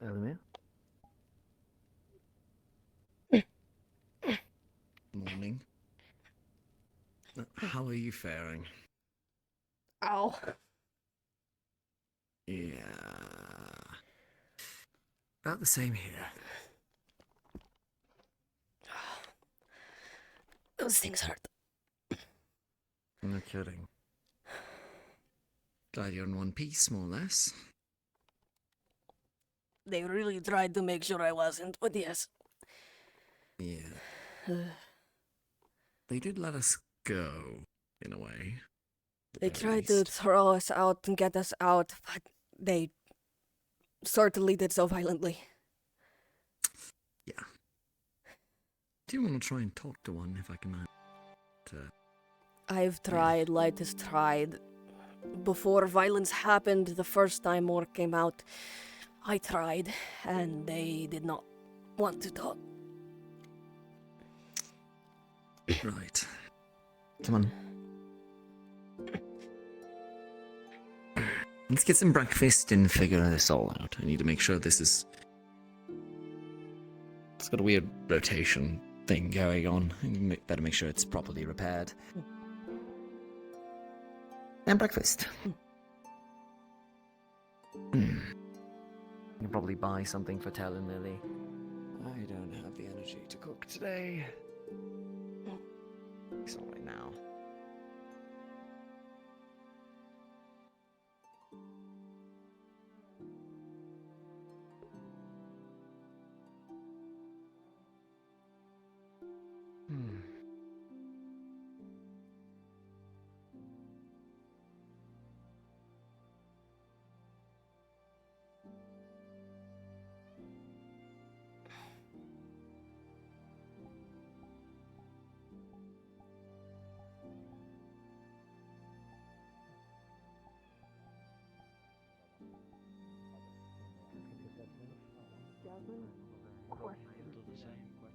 Elemmire? Morning. How are you faring? Ow. Yeah. About the same here. Those things hurt. No kidding. Glad you're in one piece, more or less. They really tried to make sure I wasn't, but yes. Yeah. They did let us go, in a way. They At tried to least. throw us out and get us out, but they certainly did so violently. Yeah. Do you want to try and talk to one, if I can I've tried, Light has tried. Before violence happened the first time more came out, I tried, and they did not want to talk. Right. Come on. Let's get some breakfast and figure this all out. I need to make sure this is... It's got a weird rotation thing going on. Better make sure it's properly repaired. And breakfast. You can probably buy something for Tell and Lily. I don't have the energy to cook today. It's not right now.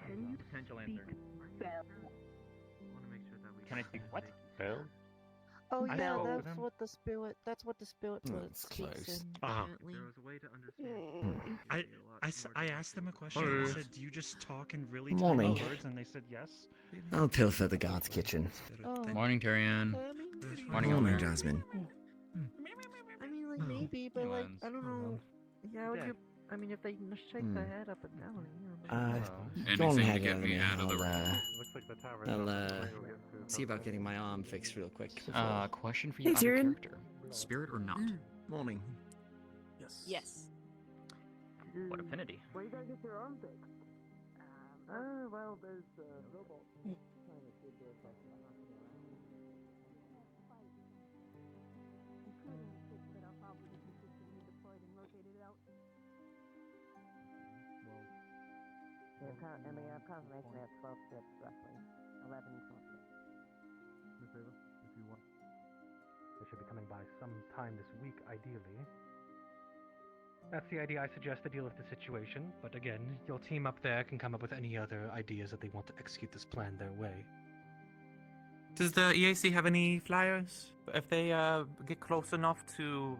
Can you potential answer? Can I speak what? Bell? Oh I yeah, spoke to that's them. what the spirit. That's what the spirit That's speaks close. in. Ah. Apparently. There was a way to understand. I asked them a question. Hello. I said, "Do you just talk in really Morning. tiny words?" And they said yes. I'll pilfer the guard's kitchen. Oh. Morning, Tyrion. I mean, Morning, Morning, Elemmire. Jasmine. I mean, like maybe, but like Lens. I don't know. Yeah, would Yeah. you? I mean, if they shake their head up and down, Go Anything on to ahead, get me Elemmire. out of the room. Looks like the tower. I'll see about getting my arm fixed real quick. Question for you, Hey, out of Tyrion. character. Spirit or not? Morning. Yes. What affinity? Where you gotta get your arm fixed? Well, there's a robot trying to figure it out. And we have confirmation at 12 ships, roughly. 11 and 12 ships. Miss Ava, if you want. They should be coming by sometime this week, ideally. That's the idea I suggest to deal with the situation, but again, your team up there can come up with any other ideas that they want to execute this plan their way. Does the EAC have any flyers? If they get close enough to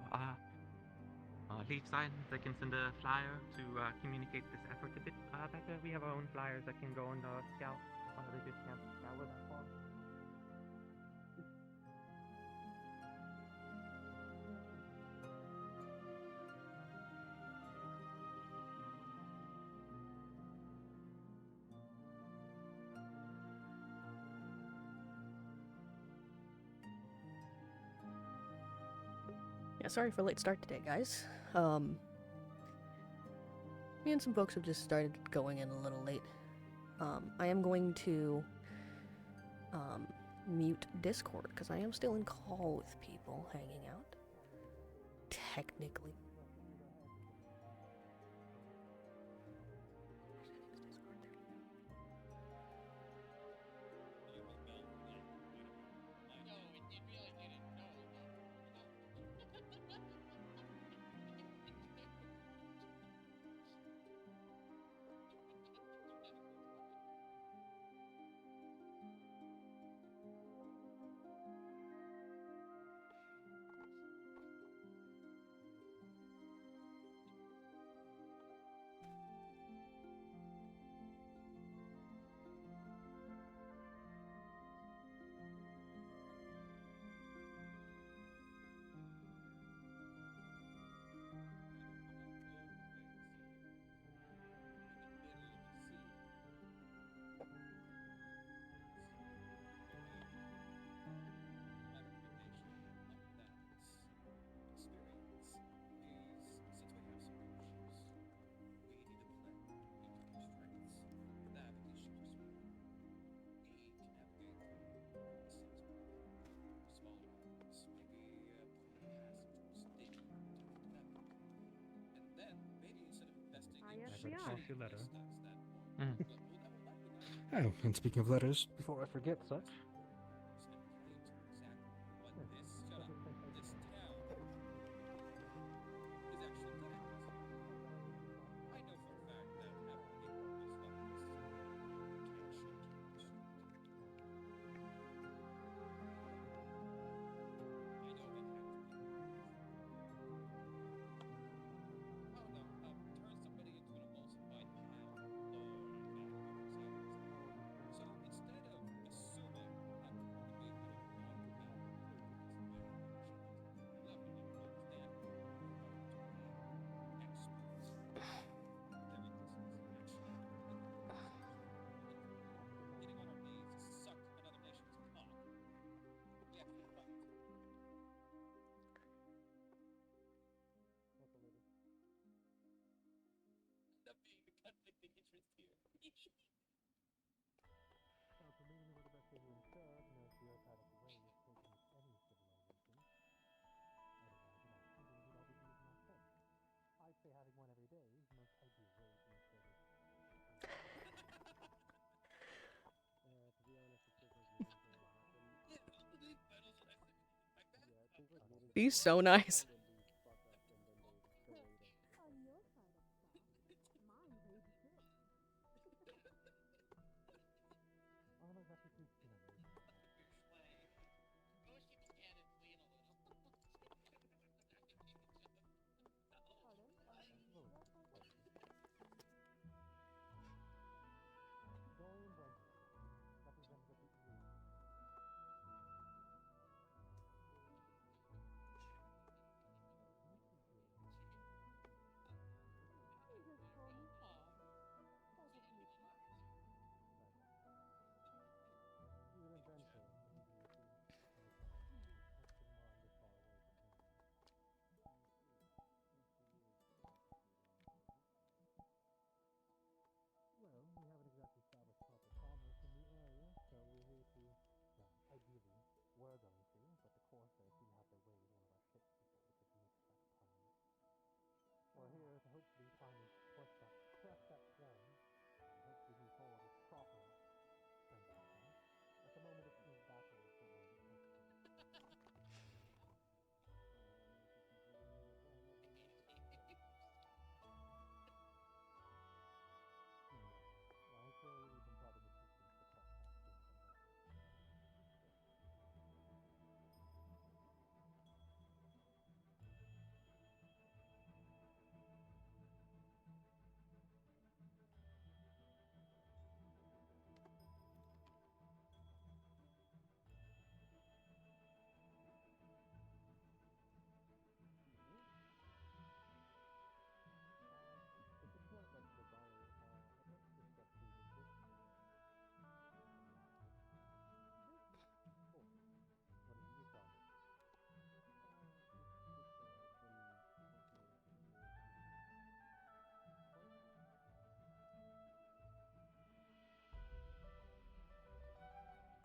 Leaf Side, they can send a flyer to communicate this effort a bit better. We have our own flyers that can go on the scout. They just can't scout with us. Yeah, sorry for late start today, guys. Me and some folks have just started going in a little late. I am going to mute Discord because I am still in call with people hanging out. Technically. we to are. pass your letter. Mm. Oh, and speaking of letters, before I forget such. He's so nice.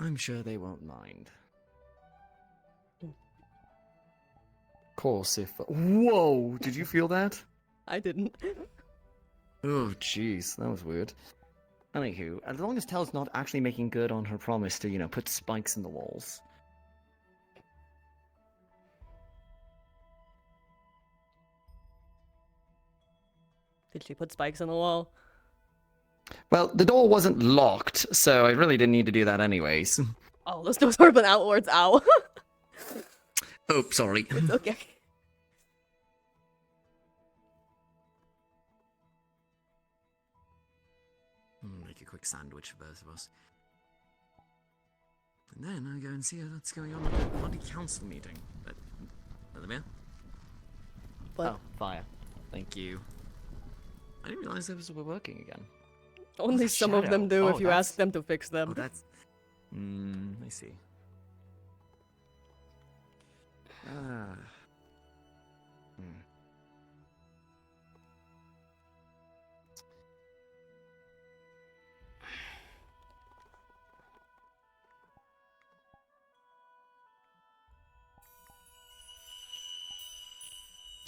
I'm sure they won't mind. Of course, if... Whoa! Did you feel that? I didn't. Oh, jeez, that was weird. Anywho, as long as Tel's not actually making good on her promise to, put spikes in the walls. Did she put spikes in the wall? Well, the door wasn't locked, so I really didn't need to do that anyways. Oh, those doors open outwards. Ow. Oh, sorry. It's okay. Make a quick sandwich for both of us. And then I go and see what's going on at the bloody council meeting. But, Elemmire? What? Oh, fire. Thank you. I didn't realize those were working again. Only What's a some of them shadow? do Oh, if you that's- ask them to fix them. Oh, that's... I see. Ah.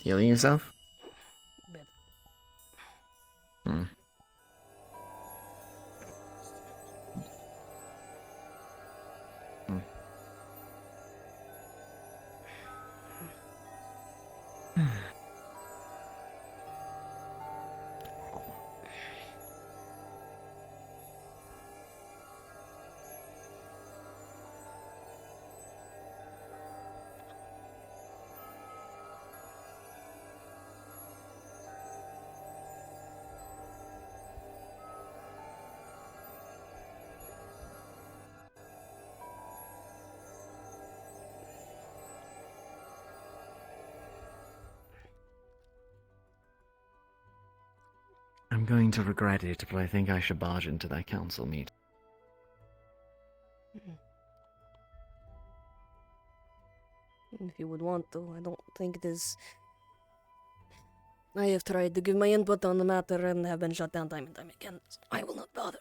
Healing yourself? Bit. Hmm. I'm going to regret it, but I think I should barge into that council meet. If you would want to, I don't think it is. I have tried to give my input on the matter and have been shut down time and time again. So I will not bother.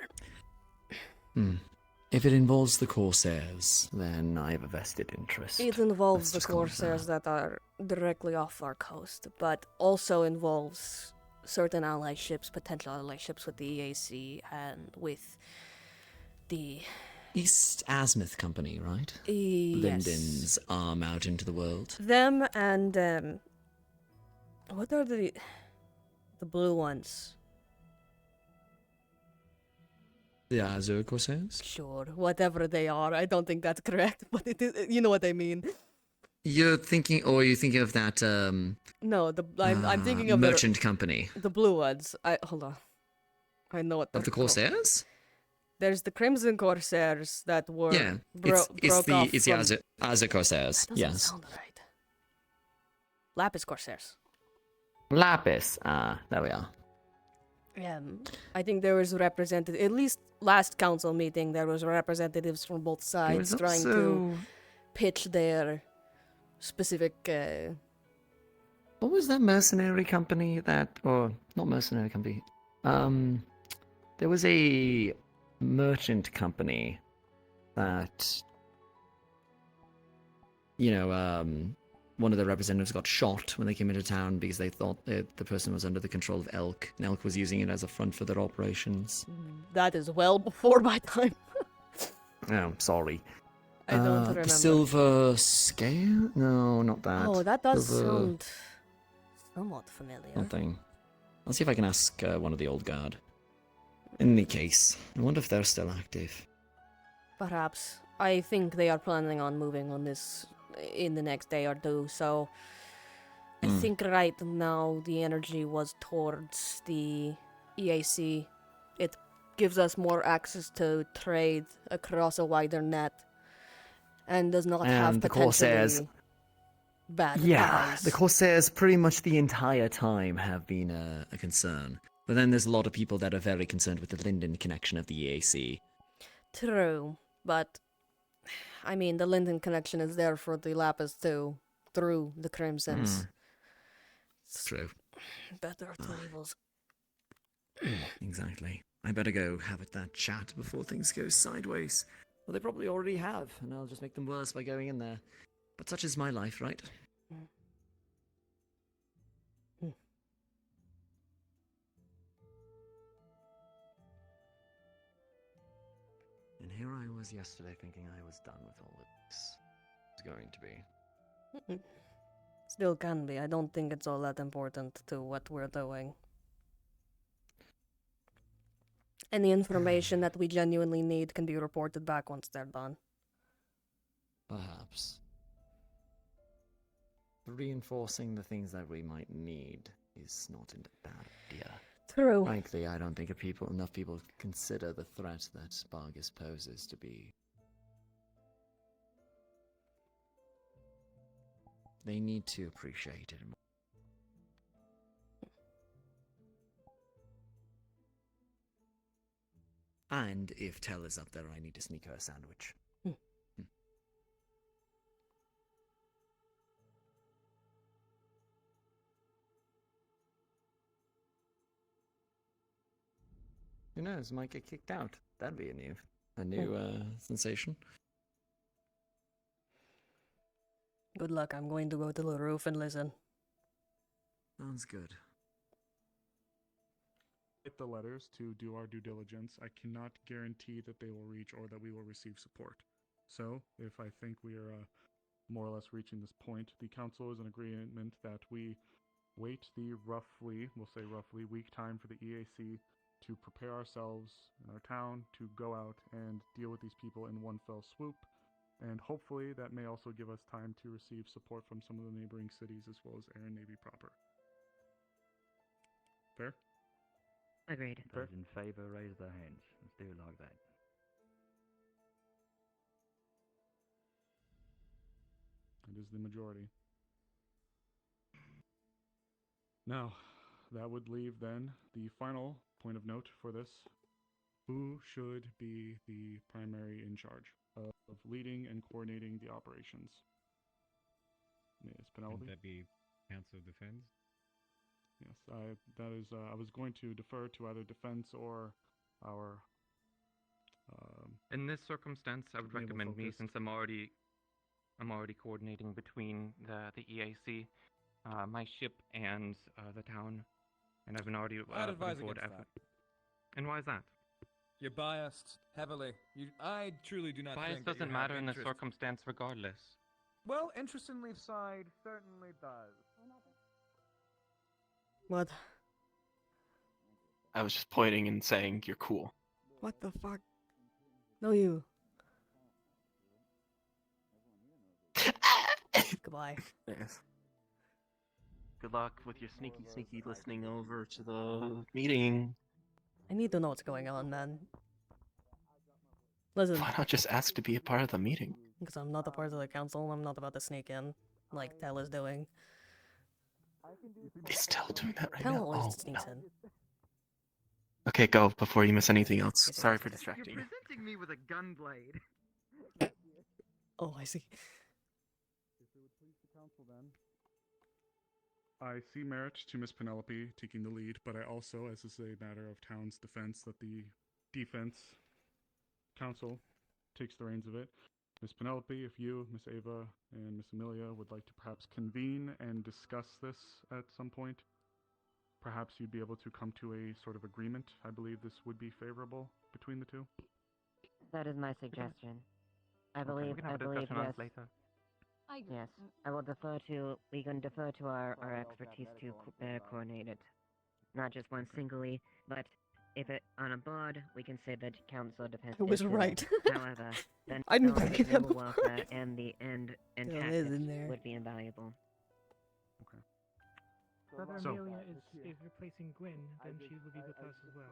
If it involves the Corsairs, then I have a vested interest. It involves Let's the just call it Corsairs that are directly off our coast, but also involves certain ally ships, potential ally ships with the EAC and with the East Asmouth Company, right? Yes. Linden's arm out into the world. Them and what are the blue ones? The Azure Corsairs? Sure, whatever they are. I don't think that's correct, but it is, you know what I mean. You're thinking of that, No, I'm thinking of merchant company. the blue ones. Hold on. I know what Of the they're called. Corsairs? There's the Crimson Corsairs that were Yeah, broke off it's from... the Azure Corsairs. That doesn't Yes. sound right. Lapis Corsairs. Lapis. There we are. I think there was representative. At least last council meeting, there was representatives from both sides trying to pitch their specific. What was that mercenary company or not mercenary company? There was a merchant company that, one of the representatives got shot when they came into town because they thought the person was under the control of Elk, and Elk was using it as a front for their operations. That is well before my time. Oh, sorry. I don't remember. The Silver Scale? No, not that. Oh, that does Silver sound somewhat familiar. something. I'll see if I can ask one of the old guard. In any case, I wonder if they're still active. Perhaps. I think they are planning on moving on this in the next day or two, so I think right now the energy was towards the EAC. It gives us more access to trade across a wider net and does not have And the potentially Corsairs. bad Yeah, eyes. the Corsairs pretty much the entire time have been a concern. But then there's a lot of people that are very concerned with the Linden connection of the EAC. True, but I mean, the Linden connection is there for the Lapis too, through the Crimsons. It's True. better of two evils. Exactly. I better go have that chat before things go sideways. Well, they probably already have, and I'll just make them worse by going in there. But such is my life, right? And here I was yesterday thinking I was done with all of this. It's going to be. Still can be. I don't think it's all that important to what we're doing. Any information that we genuinely need can be reported back once they're done. Perhaps. Reinforcing the things that we might need is not a bad idea. True. Frankly, I don't think enough people consider the threat that Spargus poses to be. They need to appreciate it more. And if Tell is up there, I need to sneak her a sandwich. Who knows? Might get kicked out. That'd be a new sensation. Good luck. I'm going to go to the roof and listen. Sounds good. Get the letters to do our due diligence. I cannot guarantee that they will reach or that we will receive support. So, if I think we are more or less reaching this point, the council is in agreement that we wait the roughly week time for the EAC to prepare ourselves in our town to go out and deal with these people in one fell swoop. And hopefully that may also give us time to receive support from some of the neighboring cities as well as Air and Navy proper. Fair? Agreed. Fair? Those in favor, raise their hands. Let's do it like that. It is the majority. Now, that would leave then the final point of note for this. Who should be the primary in charge of leading and coordinating the operations? Ms. Penelope? Would that be Council of Defense? Yes, I was going to defer to either defense or our. In this circumstance, I would naval recommend me, focused. since I'm already coordinating between the EAC, my ship, and the town, and I've been already I'd advise putting forward against effort. And why is that? You're biased heavily. I truly do not Bias think that you doesn't have matter in this interest. circumstance, regardless. Well, interest in Leaf's side certainly does. What? I was just pointing and saying you're cool. What the fuck? No, you. Goodbye. Yes. Good luck with your sneaky listening over to the meeting. I need to know what's going on, man. Listen. Why not just ask to be a part of the meeting? Because I'm not a part of the council, I'm not about to sneak in, like Tel is doing. He's still doing that right Tel now. always Oh, sneaks no. in. Okay, go before you miss anything else. Sorry for distracting You're you. presenting me with a gun blade. Oh, I see. I see merit to Miss Penelope taking the lead, but I also, as this is a matter of town's defense, that the defense council takes the reins of it. Miss Penelope, if you, Miss Ava, and Miss Amelia would like to perhaps convene and discuss this at some point, perhaps you'd be able to come to a sort of agreement. I believe this would be favorable between the two. That is my suggestion. I Okay, believe, we can have a I believe, discussion on yes. this later. Yes, we can defer to our expertise to coordinate it. Not just one singly, but if it on a board, we can say that council defense. I was is right. However, then I knew knowing that the before. naval welfare and the and Still is tactics in there. would be invaluable. Okay. Brother So- Amelia is replacing Gwen, then she will be with us as well.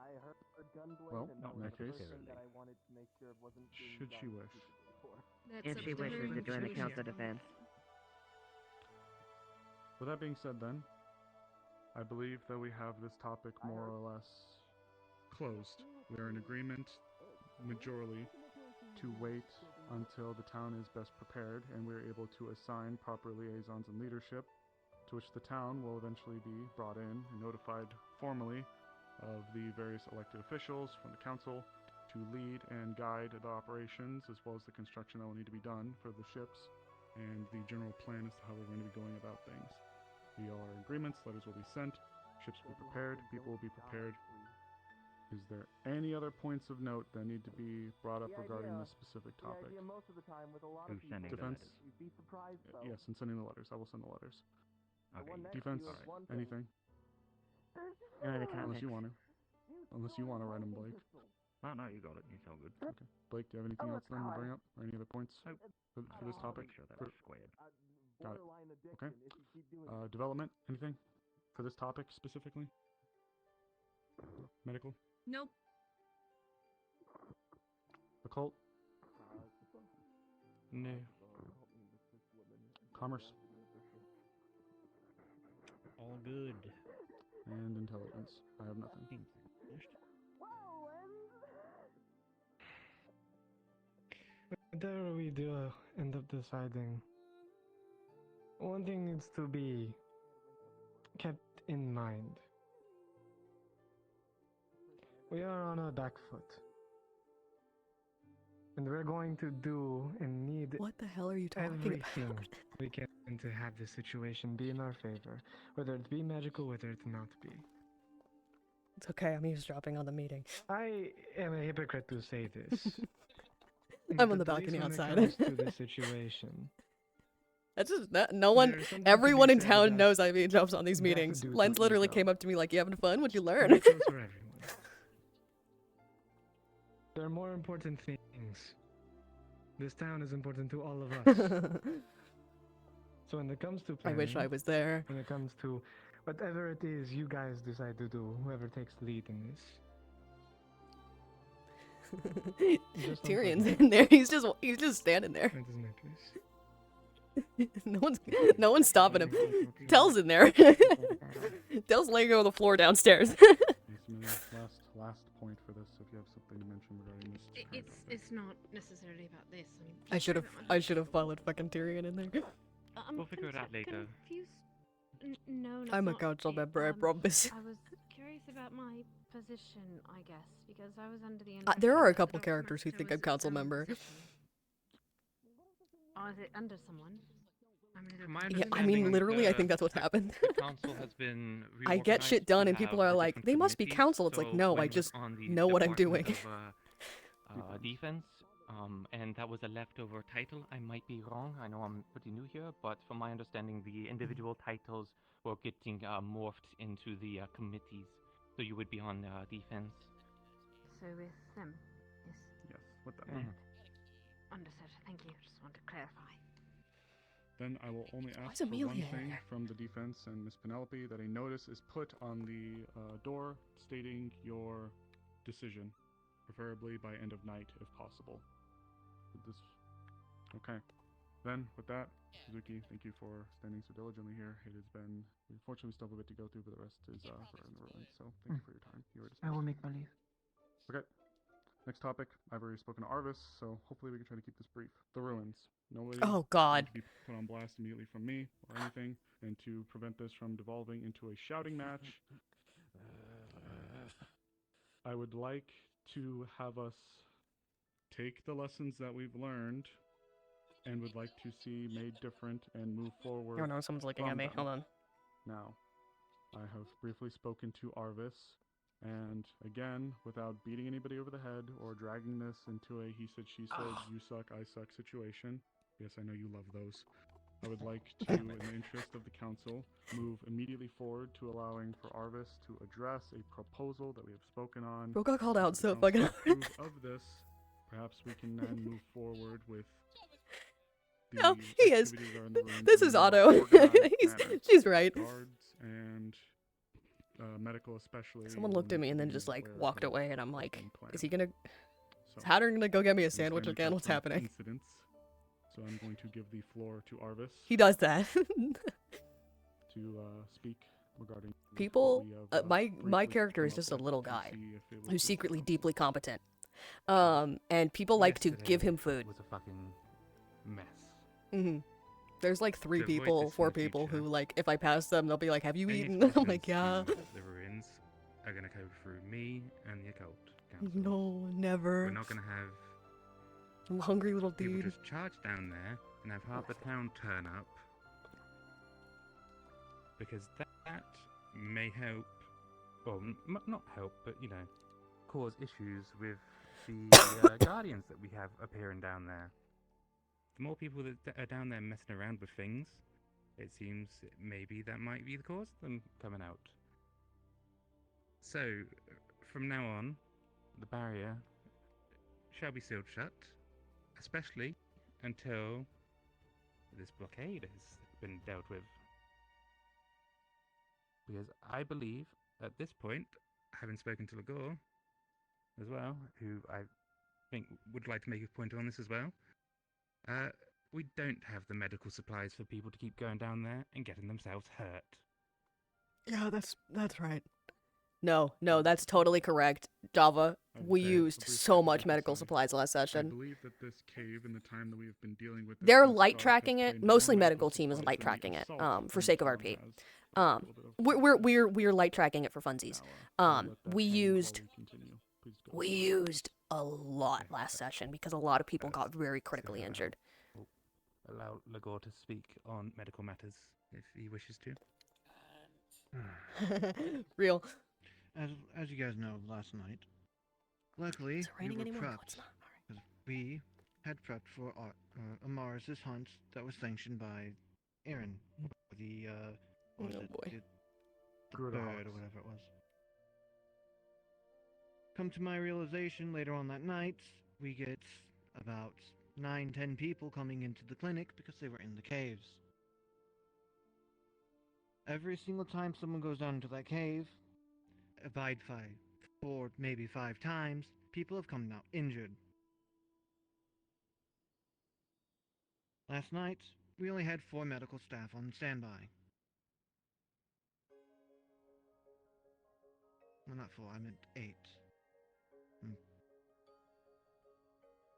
I heard Gunblade, Well, and that in was that the case, first thing that I wanted to make sure wasn't being should she done wish. before. If she wishes to join the council defense. With that being said then, I believe that we have this topic more or less closed. We are in agreement, majorly, to wait until the town is best prepared and we're able to assign proper liaisons and leadership, to which the town will eventually be brought in and notified formally of the various elected officials from the council to lead and guide the operations as well as the construction that will need to be done for the ships and the general plan as to how we're going to be going about things. We all are in agreements, letters will be sent, ships will be prepared, people will be prepared. Is there any other points of note that need to be brought up regarding this specific topic? The idea most of the time with a lot Who's of people, sending the Defense? letters? you'd be surprised though. Yes, and sending the letters. I will send the letters. The one next to Defense? you is one thing. Anything? No other Unless topics. you want to. Unless you want to write them, Blake. No, you got it. It's all good. Okay. Blake, do you have anything else then to bring up? Or any other points for this topic? Make sure that For- was squared. Got it. Borderline Okay. addiction if you keep doing Development? Anything? For this topic specifically? Medical? Nope. Occult? No. Commerce? All good. And intelligence. I have nothing. Whatever we do end up deciding, one thing needs to be kept in mind. We are on a back foot. And we're going to do and need What the hell are you talking everything about? we can to have the situation be in our favor. Whether it be magical, whether it not be. It's okay, I'm eavesdropping on the meeting. I am a hypocrite to say this. I'm on But the at least balcony when outside. It comes to this situation. That's just no one. There's something to Everyone be in said town about knows I mean jumps on these that meetings. due to Len's literally ego. came up to me like, "You having fun? What'd you learn?" That goes for everyone. There are more important things. This town is important to all of us. So when it comes to I planning, wish I was there. when it comes to whatever it is you guys decide to do, whoever takes the lead in this. Just don't Tyrion's forget. in there. He's just standing there. That is my place. No one's stopping him. Tell's in there. Tell's laying on the floor downstairs. Last point for this, if you have something to mention regarding this. It's not necessarily about this. I should have followed fucking Tyrion in there. We'll figure it out later. No, that's I'm a not council it. member, I promise. I was curious about my position, I guess, because I was under the There are a impression couple that characters who think I'm council member. Oh, is it under someone? Yeah, I mean, literally, I think that's what's happened. The council has been I get shit reorganized done, to and people have are like, different "They must be committees. council." It's like, So no, Gwen I was just on the know what I'm doing. Department of, defense, and that was a leftover title. I might be wrong. I know I'm pretty new here, but from my understanding, the individual titles were getting morphed into the committees. So you would be on defense. So with them, yes. Yes, with them. Right. Understood. Thank you. Just want to clarify. Then I will only Why ask is for one Amelia in thing there? from the defense and Miss Penelope, that a notice is put on the door stating your decision, preferably by end of night if possible. This... Okay. Then, with that, Suzuki, thank you for standing so diligently here. It has been... Unfortunately, we still have a bit to go through, but the rest is in the ruins, so thank you for your time. You are dismissed. I will make my leave. Okay. Next topic. I've already spoken to Arvis, so hopefully we can try to keep this brief. The ruins. Nobody Oh, God. needs to be put on blast immediately from me or anything, and to prevent this from devolving into a shouting match, I would like to have us take the lessons that we've learned and would like to see made different and move forward. Oh no, someone's looking at from me. them. Hold on. Now, I have briefly spoken to Arvis, and again, without beating anybody over the head or dragging this into a he said, she said, you suck, I suck situation. Yes, I know you love those. I would like to, in the interest of the council, move immediately forward to allowing for Arvis to address a proposal that we have spoken on. Bro got called out If the so council fucking approve of this, perhaps we can then move forward with the Oh, he is. activities that are in the rooms This in is a more Otto. organized manner. She's right. Guards and medical especially. Someone looked at me and then just like aware walked of away, and I'm like, plan. is he gonna? So, Is Hatter gonna go get me a this sandwich then again? comes What's from happening? Incidents. So I'm going to give the floor to Arvis He does that. to speak regarding People, what we have, my briefly character come is up just a with little and guy see if it will who's suit secretly them. deeply competent. And people like to give him food. Was a fucking mess. hmm There's like To avoid 4 this in the people who future, like, if I pass them, they'll be like, "Have you any eaten?" I'm talkings like, "Yeah." to The ruins are gonna go through me and the occult council. No, never. We're not gonna have I'm a hungry little people dude. just charge down there and have half the town turn up, because that may help, well, not help, but you know, cause issues with the guardians that we have appearing down there. The more people that are down there messing around with things, it seems maybe that might be the cause of them coming out. So, from now on, the barrier shall be sealed shut, especially until this blockade has been dealt with. Because I believe, at this point, having spoken to Lagore as well, who I think would like to make a point on this as well, we don't have the medical supplies for people to keep going down there and getting themselves hurt. Yeah, that's right. No, that's totally correct. Java, we Okay, used a brief so second much to medical decide. supplies last I session. believe that this cave and the time that we have been dealing with this They're can light start tracking to it. train Mostly more medical team is supplies light than the tracking it. assault For and sake of town RP. has. We're light tracking it for funsies. I'll let that We end while used we continue. Please go. we used a lot last session because a lot of people got very critically injured. Allow Lagore to speak on medical matters if he wishes to. Real. As you guys know, last night, luckily Is it raining we were anymore? No, prepped it's not. 'cause we had prepped for Amaris' hunt that was sanctioned by Aaron, the what was Oh it? boy. The Good bird Hawks. or whatever it was. Come to my realization later on that night, we get about 9-10 people coming into the clinic because they were in the caves. Every single time someone goes down into that cave, abide 4, maybe 5 times, people have come out injured. Last night, we only had 4 medical staff on standby. Well, not 4, I meant 8.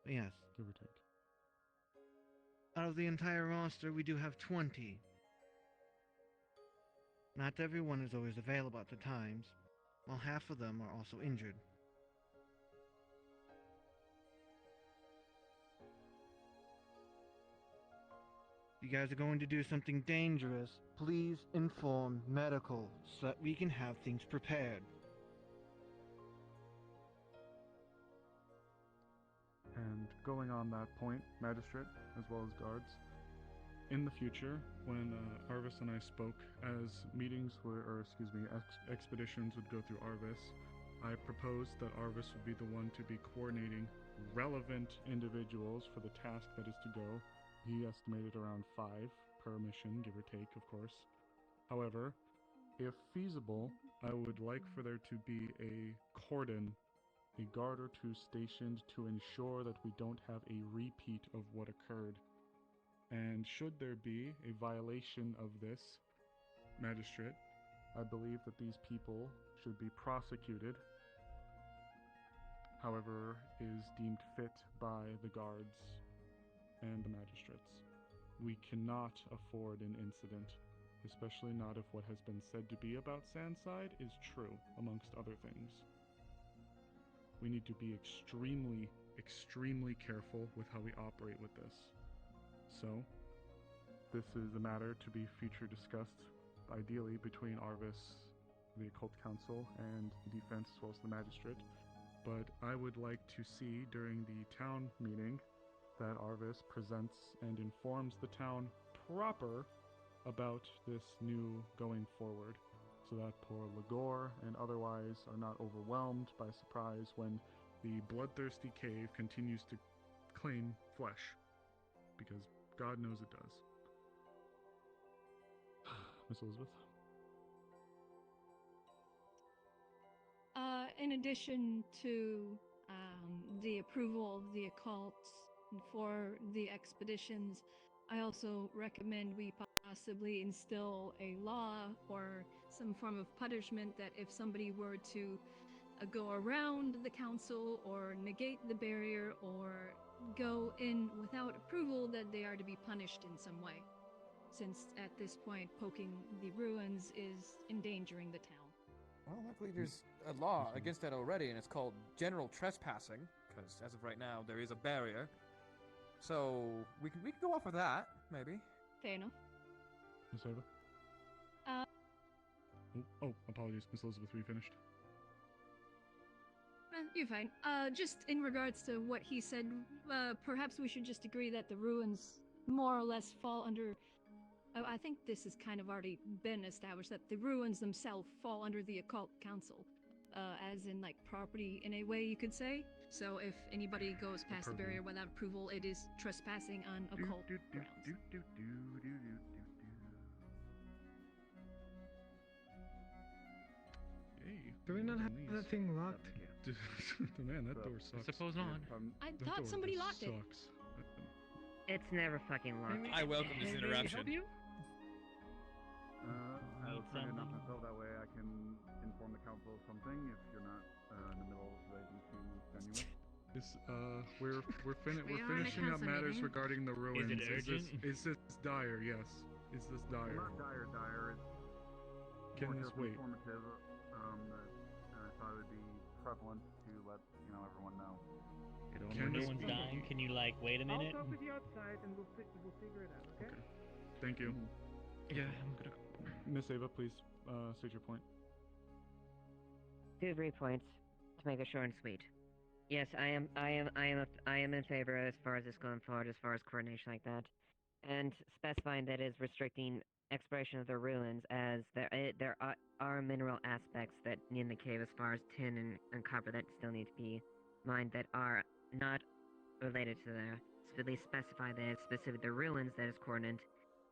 Yes. Give or take. Out of the entire roster, we do have 20. Not everyone is always available at the times, while half of them are also injured. If you guys are going to do something dangerous, please inform medical so that we can have things prepared. And going on that point, Magistrate, as well as guards, in the future, when Arvis and I spoke, as expeditions would go through Arvis, I proposed that Arvis would be the one to be coordinating relevant individuals for the task that is to go. He estimated around 5 per mission, give or take, of course. However, if feasible, I would like for there to be a cordon, a guard or 2 stationed to ensure that we don't have a repeat of what occurred. And should there be a violation of this, Magistrate, I believe that these people should be prosecuted, however is deemed fit by the guards and the magistrates. We cannot afford an incident, especially not if what has been said to be about Sandside is true, amongst other things. We need to be extremely, extremely careful with how we operate with this. So, this is a matter to be future discussed, ideally between Arvis, the Occult Council, and the Defense, as well as the Magistrate. But I would like to see during the town meeting that Arvis presents and informs the town proper about this new going forward, so that poor Lagor and otherwise are not overwhelmed by surprise when the bloodthirsty cave continues to claim flesh, because God knows it does. Miss Elizabeth? In addition to the approval of the occults for the expeditions, I also recommend we possibly instill a law or some form of punishment that if somebody were to go around the council or negate the barrier or go in without approval, that they are to be punished in some way, since at this point poking the ruins is endangering the town. Well, luckily there's a law against that already, and it's called general trespassing, because as of right now, there is a barrier. So, we can go off of that, maybe. Fair enough. Miss Ava? Apologies. Miss Elizabeth, were you finished? You're fine. Just in regards to what he said, perhaps we should just agree that the ruins more or less fall under... I think this has kind of already been established, that the ruins themselves fall under the Occult Council, as in, like, property in a way, you could say. So if anybody goes past the barrier without approval, it is trespassing on occult grounds. Hey, Do we not have that thing locked? Man, that door sucks. Suppose not. I thought somebody locked it. Sucks. It's never fucking locked. I welcome this interruption. I'll turn it off myself, that way I can inform the council of something if you're not in the middle of raising to anyway. We're finishing up matters regarding the ruins. Is it urgent? Is this dire? Yes. Is this dire? Well, not dire. It's Can more this just wait? informative. I thought it would be prevalent to let everyone know. No one's dying. Can you wait a minute? I'll talk with you outside and we'll figure it out. Okay. Thank you. Yeah, I'm gonna go. Miss Ava, please state your point. 2 brief points to make it short and sweet. Yes, I am in favor as far as this going forward, as far as coordination like that, and specifying that is restricting exploration of the ruins, as there are mineral aspects that in the cave, as far as tin and copper, that still need to be mined that are not related to the. So they specify that it's specific the ruins that is coordinate,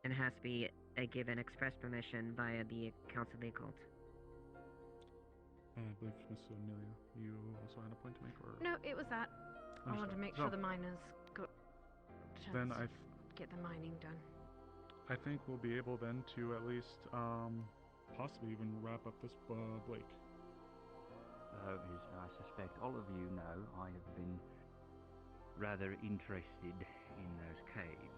and has to be given express permission via the Council of the Occult. I believe Miss Amelia, you also had a point to make, or No, it was that. I wanted to make sure So, the miners got then chance to get the mining done. I think we'll be able then to at least possibly even wrap up this Blake. As I suspect all of you know, I have been rather interested in those caves.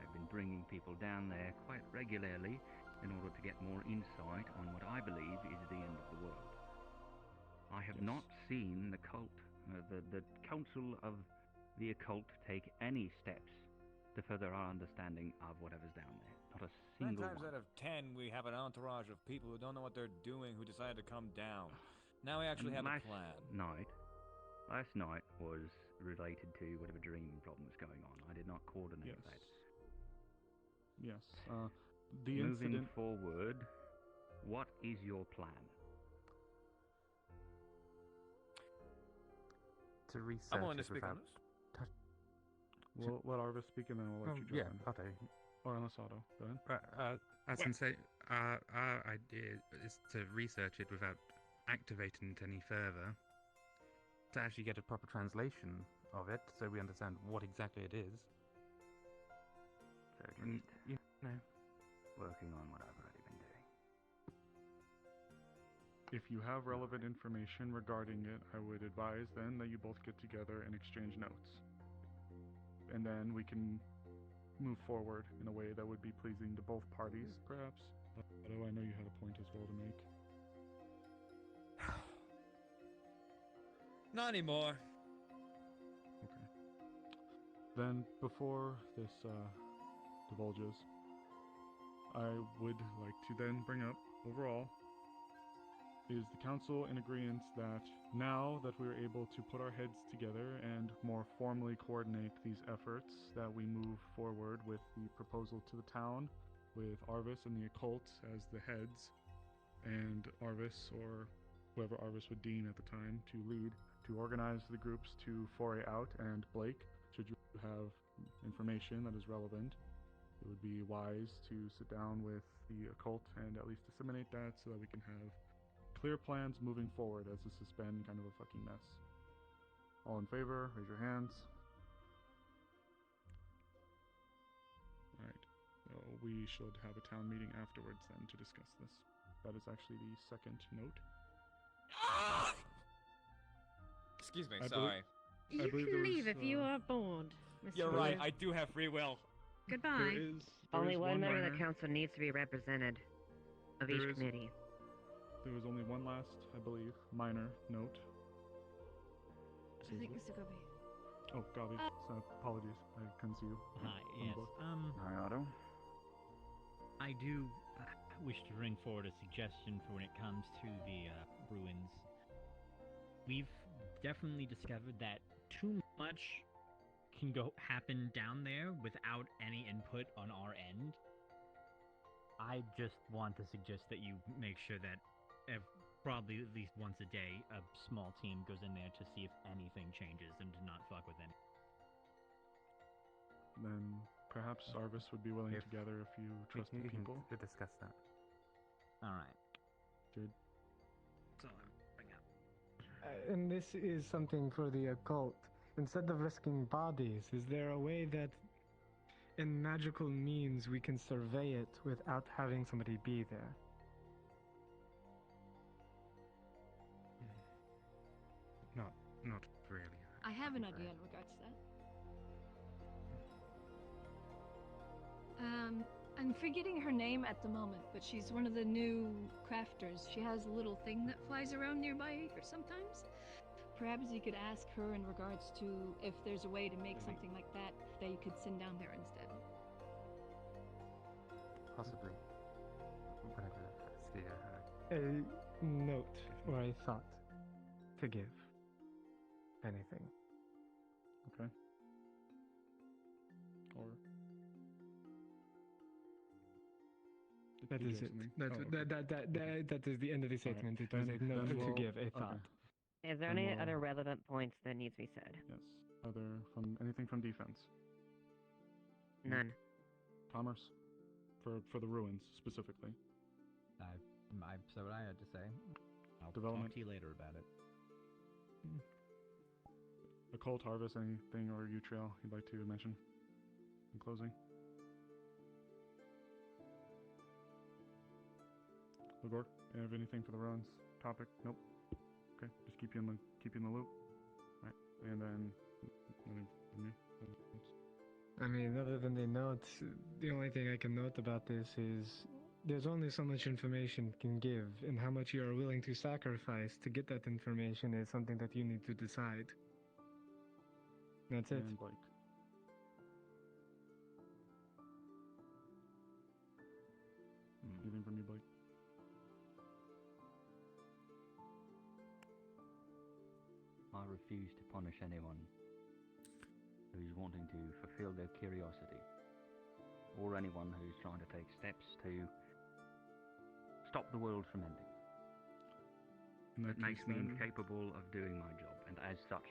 I've been bringing people down there quite regularly in order to get more insight on what I believe is the end of the world. I have not seen the the Council of the Occult take any steps to further our understanding of whatever's down there. Not a 9 single times one. out of 10, we have an entourage of people who don't know what they're doing who decided to come down. Now we actually And have a plan. Last night was related to whatever dream problem was going on. I did not coordinate that. Yes. The Moving incident. forward, what is your plan? To research I'm willing to it speak on without this. We'll let Arvis speak and then we'll let you jump in. okay. Or unless Otto, go ahead. As in say, our idea is to research it without activating it any further, to actually get a proper translation of it, so we understand what exactly it is. So just And, you know, working on what I've already been doing. If you have relevant information regarding it, I would advise then that you both get together and exchange notes. And then we can move forward in a way that would be pleasing to both parties, perhaps. Otto, I know you had a point as well to make. Not anymore. Okay. Then, before this divulges, I would like to then bring up, overall, is the council in agreement that now that we're able to put our heads together and more formally coordinate these efforts, that we move forward with the proposal to the town, with Arvis and the occult as the heads, and Arvis, or whoever Arvis would deem at the time, to lead, to organize the groups to foray out, and Blake, should you have information that is relevant, it would be wise to sit down with the occult and at least disseminate that so that we can have clear plans moving forward, as this has been kind of a fucking mess. All in favor, raise your hands. Alright, so we should have a town meeting afterwards then to discuss this. That is actually the second note. Excuse me, I sorry. You believe can there was, leave if you are bored. Mr. You're right, Williams. I do have free will. Goodbye. Only one member of minor- the council needs to be represented of There each is- committee. There was only one last, I believe, minor note. I think Mr. Gobi. Oh, Gabi. So apologies. I couldn't see you. Hi, on the yes. book. Hi, Otto. I do wish to bring forward a suggestion for when it comes to the ruins. We've definitely discovered that too much can happen down there without any input on our end. I just want to suggest that you make sure that probably at least once a day, a small team goes in there to see if anything changes and to not fuck with any. Then perhaps Arvis would be willing to gather a few trusted we can people. discuss that. Alright. Good. So I'm bring up. And this is something for the occult. Instead of risking bodies, is there a way that, in magical means, we can survey it without having somebody be there? Not really. I have an idea in regards to that. I'm forgetting her name at the moment, but she's one of the new crafters. She has a little thing that flies around nearby her sometimes. Perhaps you could ask her in regards to if there's a way to make something like that that you could send down there instead. Possibly. Whatever that's the A note or a thought to give. anything. Okay. Or That did you is have it. something? That, Oh, okay. that is the end of the All right. statement. It was a note to we'll- give a okay. thought. Is there Then any we'll- other relevant points that needs to be said? Yes. Anything from defense? None. Commerce? For the ruins specifically. I said what I had to say. I'll Development. talk to you later about it. Occult harvest, anything or Utrail you'd like to mention in closing? Lagor, you have anything for the ruins topic? Nope. Okay, just keep you in the loop. Right, and then I mean, other than the notes, the only thing I can note about this is there's only so much information can give, and how much you are willing to sacrifice to get that information is something that you need to decide. That's it. And Blake. Anything from you, Blake? I refuse to punish anyone who's wanting to fulfill their curiosity, or anyone who's trying to take steps to stop the world from ending. It makes me incapable of doing my job, and as such,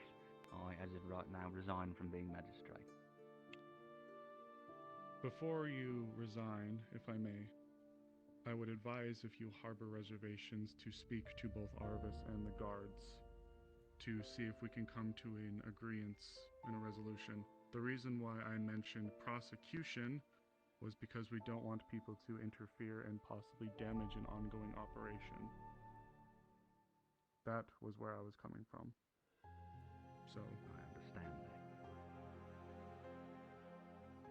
I, as of right now, resign from being magistrate. Before you resign, if I may, I would advise, if you harbor reservations, to speak to both Arvis and the guards to see if we can come to an agreement and a resolution. The reason why I mentioned prosecution was because we don't want people to interfere and possibly damage an ongoing operation. That was where I was coming from. So I understand that.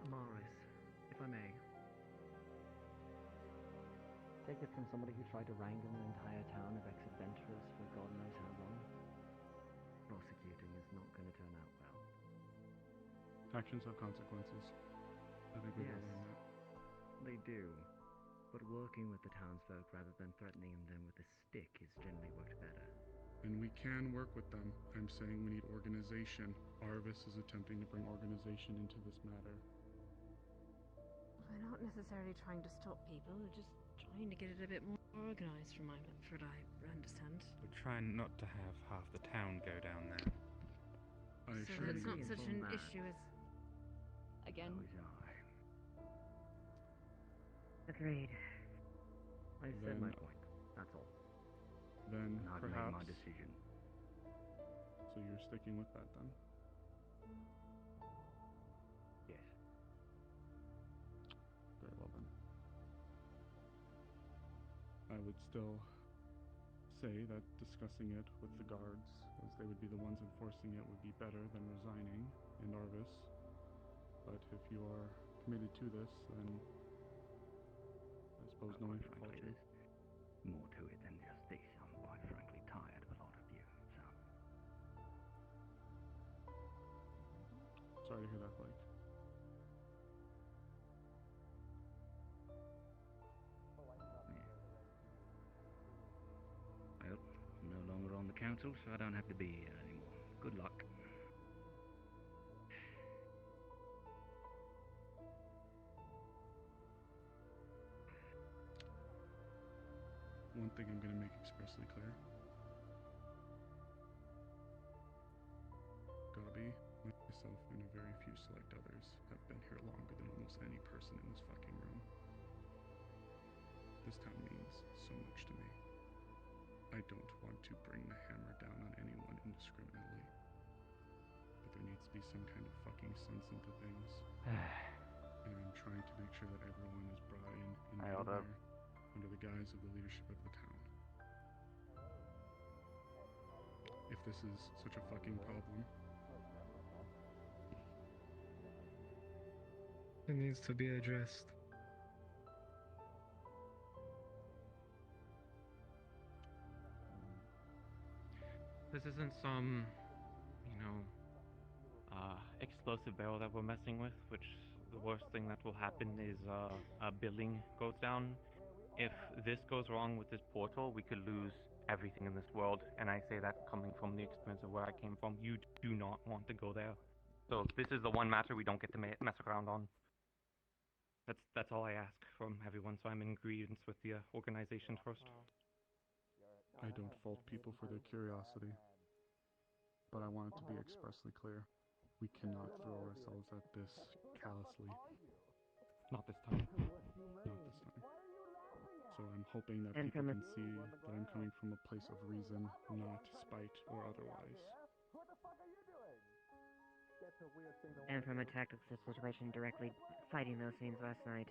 Morris, if I may. Take it from somebody who tried to wrangle an entire town of ex-adventurers for God knows how long. Prosecuting is not going to turn out well. actions have consequences. I think we've all Yes. learned that. They do. But working with the townsfolk rather than threatening them with a stick has generally worked better. And we can work with them. I'm saying we need organization. Arvis is attempting to bring organization into this matter. We're not necessarily trying to stop people, we're just trying to get it a bit more organized from what I understand. We're trying not to have half the town go down there. So that it's not such an issue as... Again. Agreed. I said my point. That's all. Then I've perhaps... made my decision. So you're sticking with that then? Yes. Very well then. I would still say that discussing it with the guards, as they would be the ones enforcing it, would be better than resigning in Arvis. But if you are committed to this, then I suppose no one can fault you. There's more to it than just this. I'm quite frankly tired of a lot of you, so... Sorry to hear that, Blake. Well, I'm no longer on the council, so I don't have to be here anymore. Good luck. One thing I'm going to make expressly clear. Gabi, myself, and a very few select others have been here longer than almost any person in this fucking room. This town means so much to me. I don't want to bring the hammer down on anyone indiscriminately. But there needs to be some kind of fucking sense into things. And I'm trying to make sure that everyone is brought in there under the guise of the leadership of the town. If this is such a fucking problem, it needs to be addressed. This isn't some, explosive barrel that we're messing with, which the worst thing that will happen is a building goes down. If this goes wrong with this portal, we could lose everything in this world, and I say that coming from the experience of where I came from. You do not want to go there. So this is the one matter we don't get to mess around on. That's all I ask from everyone, so I'm in agreement with the organization first. I don't fault people for their curiosity, but I want it to be expressly clear. We cannot throw ourselves at this callously. Not this time. Not this time. So I'm hoping that people can see that I'm coming from a place of reason, not spite or otherwise. And from a tactical situation, directly fighting those things last night,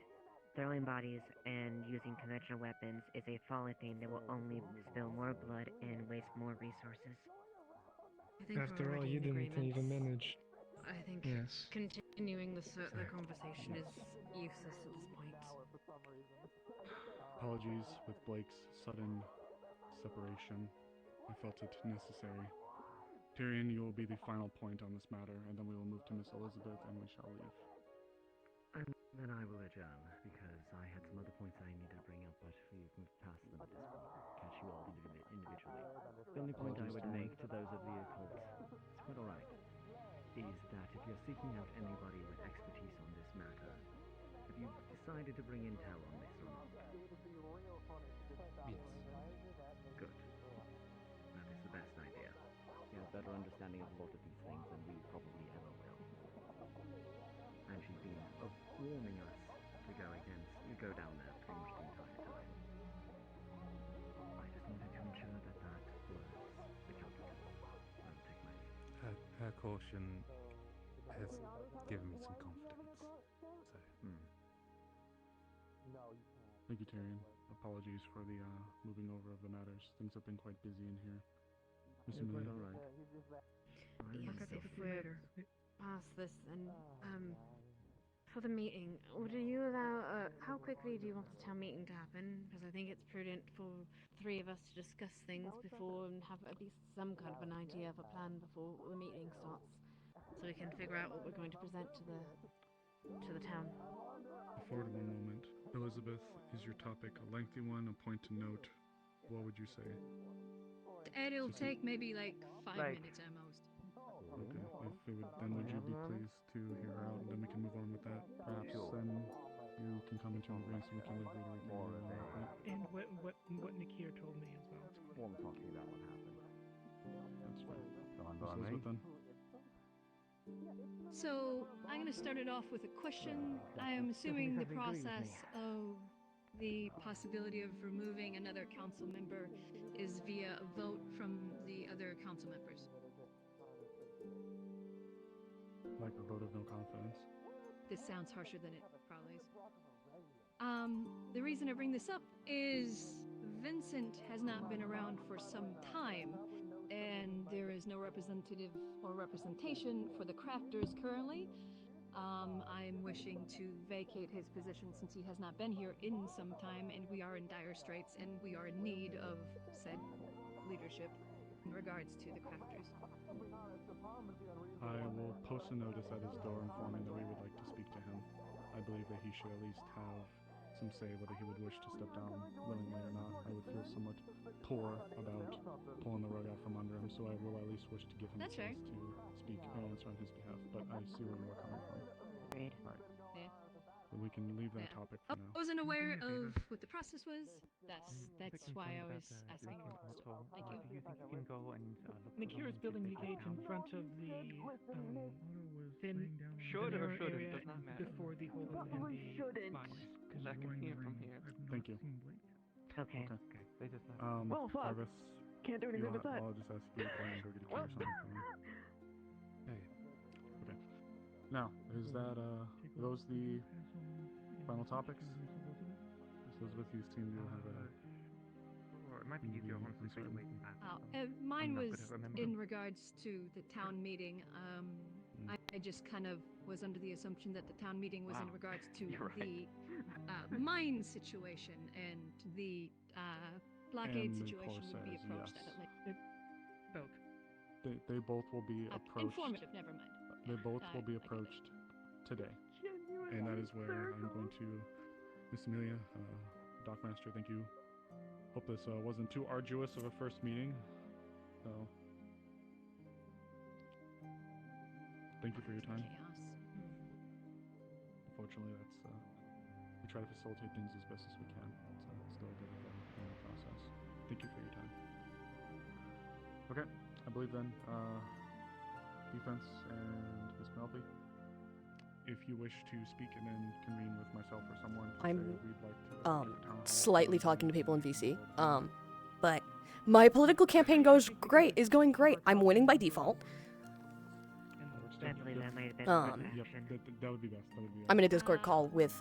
throwing bodies and using conventional weapons is a folly thing that will only spill more blood and waste more resources. I think After we're all, already you in didn't agreement. even manage. I think Yes. continuing the conversation is useless at this point. Apologies with Blake's sudden separation. I felt it necessary. Tyrion, you will be the final point on this matter, and then we will move to Miss Elizabeth, and we shall leave. And then I will adjourn, because I had some other points I needed to bring up, but we've moved past them at this point. Catch you all individually. The only point I would make to those of the occult, it's quite alright, is that if you're seeking out anybody with expertise on this matter, have you decided to bring intel on this or not? Yes. Good. That is the best idea. She has a better understanding of a lot of these things than we probably ever will. And she's been warning us to go down there pretty much the entire time. I just wanted to ensure that that was the calculus. I'll take my leave. Her caution has given me some confidence. So. Thank you, Tyrion. Apologies for the moving over of the matters. Things have been quite busy in here. Miss You're quite Amelia. alright. Yes, if we're past this, then for the meeting, would you allow? How quickly do you want the town meeting to happen? Because I think it's prudent for the three of us to discuss things before and have at least some kind of an idea of a plan before the meeting starts, so we can figure out what we're going to present to the town. Forward one moment. Elizabeth, is your topic a lengthy one, a point to note? What would you say? It'll take maybe like 5 minutes at most. Okay, if it would, then would you be pleased to hear her out, and then we can move on with that? Perhaps then you can come into agreement so we can live read everything more on that, right? And what Nikir told me as well. We'll talk to you about what happened. That's fine. Fine Miss by me. Elizabeth, then? So I'm going to start it off with a question. I am assuming the process of the possibility of removing another council member is via a vote from the other council members. Like a vote of no confidence. This sounds harsher than it probably is. The reason I bring this up is Vincent has not been around for some time, and there is no representative or representation for the crafters currently. I'm wishing to vacate his position since he has not been here in some time, and we are in dire straits, and we are in need of said leadership in regards to the crafters. I will post a notice at his door informing that we would like to speak to him. I believe that he should at least have some say whether he would wish to step down willingly or not. I would feel somewhat poor about pulling the rug out from under him, so I will at least wish to give him That's a chance to speak and answer on his behalf, but I see where you are coming from. Agreed. Right. Yeah. But we can leave that topic for now. I wasn't aware of what the process was. That's why I was asking. Thank you. Do you think you can go and look for Nikir is building the gate in front of the thin Shouldn't, area does not matter. before the hole in the mines. Because I can see it from here. Thank you. Okay. Okay, they just left. Well, fuck. Jarvis, Can't do anything you with that. I'll just ask you to go and go get a key or something for me. Hey. Okay. Now, is that, those the final topics? Miss Elizabeth, you seem to have a... Or it might be easier honestly for you to wait and back. Mine I'm not was good at remembering. in regards to the town meeting. I just kind of was under the assumption that the town meeting was in Wow. regards to You're right. the mine situation, and the blockade And the situation would be corsairs, approached yes. at a later. Both. They both will be approached... Informative, never mind. They both will be I get it. approached today. And that is where I'm going to... Miss Amelia, Dockmaster, thank you Hope this wasn't too arduous of a first meeting. So, thank you for your time. Unfortunately, that's we try to facilitate things as best as we can. It's still a bit of a long process. Thank you for your time. Okay, I believe then, defense and Miss Penelope, if you wish to speak and then convene with myself or someone to I'm say we'd like to enter town hall. slightly talking to people in VC. But my political campaign is going great. I'm winning by default. I believe that might have been Yep, that would be best. That would be I'm in a Discord call with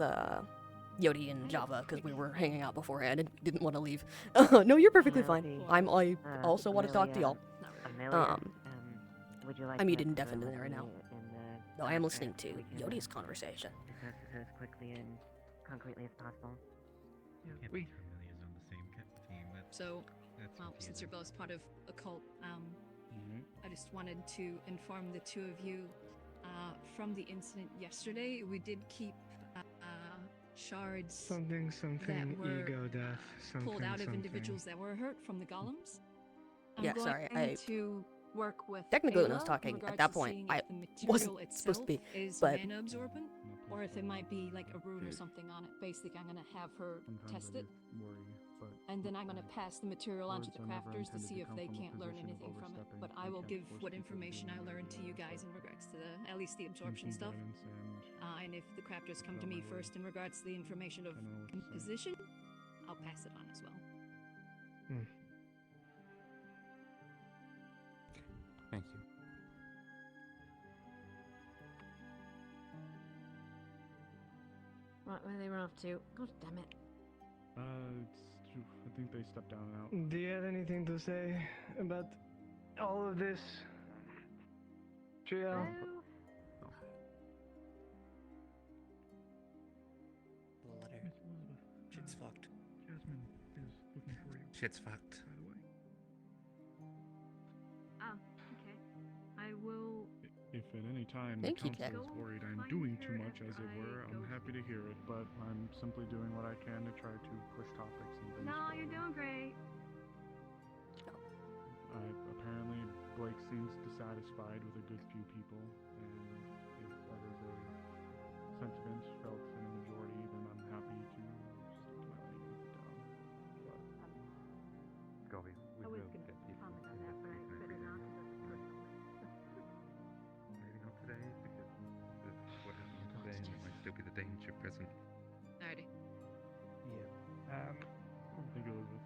Yodi and Java because we were hanging out beforehand and didn't want to leave. No, you're perfectly fine. I also want to talk to y'all. Would you like I'm to muted confirm indefinitely with right me now. in the No, I am chat listening so to we can, Yodi's conversation. discuss this as quickly and concretely as possible? We is on the same team. So, well, since you're both part of a cult, I just wanted to inform the two of you from the incident yesterday. We did keep shards Something, that were ego death. Something, pulled out of something. individuals that were hurt from the golems. I'm Yeah, going sorry, to work with technically when I was Ayla talking, in at regards that to point, seeing I if the material wasn't supposed to be, itself is but mana absorbent, or if it might be like a rune or something on it. Basically, I'm gonna have her test it, and then I'm gonna pass the material on to the crafters to see if they can't learn anything from it. But I will give what information I learned to you guys in regards to at least the absorption stuff. And if the crafters come to me first in regards to the information of composition, I'll pass it on as well. Thank you. What were they run off to? God damn it. I think they stepped down and out. Do you have anything to say about all of this, Trio? Letter. Shit's fucked. Jasmine is looking for you. Shit's fucked. By the way. Oh, okay. I will. If at any time Thank the you, council Jack. is worried I'm doing too much, as it were, I'm happy to hear it, but I'm simply doing what I can to try to push topics and things No, forward. you're doing great. Apparently, Blake seems dissatisfied with a good few people, and if that is a sentiment felt in a majority, then I'm happy to stick to my lane and sit down. But Gobi, we I was will gonna get you comment on into that, but I this better agreement. not because that's personal. Maybe not today, because of what happened today, and there might still be the danger present. Alrighty. yeah. Thank you, Elizabeth.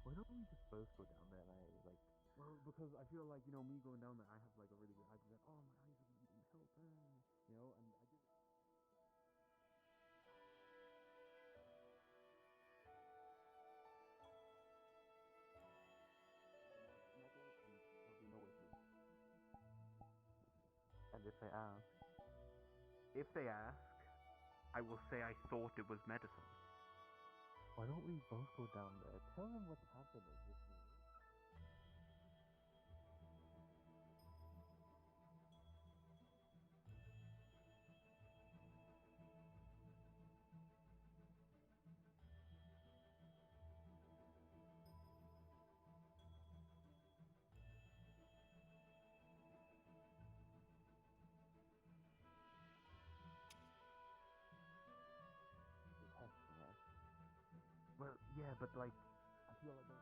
Why don't we just both go down there? Well, because I feel like, me going down there, I have like a really good idea that, oh, my eyes are needing help, and I just. And if they ask, I will say I thought it was medicine. Why don't we both go down there? Tell him what's happening with me. Well, yeah, but like, I feel like there's...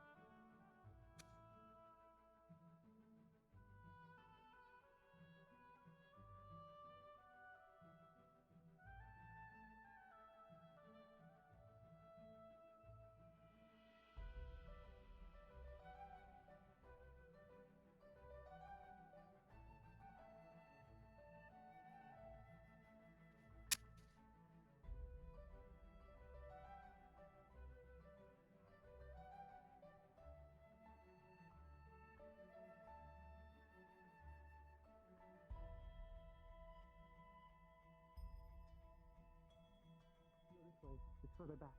This way. It's further back.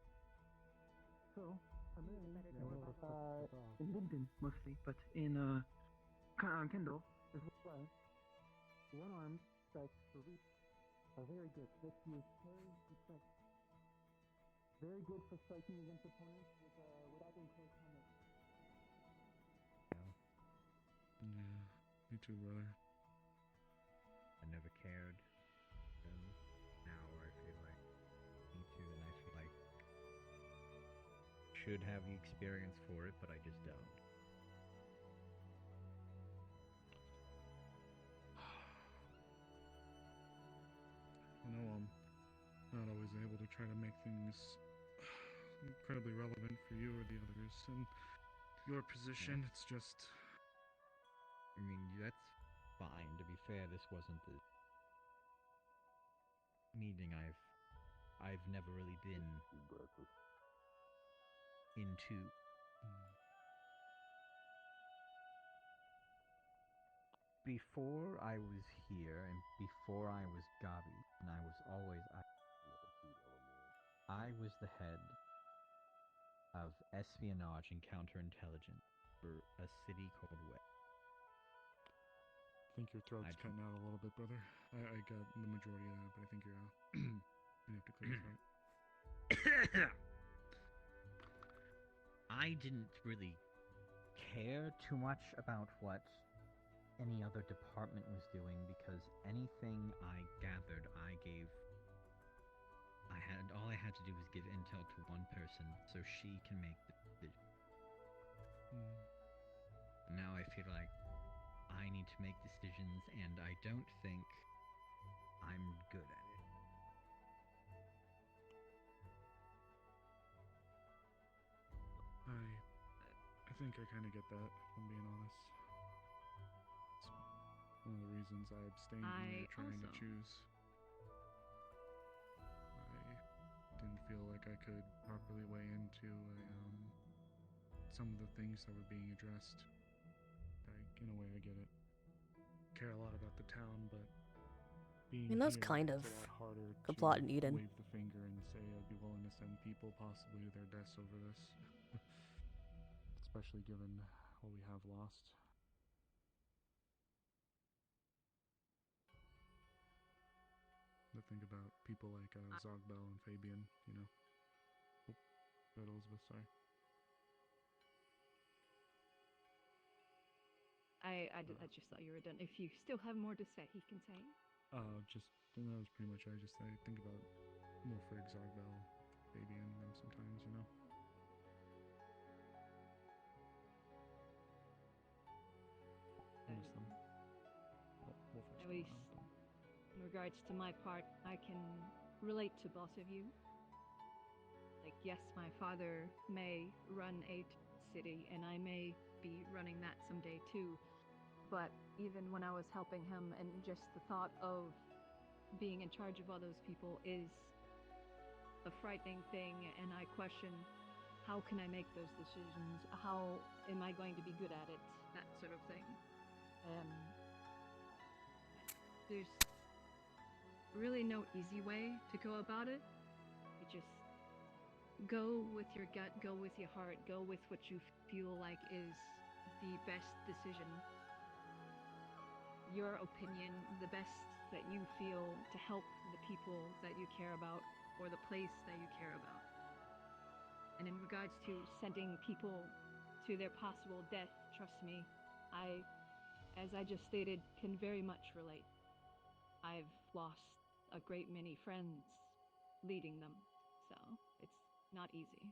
So, I'm in London, mostly, but in, Kendall, as well. One-armed strikes for reach are very good. Let's use parry and strike. Very good for striking against opponents without being close combat. Yeah, me too, brother. I never cared. Now I feel like me too, and I feel like should have the experience for it, but I just don't. I know I'm not always able to try to make things incredibly relevant for you or the others in your position. It's just... I mean, that's fine. To be fair, this wasn't the meeting I've never really been into. Before I was here, and before I was Gabi, and I was always I was the head of espionage and counterintelligence for a city called West. I think your throat's cutting out a little bit, brother. I got the majority of that, but I think you're out. You have to clear your throat. I didn't really care too much about what any other department was doing because anything I gathered, all I had to do was give intel to one person so she can make the decision. Now I feel like I need to make decisions, and I don't think I'm good at it. I think I kind of get that, if I'm being honest. It's one of the reasons I abstained when we were trying to choose. I didn't feel like I could properly weigh into some of the things that were being addressed. In a way, I get it. Care a lot about the town, but being I mean, that's here, kind it's of a lot harder the to plot in Eden. wave the finger and say I'd be willing to send people possibly to their deaths over this. Especially given what we have lost. But think about people like Zogbel and Fabian, you know. Oh, go ahead, Elizabeth, sorry. I just thought you were done. If you still have more to say, he can say. That was pretty much it. I think about more for Zogbel, Fabian, sometimes, you know. I miss them. Well, At least, in regards to my part, I can relate to both of you. Like, yes, my father may run a city, and I may be running that someday too. But even when I was helping him, and just the thought of being in charge of all those people is a frightening thing, and I question, how can I make those decisions? How am I going to be good at it? That sort of thing. really no easy way to go about it. You just go with your gut, go with your heart, go with what you feel like is the best decision. Your opinion, the best that you feel to help the people that you care about or the place that you care about. And in regards to sending people to their possible death, trust me, I, as I just stated, can very much relate. I've lost a great many friends leading them, so it's not easy.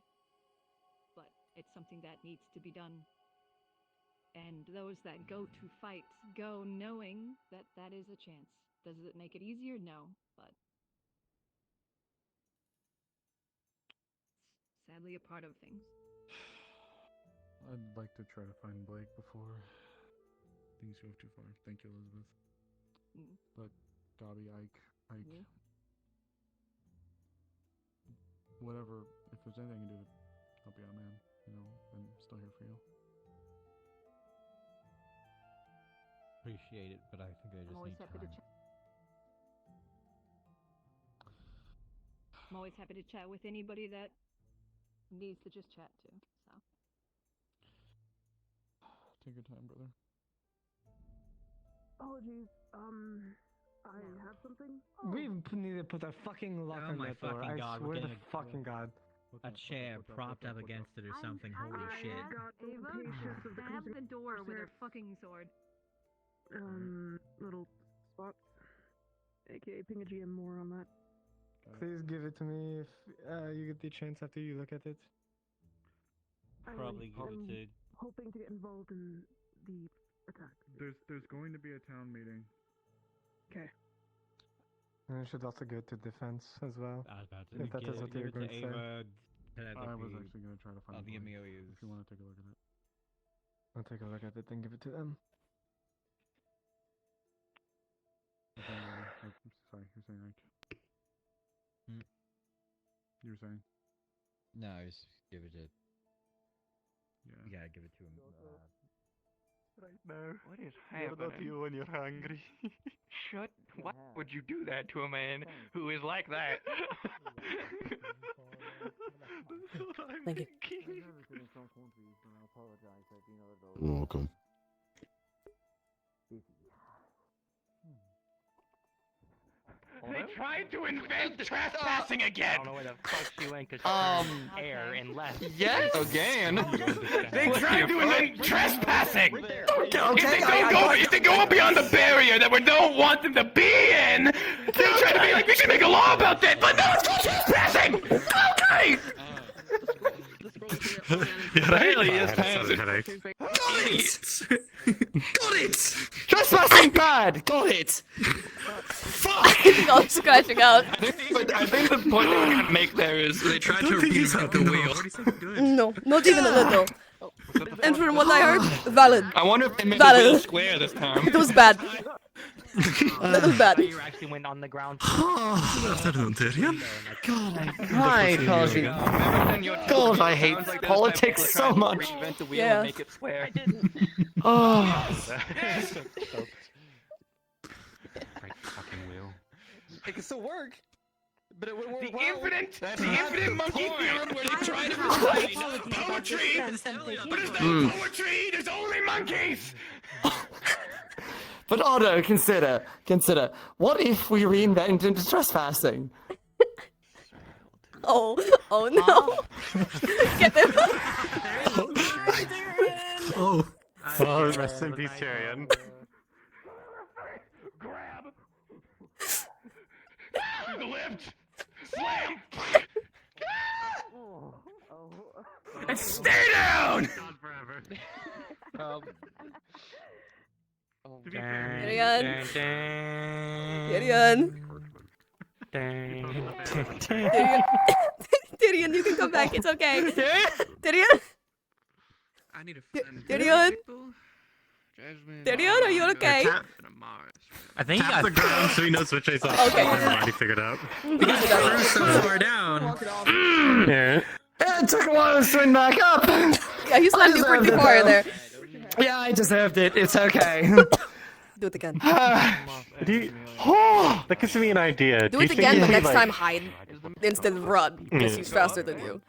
But it's something that needs to be done. And those that go to fight go knowing that that is a chance. Does it make it easier? No, but sadly a part of things. I'd like to try to find Blake before things go too far. Thank you, Elizabeth. But Dobby, Ike, whatever, if there's anything I can do to help you out, man, you know, I'm still here for you. Appreciate it, but I think I just need time. I'm always happy to chat with anybody that needs to just chat to. So Take your time, brother. Apologies. I have something. We need to put a fucking lock Oh on my that door. fucking I God, we're swear to getting fucking God. A chair propped up against it or something. Holy shit. Ava, stab the door with her fucking sword. Little spots. AKA ping a GM more on that. Please give it to me if you get the chance after you look at it. Probably give it to... Hoping to get involved in the attack. There's going to be a town meeting. Okay. And it should also go to defense as well. I was about to If that is what give you're it to going to say. Ava. I was actually going to try to find the Blake, MOUs. if you want to take a look at it. I'll take a look at it and give it to them. Sorry, you're saying Ike. You were saying? No, I was give it to. Yeah. You gotta give it to him. Right now. What is You're not happening? you when you're hungry. Shut. Why would you do that to a man who is like that? That's what I'm Thank you. thinking. Welcome. They tried to invent trespassing again! I don't know where the fuck she went because she air and left. Yes! Again? They tried to invent trespassing! Okay, If they go beyond the barrier that we don't want them to be in, they try to be like, we should make a law about that, but no, it's called trespassing! Okay! Really is Got it! Got it! Trespassing bad! Got it! Fuck! I'm scratching out. I think the point they were gonna make there is they tried to reinvent the wheel. No, not even a little. And from what I heard, valid. I wonder if they made Valid. the wheel square this time. It was bad. That was bad. You actually went on the ground. Good afternoon, Tyrion. God, Hi, Kaji. God, I hate politics so much. Reinvent the wheel Yeah. and make it square. I didn't. Oh. Break the fucking wheel. It can still work, but it would work The well. infinite monkey theorem where they try to recite poetry, but instead of poetry, there's only monkeys! But Otto, consider. What if we reinvented trespassing? Oh no. Get them. Oh. Oh, rest in peace, Tyrion. Grab! Through the lift! Slam! And stay down! Gone forever. Tyrion, you can come back. It's okay. Tyrion? I need a friend. Tyrion? Tyrion, are you okay? I think he Tap got the ground so he knows which way's up. Okay. I've already figured out. because he threw so far down. Yeah. It took a while to swing back up. Yeah, he's landing pretty far there. Yeah, I deserved it. It's okay. Do it again. Do you, oh, that gives me an idea. Do you it think again, if but we, next like- time hide instead of run, because he's faster than you.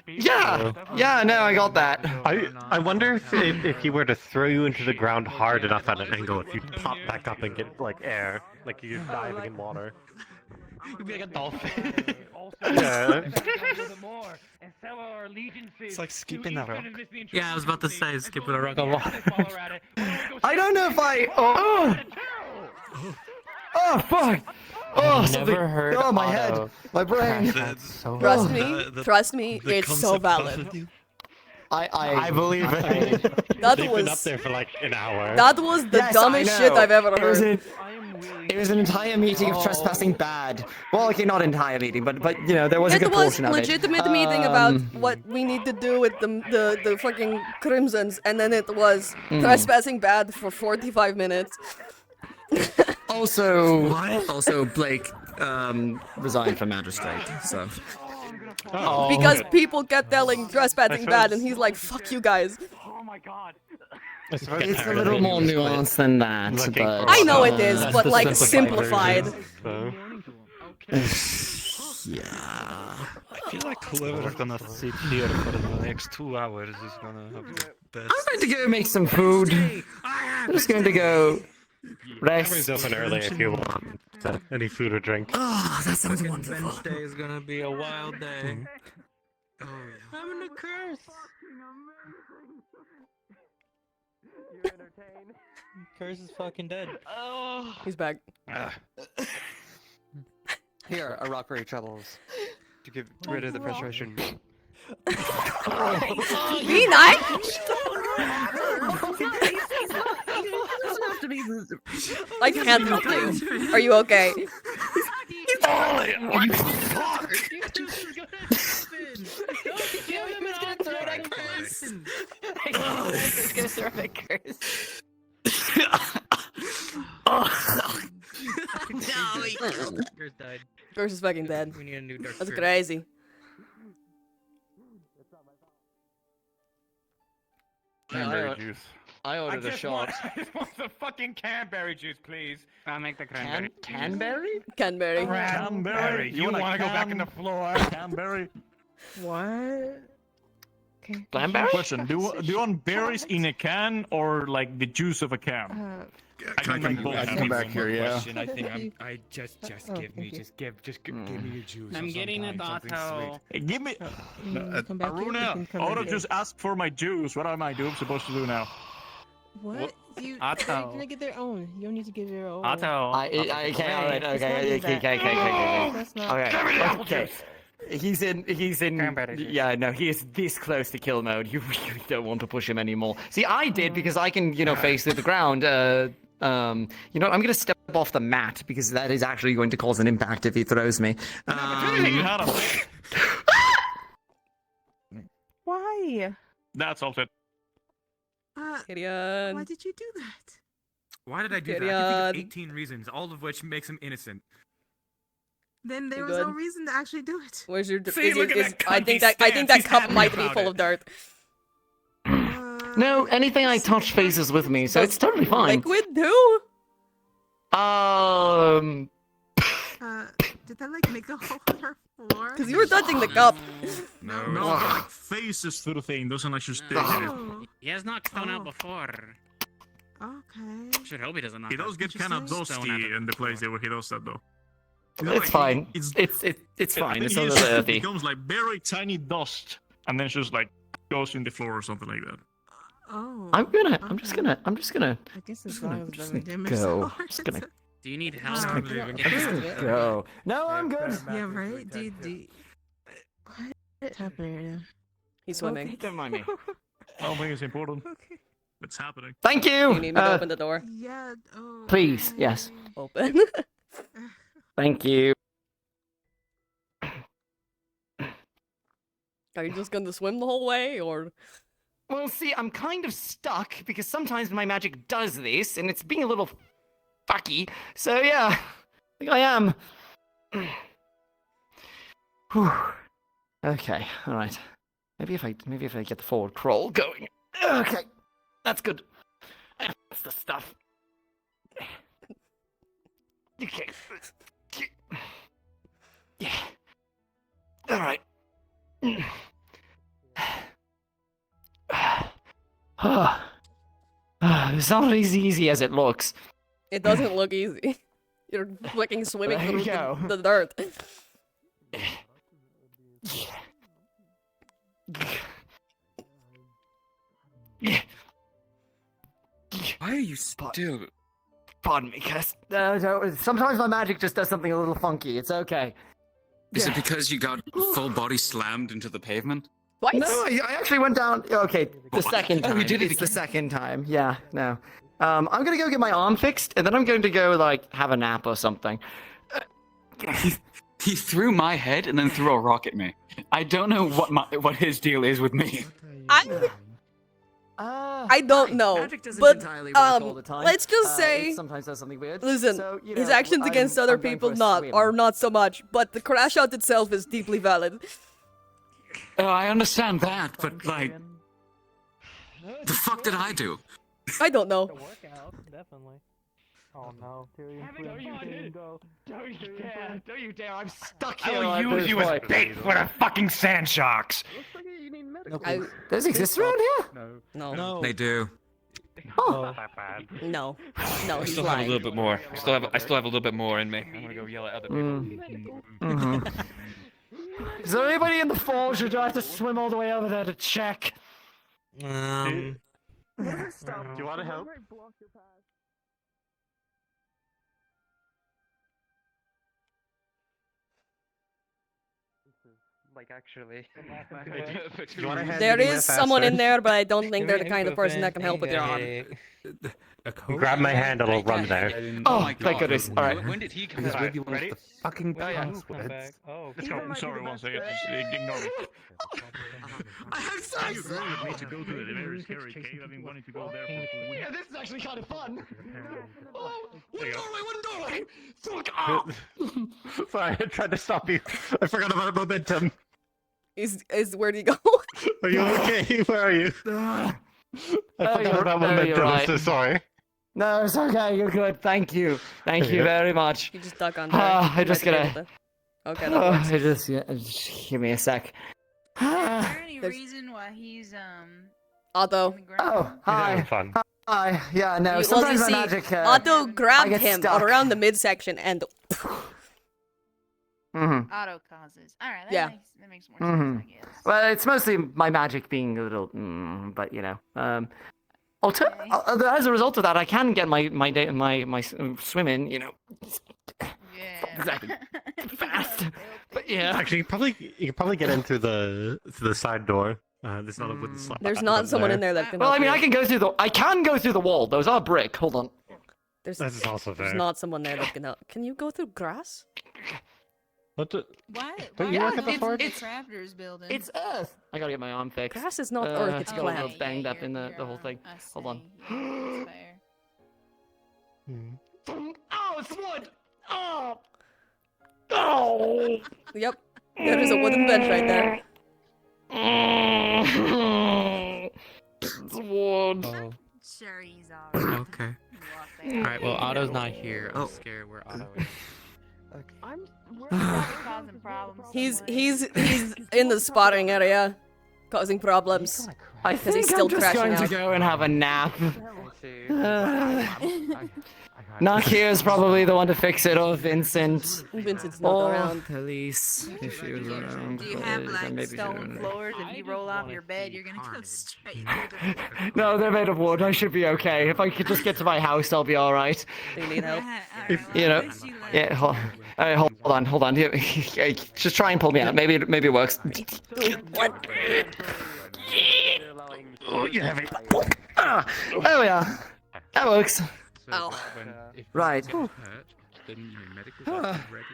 Yeah, yeah, no, I got that. I wonder if he were to throw you into the ground hard enough at an angle, if you'd pop back up and get like air, like you're diving in water. You'd be like a dolphin. Yeah. It's like skipping a rock. Yeah, I was about to say skipping a rock a lot. I don't know if I. Oh fuck! Oh, I've something. never heard Oh, my Otto head, my brain. crash out so Trust hard. me, trust me, it's so valid. I believe it. That They've was- been up there for like an hour. That was the Yes, dumbest I shit know. I've ever It was heard. It was an entire meeting of trespassing bad. Well, okay, not entire meeting, but you know there was a It good was portion of it. legitimate meeting about what we need to do with the fucking crimsons, and then it was trespassing bad for 45 minutes. Also, Blake resigned from magistrate, so. Because people kept telling trespassing bad, and he's like, "Fuck you guys." It's a little more nuanced than that, but I know it is, that's but the like simplified simplified. Yeah. I feel like whoever's gonna sit here for the next 2 hours is gonna have the best. I'm going to go make some food. I'm just going to go rest. Everybody's open early if you want any food or drink. Oh, that sounds Fucking wonderful. Wednesday is gonna be a wild day. Oh yeah. I'm in a curse. Curse is fucking dead. Oh, he's back. Here, a rock for your troubles. To get rid of the frustration. Be nice. I can't help you. Are you okay? He's gonna throw that curse. Curse died. Curse is fucking dead. We need a new dark That's curse. crazy. Cranberry juice. I ordered a shot. I just want the fucking cranberry juice, please. I'll make the cranberry. Canberry? Canberry. Cranberry. You want to go back in the floor? Cranberry. What? Cranberry? Question: Do you want berries in a can or like the juice of a can? I can make both. I come back here, yeah. I think I just give me your juice. I'm getting it, Otto. Hey, give me. Come back here, you Aruna, can come Otto back just asked for my juice. What am I supposed to do now? What? You, Otto. they're gonna get their own. You don't need to give your own. Otto. Okay, alright, okay. That's not. Okay. He's in, yeah, no, he is this close to kill mode. You really don't want to push him anymore. See, I did because I can, face through the ground. I'm going to step off the mat because that is actually going to cause an impact if he throws me. You had him. Why? That's all it. Gideon. Why did you do that? Why did I do that? I Gideon. can think of 18 reasons, all of which makes him innocent. Then there You was no good? reason to actually do it. Where's your? See, look at that cunt, I think he that stands, cup he's might happy be about full it. of dirt. No, anything I touch faces with me, so it's totally fine. Liquid too. Did that like make a hole in her floor? Because you were touching the cup. No, but like faces through the thing, doesn't actually stick in it. Oh, He has knocked stone out before. okay. Should hope he doesn't knock He does out get kind of Interesting. dusty in the place where he does that though. It's fine. It's fine. I It's think not as it earthy. becomes like very tiny dust, and then it's just like goes in the floor or something like that. Oh. I'm just gonna. I guess as long as it doesn't damage go. the I'm just gonna Do you need I'm help? just Get go. No, I'm good. Yeah, right? What's happening right now? He's swimming. Don't mind me. I don't think it's important. It's happening. Thank you. You need me to open the door. Yeah. Oh. Please, yes. Open. Thank you. Are you just gonna swim the whole way, or? Well, see, I'm kind of stuck because sometimes my magic does this, and it's being a little fucky. So yeah, I think I am. Whew. Okay, all right. Maybe if I get the forward crawl going. Okay, that's good. That's the stuff. Okay. Yeah. All right. It's not as easy as it looks. It doesn't look easy. You're fucking swimming There you through go. the dirt. Why are you still? Pardon me, Cass. Sometimes my magic just does something a little funky. It's okay. Is it because you got full body slammed into the pavement? What? No, I actually went down. Okay, the second Oh, time. you did it It's the again. second time. Yeah, no. I'm gonna go get my arm fixed, and then I'm going to go like have a nap or something. He threw my head and then threw a rock at me. I don't know what his deal is with me. I don't know. Magic doesn't But entirely work all the time. let's just It say, sometimes does something weird. listen, So, you his know, actions against other I'm going people for a swim. are not so much, but the crash out itself is deeply valid. Oh, I understand that, but like, the fuck did I do? I don't know. Definitely. Oh no, Don't you dare! I'm stuck I here. will at use this you as point. bait for the fucking sand sharks. Those exist around here? No. They do. Oh. No. I No, he's still have a lying. little bit more. I still have a little bit more in me. I'm gonna go yell at other people. Mhm. Is there anybody in the falls, or do I have to swim all the way over there to check? Do you want to help? Like, actually. Do you want to hand There me the is someone in faster? there, but I don't think they're the kind of person that can help with your arm. Grab my hand, it'll run there. Oh, thank goodness. All right. When did he come He's back? with you Ready? the fucking Oh, yeah. passwords. Oh, Let's go. I'm sorry once again. Ignore me. I have sex! You agree with me to go to the very scary cave? I've been wanting to go there for weeks. Yeah, this is actually kind of fun. Oh, There you go. one doorway! Fuck off! Sorry, I tried to stop you. I forgot about momentum. Is where'd he go? Are you okay? Where are you? I forgot about you're momentum. I'm right. so sorry. No, it's okay. You're good. Thank you. Thank you very much. You just duck under. I You just might be gotta. able to- Okay, that works. Just give me a sec. Is there any reason why he's Otto. Oh, hi. Fun. Hi. Yeah, no. Well, Sometimes you my see, magic. Otto I grabbed get him stuck. around the midsection and. Mm-hmm. auto causes? All right, Yeah. that makes more sense, Mm-hmm. I guess. Well, it's mostly my magic being a little, but you know, as a result of that, I can get my swim in, you know, exactly fast. But yeah, Actually, you can probably get in through the side door. There's not a wooden slab. There's not someone in there that can. Well, I help mean, you. I can go through the wall. Those are brick. Hold on. There's, This is also there's fair. not someone there that can help. Can you go through grass? What the? Why? Don't you why work at the it's, forge? it's Raptors building. It's Earth. I gotta get my arm fixed. Grass is not Earth, it's got a little plant. banged up in the whole thing. Hold on. That's fair. Oh, it's wood. Oh. Oh. Yep. There is a wooden bench right there. It's wood. Sure, he's alright. Okay. You walk Alright, well, Otto's not here. I'm Oh. scared where Otto is. We're causing problems. He's in the spotting area, causing problems. I Because think he's still I'm just crashing going out. to go and have a nap. Nakia is probably the one to fix it, or Vincent. Vincent's not or around. Police, if she was around. Do you have please, like and maybe she stone wouldn't. floors? If you roll off your bed, you're gonna go straight through the No, they're made of wood. I should be okay. If I could just get to my house, I'll be all right. Do you need help? You know, yeah. Hold on. Just try and pull me out. Maybe it works. What? Oh, you heavy. There we are. That works. Ow. Right. Then your medical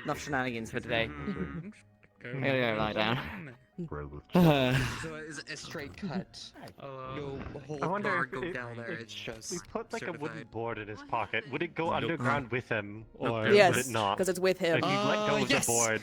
Enough shenanigans for today. I'm gonna go lie down. So it's a straight cut. No whole I wonder bar if go it- down there. if It's just we put like a wooden certified. board in his pocket. Would it go underground with him, or would Yes, it not? because it's with him. If you let go of yes. the board,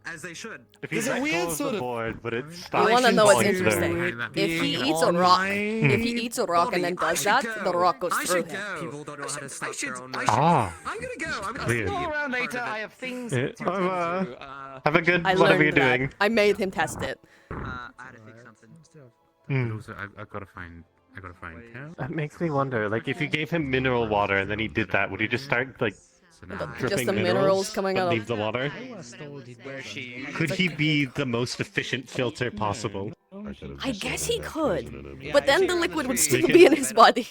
As they should. if you There's a let weird go of sort the of board, would it stop? You want to know what's falling through? interesting? If he eats a rock, if he eats a rock and then does that, the rock goes through him. People don't know how to stop their own. Ah. I'm gonna Clear. Go around later. I have things Yeah, to tend to. have a good. I Whatever you're learned that. doing. I made him test it. But Mm. also, I gotta find Cal. That makes me wonder. Like, if you gave him mineral water and then he did that, would he just start like dripping Just the minerals coming but out of- leave the water? Could he be the most efficient filter possible? I guess he could, but then the liquid would still be in his body.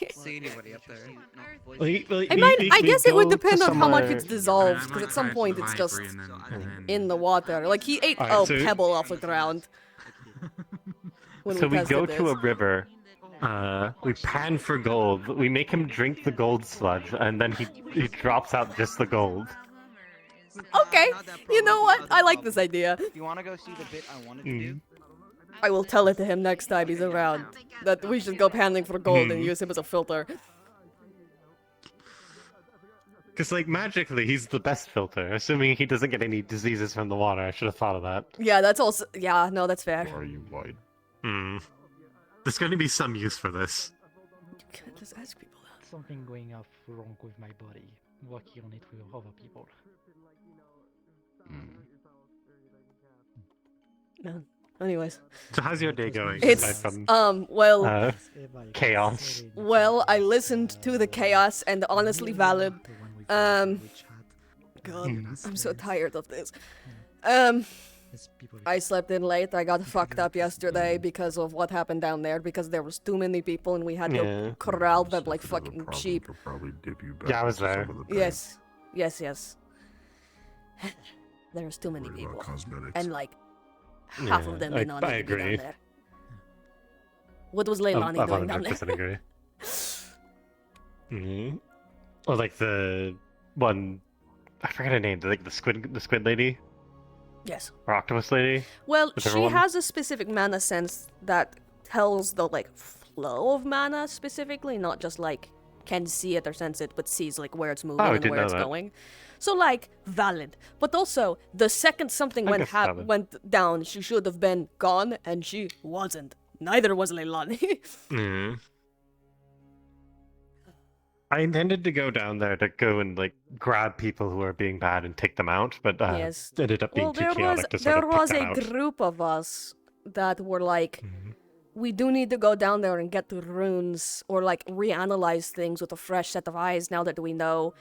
I guess it would depend on how much it's dissolved, because at some point it's just in the water. Like he ate Alright, a so- pebble off the ground. So we go tested to this. a river. We pan for gold. We make him drink the gold sludge, and then he drops out just the gold. Okay, you know what? I like this idea. Do you want to go see the bit I wanted to do? I will tell it to him next time he's around. That we should go panning for gold and Mhm. use him as a filter. Because, like, magically, he's the best filter, assuming he doesn't get any diseases from the water. I should have thought of that. Yeah, that's also. Yeah, no, that's fair. Are you white? There's going to be some use for this. You can't just ask people that. Something going off wrong with my body. Working on it with other people. No. Anyways. So how's your day going? It's aside from, well, chaos. well, I listened to the chaos and honestly valid. God, I'm so tired of this. I slept in late. I got fucked up yesterday because of what happened down there. Because there was too many people and we had Yeah. to corral them like fucking sheep. Yeah, I was there. Yes, yes. There's too many people, and like half Yeah, of them I did not need to be down agree. there. What was Leilani doing down there? 100% agree. Or like the one, I forget her name. Like the squid lady. Yes. Or octopus lady. Well, Whichever she one. has a specific mana sense that tells the like flow of mana specifically, not just like can see it or sense it, but sees like where it's moving Oh, I and didn't where know it's that. going. So like valid, but also the second something I went guess valid. went down, she should have been gone, and she wasn't. Neither was Leilani. I intended to go down there to go and like grab people who are being bad and take them out, but Yes. ended up being Well, too there chaotic to was sort there of pick was them a out. group of us that were like, we do need to go down there and get the runes or like reanalyze things with a fresh set of eyes now that we know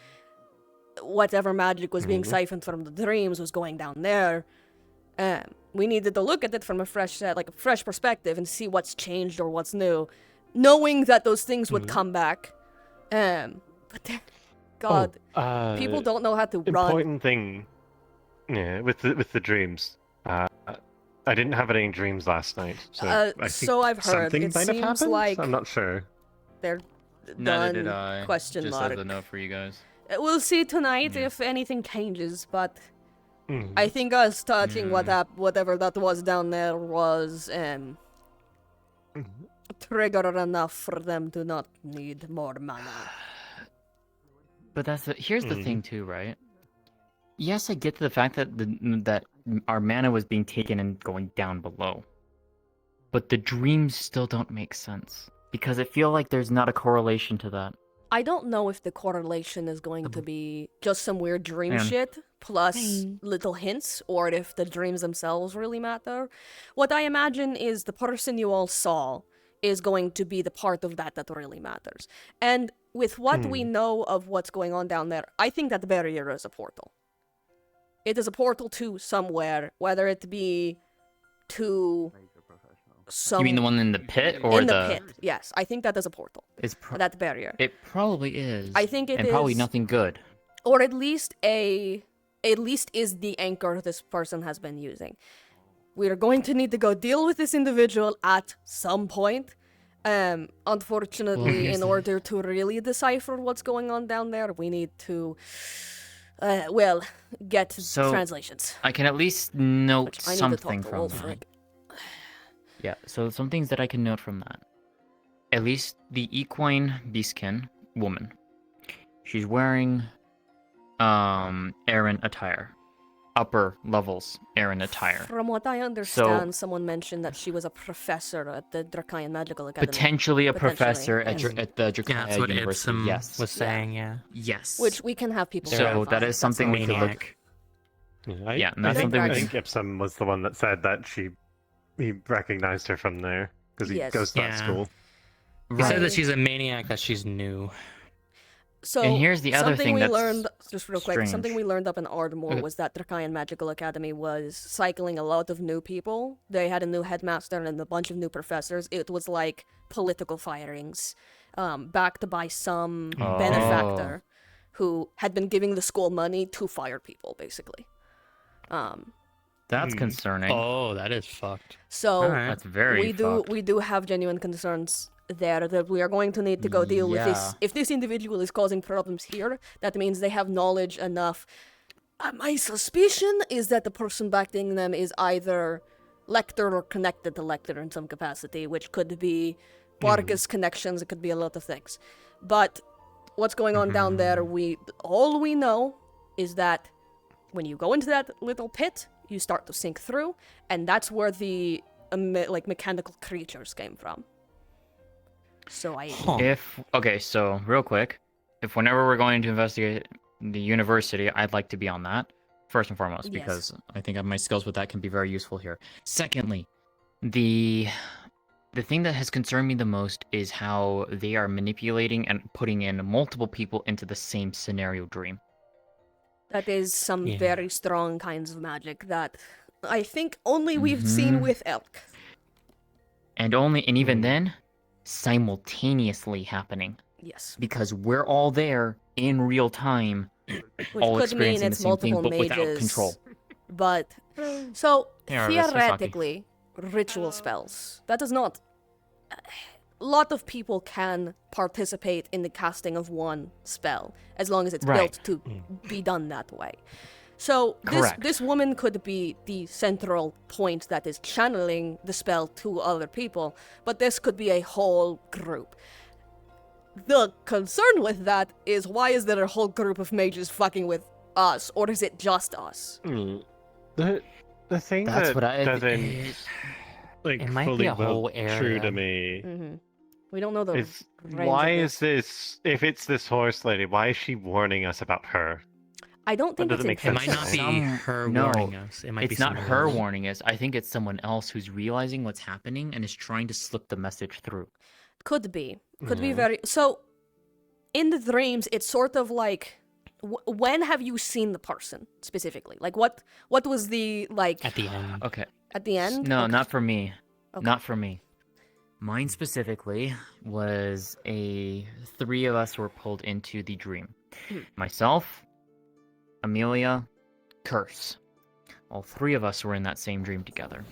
whatever magic was being siphoned from the dreams was going down there. We needed to look at it from a fresh set, like a fresh perspective, and see what's changed or what's new, knowing that those things would come back. But God, people don't know how to run. Important thing, yeah, with the dreams. I didn't have any dreams last night, so I think so I've heard. something It might have seems happened. like I'm not sure. they're Neither done. did I. Question Just mark. as a note for you guys. We'll see tonight if anything changes, but I think us touching whatever that was down there was trigger enough for them to not need more mana. But here's the thing too, right? Yes, I get to the fact that that our mana was being taken and going down below. But the dreams still don't make sense. Because I feel like there's not a correlation to that. I don't know if the correlation is going to be just some weird dream shit plus little hints, or if the dreams themselves really matter. What I imagine is the person you all saw is going to be the part of that really matters. And with what we know of what's going on down there, I think that the barrier is a portal. It is a portal to somewhere, whether it be to some... You mean the one in the pit or in the pit? Yes, I think that is a portal. That barrier. It probably is. I think it and probably is- nothing good. Or at least is the anchor this person has been using. We are going to need to go deal with this individual at some point. Unfortunately, in order to really decipher what's going on down there, we need to, get translations. I can at least note Which I need to something talk to from Wolf. that. Yeah, so some things that I can note from that. At least the equine beastkin woman. She's wearing Aaron attire. upper levels Erin attire. From what I understand, someone mentioned that she was a professor at the Draconian Magical Academy. Potentially a professor yes. at the Draconian University. Ipsum Yes. was saying. Yeah. Yes. Which we can have people. So verify. that is something we could look. Maniac. Yeah, and that's something I we think can. Ipsum was the one that said that he recognized her from there because he goes to that school. He said that she's a maniac, that she's new. So And here's the other something thing we that's learned, just real quick, strange. something we learned up in Ardmore Okay. was that Draconian Magical Academy was cycling a lot of new people. They had a new headmaster and a bunch of new professors. It was like political firings, backed by some benefactor who had been giving the school money to fire people, basically. That's concerning. Oh, that is fucked. So That's very fucked. we do have genuine concerns there that we are going to need to go deal with this. Yeah. If this individual is causing problems here, that means they have knowledge enough. My suspicion is that the person backing them is either Lecter or connected to Lecter in some capacity, which could be Vargas connections, it could be a lot of things. But what's going on down there, all we know is that when you go into that little pit, you start to sink through, and that's where the mechanical creatures came from. So So real quick, if whenever we're going to investigate the university, I'd like to be on that first and foremost because I think my skills with that can be very useful here. Secondly, the thing that has concerned me the most is how they are manipulating and putting in multiple people into the same scenario dream. that is some very strong kinds of magic that I think only we've seen with Elk. And even then, simultaneously happening. Yes. Because we're all there in real time, Which all could mean experiencing the it's same thing, multiple but without mages. control. But, so, Yeah, that's Sasaki. theoretically, ritual spells. That does not... A lot of people can participate in the casting of one spell, as long as it's built to be done that way. So, this woman could be the central point that is channeling the spell to other people, but this could be a whole group. The concern with that is, why is there a whole group of mages fucking with us, or is it just us? The thing That's that what I- doesn't it might be fully a whole true area. to me We don't know the is range why of is this? If it's this horse lady, why is she warning us about her? I don't think doesn't it's make It sense. might not be her No, warning us. It might be it's not someone her else. warning us. I think it's someone else who's realizing what's happening and is trying to slip the message through. Could be very... So, in the dreams, it's sort of like... when have you seen the person, specifically? Like, what was the, like... At the end. Okay. At the end? No, Okay. not for me. Okay. Not for me. Mine specifically was three of us were pulled into the dream. Myself, Amelia, Curse. All three of us were in that same dream together.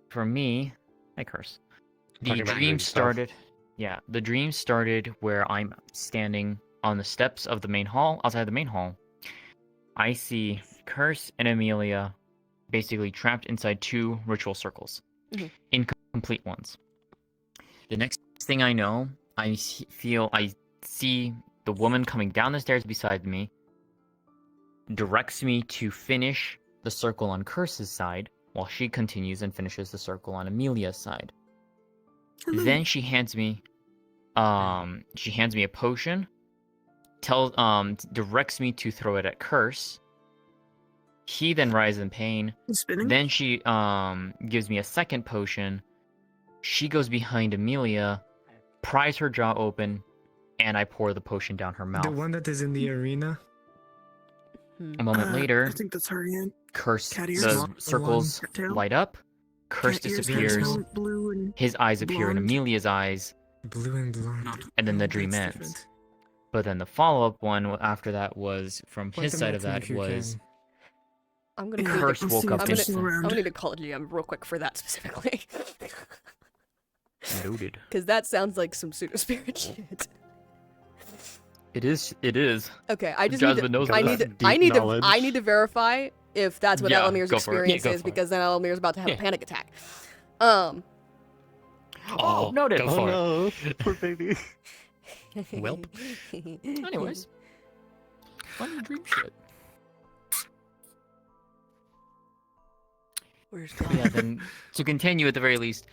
For me, hi Curse. The Talking about dream dream stuff. started. Yeah, the dream started where I'm standing on the steps of the main hall, outside the main hall. I see Curse and Amelia basically trapped inside two ritual circles. Incomplete ones. The next thing I know, I see the woman coming down the stairs beside me, directs me to finish the circle on Curse's side, while she continues and finishes the circle on Amelia's side. Then she hands me a potion, directs me to throw it at Curse. He then rises in pain. Then she gives me a second potion. She goes behind Amelia, pries her jaw open, and I pour the potion down her mouth. The one that is in the arena? A moment later, I think that's her again. Curse, Cat ears, the long circles tail. light up, Curse Cat ears, disappears, got blue and his eyes appear in blonde. Amelia's eyes, Blue and blonde. and then the dream That's ends. different. But then the follow-up one after that was, from Point his them side out of to me that if you was... can. I'm gonna Curse woke up instantly. I'm gonna need to call GM real quick for that specifically. Noted. Because that sounds like some pseudo spirit shit. It is. Okay, I just Jasmine knows I that. need to, Deep I need knowledge. to, I need to verify if that's what Yeah, Elemire's go for it. experience Yeah, go is, for it. because then Elemire's about to have a Yeah. panic attack. Oh, noted. Go for no, poor baby. Welp. Anyways. Funny dream shit. Where's Yeah, then to continue at the very least,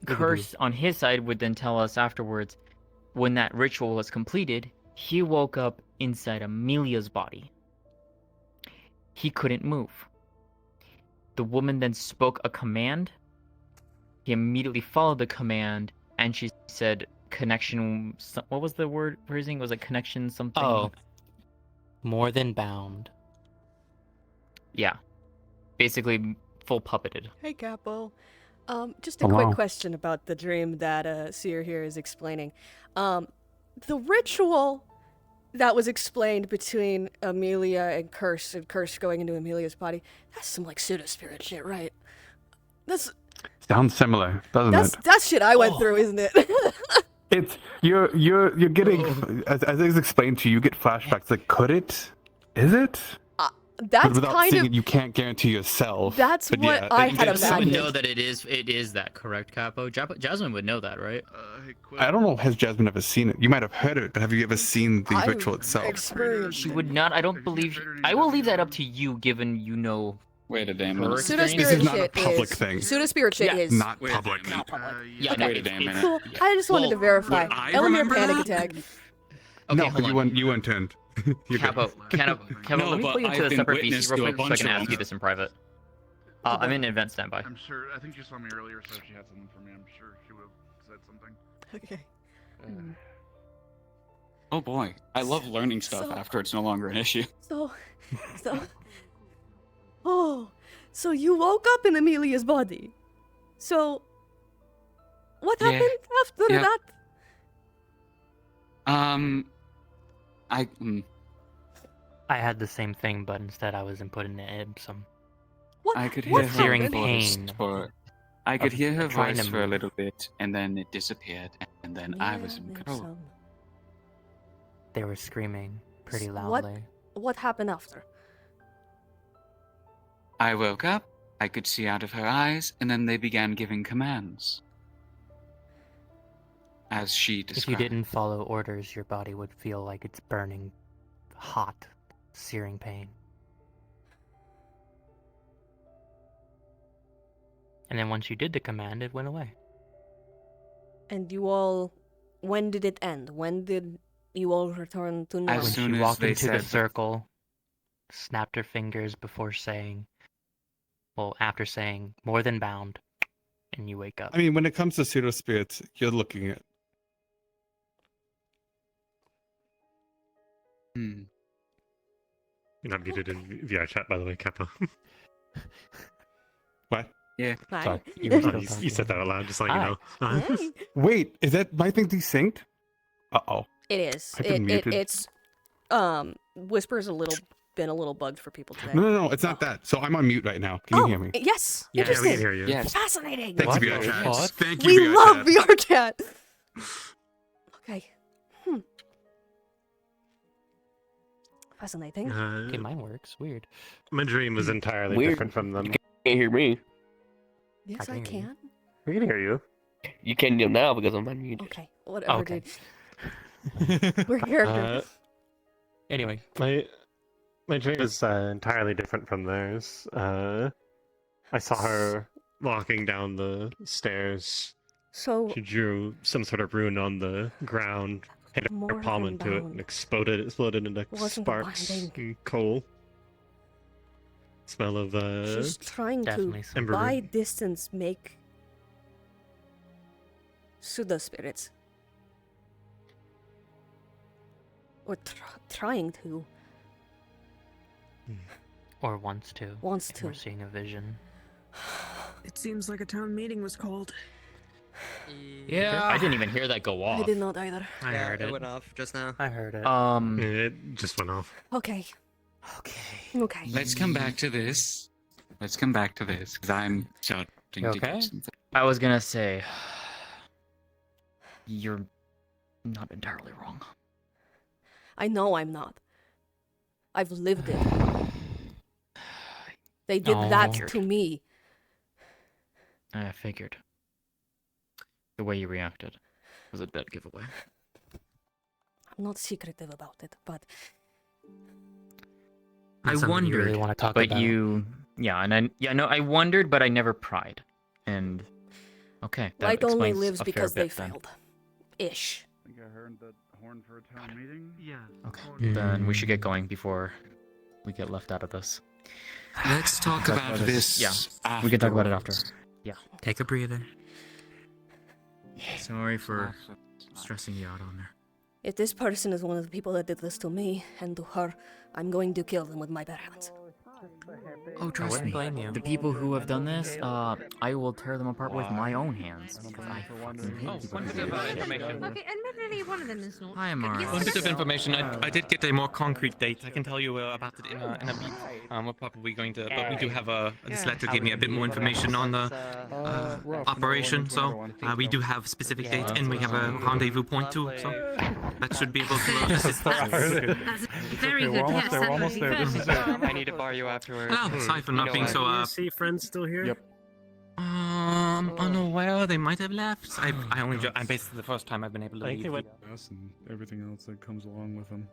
Curse on his side would then tell us afterwards when that ritual was completed, he woke up inside Amelia's body. He couldn't move. The woman then spoke a command. He immediately followed the command, and she said connection. What was the word phrasing? Was it connection something? Oh. More than bound. Yeah. Basically full puppeted. Hey, Capo. Just a Oh, quick wow. question about the dream that Seer here is explaining. The ritual that was explained between Amelia and Curse going into Amelia's body, that's some like pseudo spirit shit, right? That's Sounds similar, doesn't it? that's shit I went through, isn't it? It's you're getting as it's explained to you, you get flashbacks. Like, could it? Is it? That's But without kind seeing of it, you can't guarantee yourself. That's But what yeah, I it- had it's- imagined. Know that it is that correct, Capo? Jasmine would know that, right? I don't know. Has Jasmine ever seen it? You might have heard it, but have you ever seen the ritual itself? She would not. I don't believe. I will leave that up to you, given you know. Wait a damn minute. Pseudo spirit shit is pseudo spirit shit is Not public. Yeah, Okay. Wait a damn minute. So I just wanted to verify. I Elemmire remember panic that? attack. No, hold because you weren't turned. Capo, let me but put you into I've a been separate witness VC real to a quick so I bunch can of ask them. you this in private. I'm in advanced standby. I'm sure. I think she saw me earlier, so if she had something for me, I'm sure she would have said something. Okay. Oh boy, I love learning stuff So- after it's no longer an issue. So, so you woke up in Amelia's body. So, what Yeah. happened after Yeah. that? I had the same thing, but instead I was input into Ibsum. I could hear what her Searing voice pain. for. I could of hear her trying voice to for a move. little bit, and then it disappeared, and then I was in control. They were screaming pretty What loudly. what happened after? I woke up. I could see out of her eyes, and then they began giving commands. As she If you described. didn't follow orders, your body would feel like it's burning hot, searing pain. And then once you did the command, it went away. And you all, when did it end? When did you all return to normal? When she walked into the circle, snapped her fingers before saying, well, after saying, more than bound, and you wake up. I mean, when it comes to pseudo spirits, you're looking at. You're not muted in VR chat, by the way, Kappa. What? Yeah. Hi. Sorry. You said that out loud, just like you know. Hey. Wait, is that my thing desynced? Uh-oh. It is. I've been muted. It's Whisper's been a little bugged for people today. No, it's not that. So I'm on mute right now. Can you hear me? Yes. Yeah, we Interesting. can hear you. Yes. Fascinating. Thank you, VR chat. What? Thank We you, VR love chat. VR chat. Okay. Fascinating. Okay, mine works. Weird. My dream was entirely Weird. different from them. You can't hear me. Yes, I can. We can hear you. You can now because I'm unmuted. Okay, whatever, Okay. dude. We're characters. Anyway. My dream was entirely different from theirs. I saw her walking down the stairs. So She drew some sort of rune on the ground, hit her More palm than into it, bound. and exploded into Wasn't sparks binding. and coal. Smell of she's trying to, definitely some ember by root. distance, make pseudo spirits, or trying to. Or wants to. Wants if to. We're seeing a vision. It seems like a town meeting was called. Yeah. I didn't even hear that go off. I did not either. I heard it. went off just now. I heard it. It just went off. Okay. Okay. Let's come back to this. Let's come back to this, because I'm starting to do something. I was gonna say, you're not entirely wrong. I know I'm not. I've lived it. They did that No. to me. I figured. The way you reacted was a dead giveaway. I'm not secretive about it, but I Something you wondered, really wanna talk but about? you Yeah, and I wondered, but I never pried. And okay, that Light only explains lives a fair because they bit then. failed. Ish. I think I heard that horn for a town meeting. Yeah. Okay, then we should get going before we get left out of this. Let's talk about this. Yeah, we can talk about it after. Yeah. Take a breather. Sorry for stressing you out on there. If this person is one of the people that did this to me and to her, I'm going to kill them with my bare hands. Oh, trust me. The people who have done this, I will tear them apart with my own hands because I fucking hate people one who bit do of that. information. Okay, admittedly, one of them is not. Hi, Amara. One bit of information. I did get a more concrete date. I can tell you about it in a bit. We're probably going to, but we do have this letter gave me a bit more information on the operation. So we do have specific date and we have a rendezvous point too. So that should be able to assist us. That's very good. Yes, We're that almost would be there. This is perfect. it. I need to borrow you afterwards. Oh, sorry for not being so. See friends still here? Yep. Unaware they might have left. I only I'm basically the first time I've been able to leave. Us and everything else that comes along with them.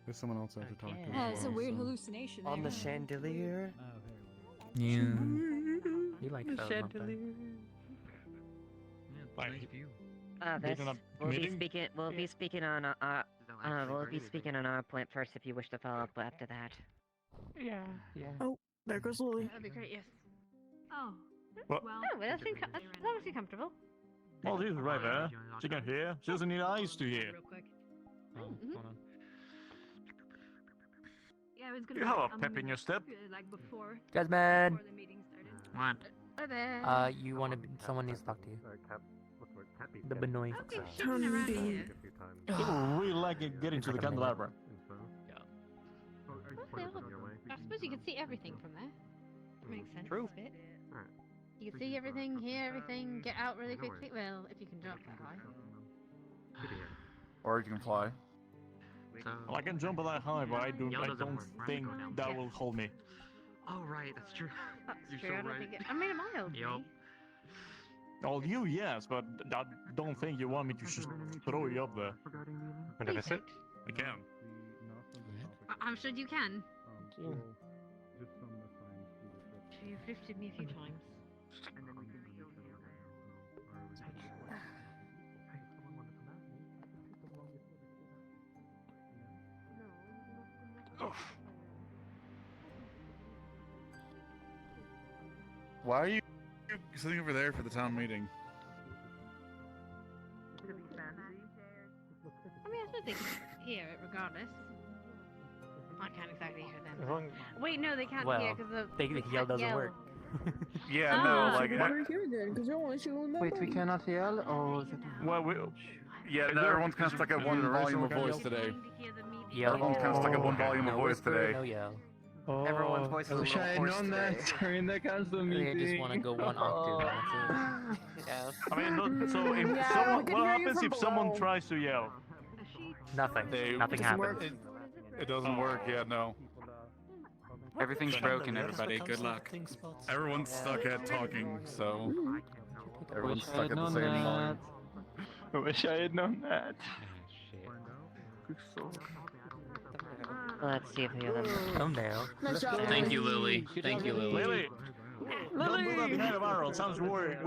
There's someone else I have to talk to. Yeah, as it's a well, weird so- hallucination. On the chandelier. Yeah. You like The those, chandelier. We'll be speaking on our plan first if you wish to follow up after that. Yeah. Oh, there goes Lily. That'd be great, yes. Oh. What? Well, that's obviously comfortable. Well, she's right there. She can hear. She doesn't need eyes to hear. Real quick. Hold on. Yeah, I was gonna You have a pep in your step. like before. Jasmine. Before the meeting started. What? Hi there. You want to? Someone needs to talk to you. The Benoit. Okay, shooting around here. People really like getting to the candelabra. Okay, look, I suppose you can see everything from there. That makes sense. True. A bit. You can see everything, hear everything, get out really quickly. Well, if you can jump that high. Or you can fly. Well, I can jump that high, but I don't think that will hold me. Oh right, that's true. That's You're true. so I don't right. think I mean, a mile. Yup. Oh, you, yes, but I don't think you want me to just throw you up there. Want to visit? I can. I'm sure you can. So, just from the signs to the ship. You've lifted me a few times. Why are you sitting over there for the town meeting? I mean, I suppose they can hear it regardless. I can't exactly hear them. Wait, no, they can't hear because the the yell doesn't work. Yeah, Ah. no, like. Wait, we cannot yell, or is it? Well, Yeah, no, everyone's kind of stuck at one volume of voice today. Yell. Everyone's kind of stuck at one volume of No voice whisper, today. no yell. Everyone's voice is a little hoarse today. during the council They just want to go one octave. And Yeah. I mean, so if someone, what happens if someone tries to yell? that's it. Nothing. Nothing happens. It doesn't work yet, no. Everything's broken, everybody. Good luck. Everyone's stuck at talking, so everyone's Wish I stuck had at the known same that. volume. I wish I had known that. Let's see if we have them. Thumbnail. Thank you, Lily. Thank you, Lily. Lily! Don't move that behind a barrel, it sounds weird.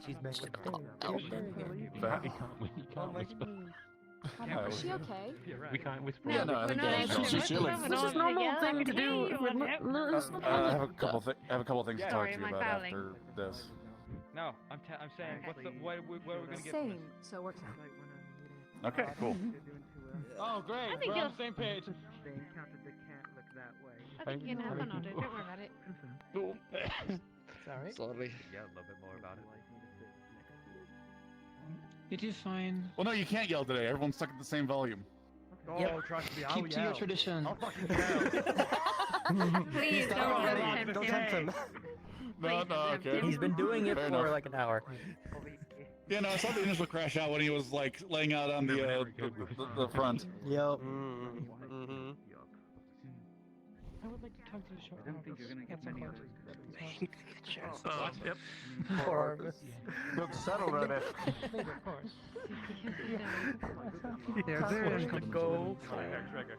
She's making Is she okay? We can't whisper. Yeah, no, I think She's chilling. This is normal thing to do. I have a couple things to talk to you about after this. No, I'm saying, what are we gonna get? Same, so it works out. Okay, cool. Oh, great. I think We're on you'll- the same page. I think you can have fun on it. Don't worry about it. Sorry? Sorry. Yeah, a little bit more about it. It is fine. Well, no, you can't yell today. Everyone's stuck at the same volume. Yep. Keep to your tradition. Please don't tempt him. No, okay. He's been doing it Fair for enough. like an hour. Yeah, no, I saw the initial crash out when he was like laying out on the front. Yep. I would like to talk to the shop. I don't think you're gonna get many others. Yep. Poor Look, settle on it. Later, of course. Yeah, there is the goal. Trigger.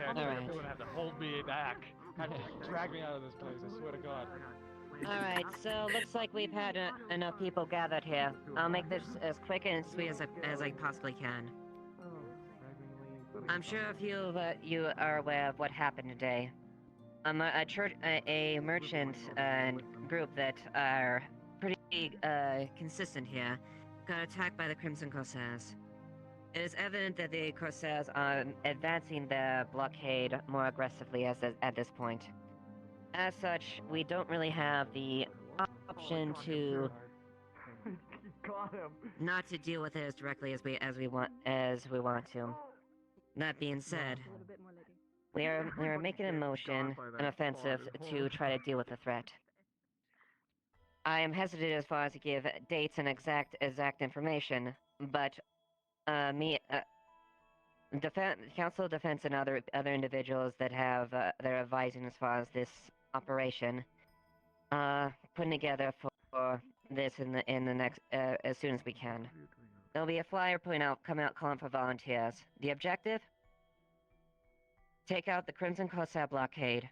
Alright. You're gonna have to hold me back. Have to drag me out of this place, I swear to God. Alright, so looks like we've had enough people gathered here. I'll make this as quick and sweet as I possibly can. I'm sure a few of you are aware of what happened today. A merchant group that are pretty consistent here got attacked by the Crimson Corsairs. It is evident that the Corsairs are advancing their blockade more aggressively at this point. As such, we don't really have the option to not to deal with it as directly as we want to. That being said, we are making a motion, an offensive, to try to deal with the threat. I am hesitant as far as to give dates and exact information, but Council of Defense and other individuals that have they're advising as far as this operation, putting together for this in the next as soon as we can. There'll be a flyer coming out calling for volunteers. The objective: take out the Crimson Corsair blockade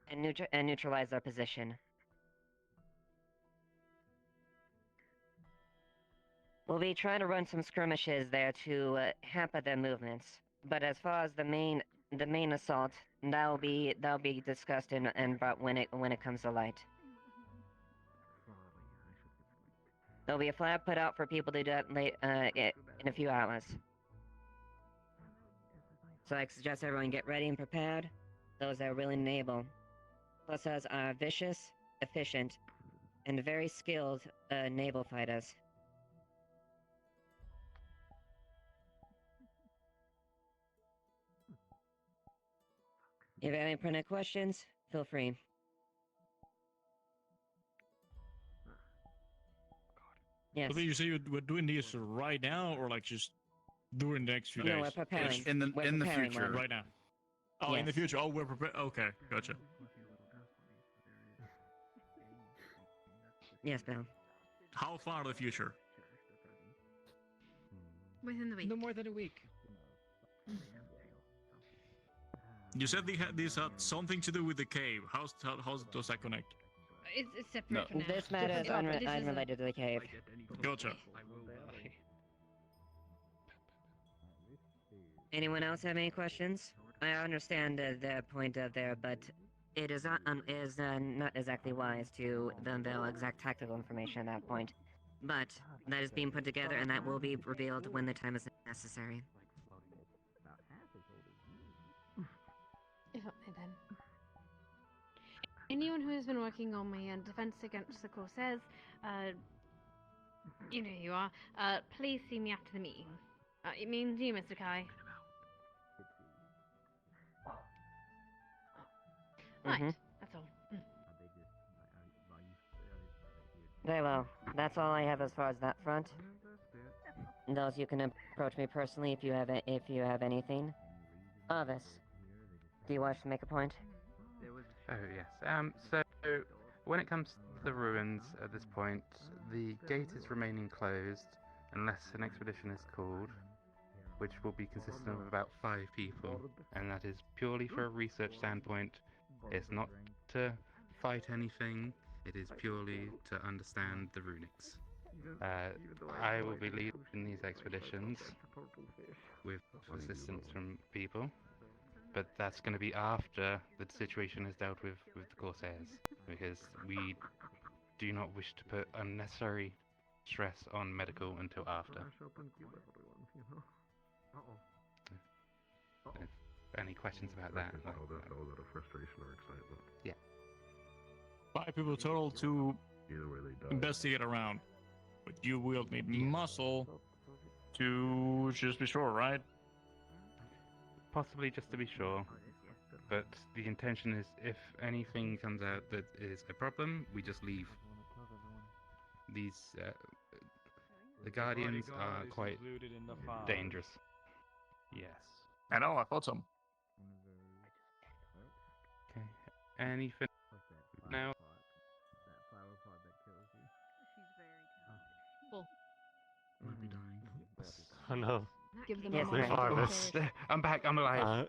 and neutralize their position. We'll be trying to run some skirmishes there to hamper their movements. But as far as the main assault, that'll be discussed and brought when it comes to light. There'll be a flyer put out for people to do that in a few hours. So I suggest everyone get ready and prepared. Those that are willing and able. Plus us are vicious, efficient, and very skilled naval fighters. If you have any pertinent questions, feel free. Yes. So you say we're doing this right now, or like just during the next few days? No, we're preparing. In the future. Right now. Oh, in the Yes. future. Oh, we're prepared. Okay, gotcha. Yes, Bill. How far in the future? Within the week. No more than a week. You said these had something to do with the cave. How does that connect? It's separate for now. This matter is This is unrelated to the cave. Gotcha. Anyone else have any questions? I understand their point of there, but it is not exactly wise to unveil exact tactical information at that point. But that is being put together, and that will be revealed when the time is necessary. If I may then. Anyone who has been working on my defense against the Corsairs, you know who you are, please see me after the meeting. It means you, Mr. Kai. Right, that's all. Very well. That's all I have as far as that front. Those you can approach me personally if you have anything. Arvis, do you wish to make a point? Oh, yes. So, when it comes to the ruins at this point, the gate is remaining closed unless an expedition is called, which will be consistent of about 5 people, and that is purely for a research standpoint. It's not to fight anything, it is purely to understand the runics. I will be leading these expeditions with assistance from people, but that's going to be after the situation is dealt with the Corsairs, because we do not wish to put unnecessary stress on medical until after. Any questions about that? Yeah. 5 people total to investigate around. But you will need muscle to just be sure, right? Possibly just to be sure. But the intention is, if anything comes out that is a problem, we just leave. These, the Guardians are quite dangerous. Yes. I know, I thought so. Okay. Anything now? Might be dying. Oh no. Give them Yes, Leaf right. harvest. I'm back. I'm alive.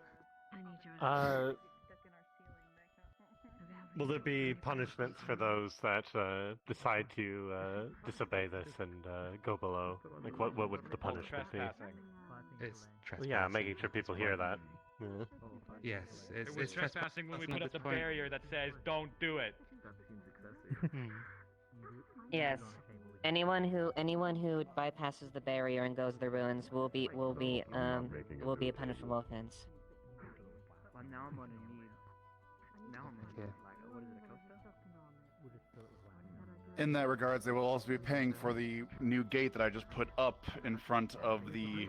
Will there be punishments for those that decide to disobey this and go below? Like, what would the punishment be? It's Well, yeah, making sure people hear that. Yeah. Yes, It was trespassing when we put up the barrier that says "Don't do it." Yes. Anyone who bypasses the barrier and goes to the ruins will be a punishable offense. Well, now I'm gonna need. Now I'm gonna need, like, what is it, a coaster? In that regards, they will also be paying for the new gate that I just put up in front of the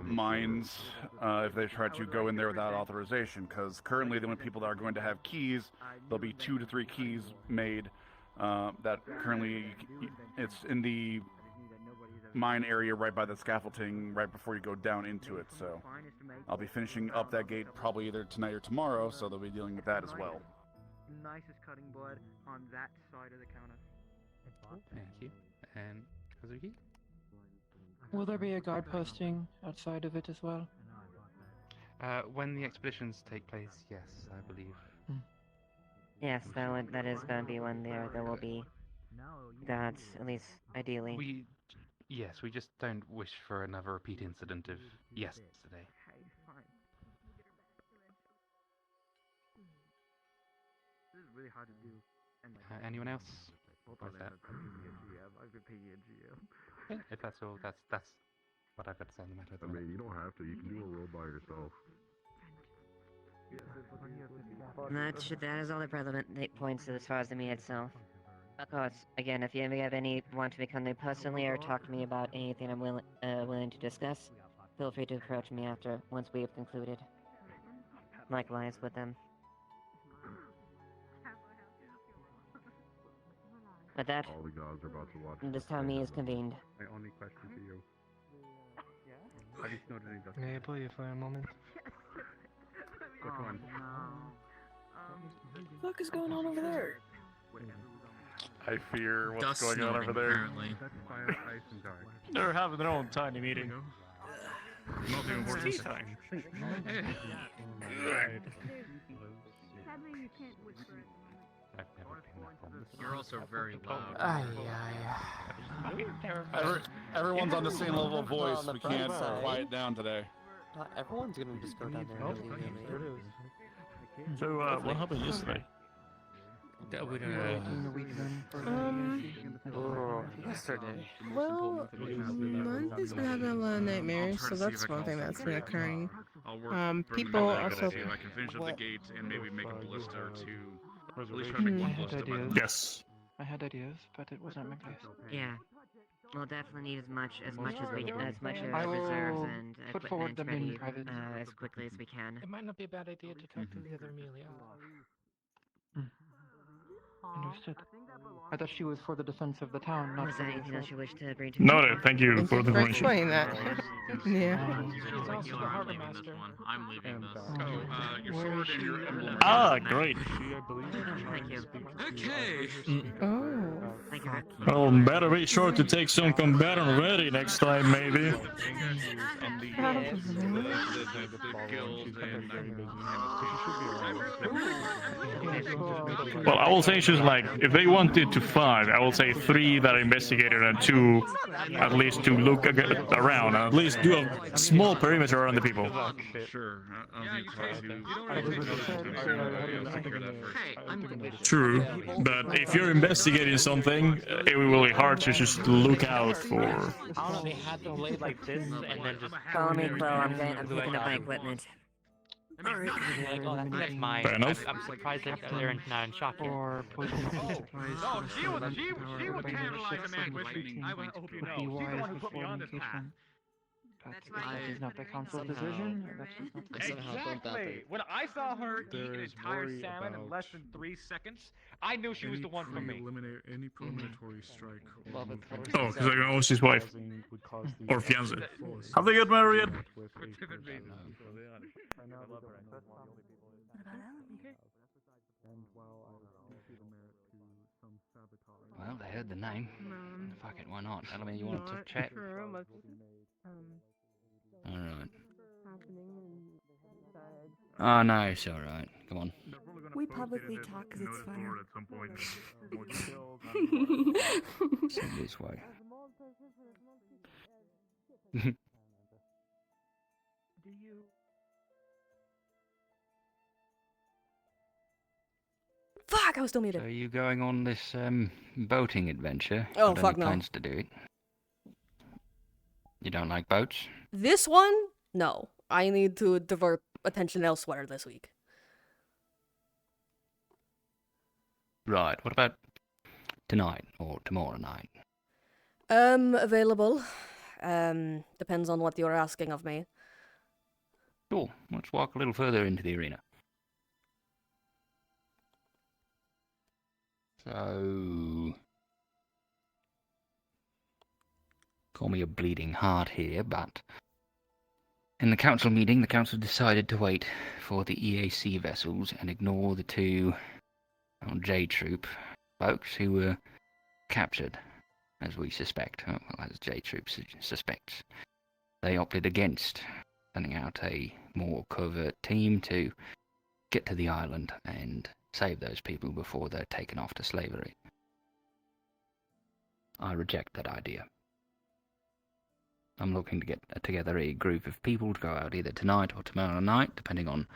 mines if they try to go in there without authorization. Because currently, the only people that are going to have keys, there'll be 2 to 3 keys made. That currently, it's in the mine area right by the scaffolding, right before you go down into it. So I'll be finishing up that gate probably either tonight or tomorrow. So they'll be dealing with that as well. Nicest cutting board on that side of the counter. Thank you. And Kazuki? Will there be a guard posting outside of it as well? When the expeditions take place, yes, I believe. Yes, that is going to be when there will be guards, at least ideally. Yes, we just don't wish for another repeat incident of yesterday. This is really hard to do. Anyone else? With that? I've been paying a GM. If that's all, that's what I've got to say on the matter. I mean, you don't have to. You can do a roll by yourself. That is all the relevant points as far as the meet itself. Of course, again, if you ever have want to become me personally or talk to me about anything I'm willing to discuss, feel free to approach me once we have concluded. Likewise with them. With that, all the gods are about to watch. This time me is convened. My only question to you. Have you noted any May I pull you for a moment? Which one? What the fuck is going on over there? I fear what's Dust going on snorting, over there. apparently. They're having their own tiny meeting. Nothing important this time. You're also very loud. Everyone's on the same level of voice. We can't quiet down today. Not everyone's gonna just go down there and leave. So, what happened yesterday? Yesterday. Well, Monday's been having a lot of nightmares, so that's one thing that's been occurring. People also. See if I can finish up the gate and maybe make a ballista or 2. At least try to make one ballista. Yes. I had ideas, but it wasn't my place. Yeah. We'll definitely need as much as reserves I will and put equipment forward them in ready private. as quickly as we can. It might not be a bad idea to talk to the other Amelia. Understood. I thought she was for the defense of the town, not Was for there the anything else you wish to bring to Noted. Thank you for the information. Explain that. Yeah. She's also the harbor master. I'm leaving this. Your sword and your emblem. Ah, great. Thank you. Okay. Oh. Thank you. Well, better be sure to take some combatant ready next time, maybe. Well, I will say she's like, if they wanted to 5, I will say 3 that are investigated and 2 at least to look around and at least do a small perimeter around the people. Sure. True, but if you're investigating something, it will be hard to just look out for. I don't know, they had them laid like this and then just. Follow me, Quill. I'm picking up my equipment. Alright. Like, oh, that's mine. Fair enough. I'm surprised they're not in shock yet. Or poison No, she would cannibalize a man with lightning. I hope you know. She's the one who put me on this path. But that is not the council's decision. That's just not the Exactly. When I saw her eat an entire salmon in less than 3 seconds, I knew she was the one for me. Eliminate any preliminary strike. Oh, because I can almost his wife. Or fiance. Have they got married yet? Well, they heard the name. Fuck it, why not? Elemmire, you want to chat? Alright. Oh, no, it's alright. Come on. We publicly talk because it's fun. At some point. So this way. Fuck, I was still muted. So are you going on this boating adventure? Oh, Got fuck any no. plans to do it? You don't like boats? This one? No. I need to divert attention elsewhere this week. Right, what about tonight or tomorrow night? Available. Depends on what you're asking of me. Sure, let's walk a little further into the arena. So, call me a bleeding heart here, but in the council meeting, the council decided to wait for the EAC vessels and ignore the two J Troop folks who were captured, as we suspect, as J Troop suspects. They opted against sending out a more covert team to get to the island and save those people before they're taken off to slavery. I reject that idea. I'm looking to get together a group of people to go out either tonight or tomorrow night, depending on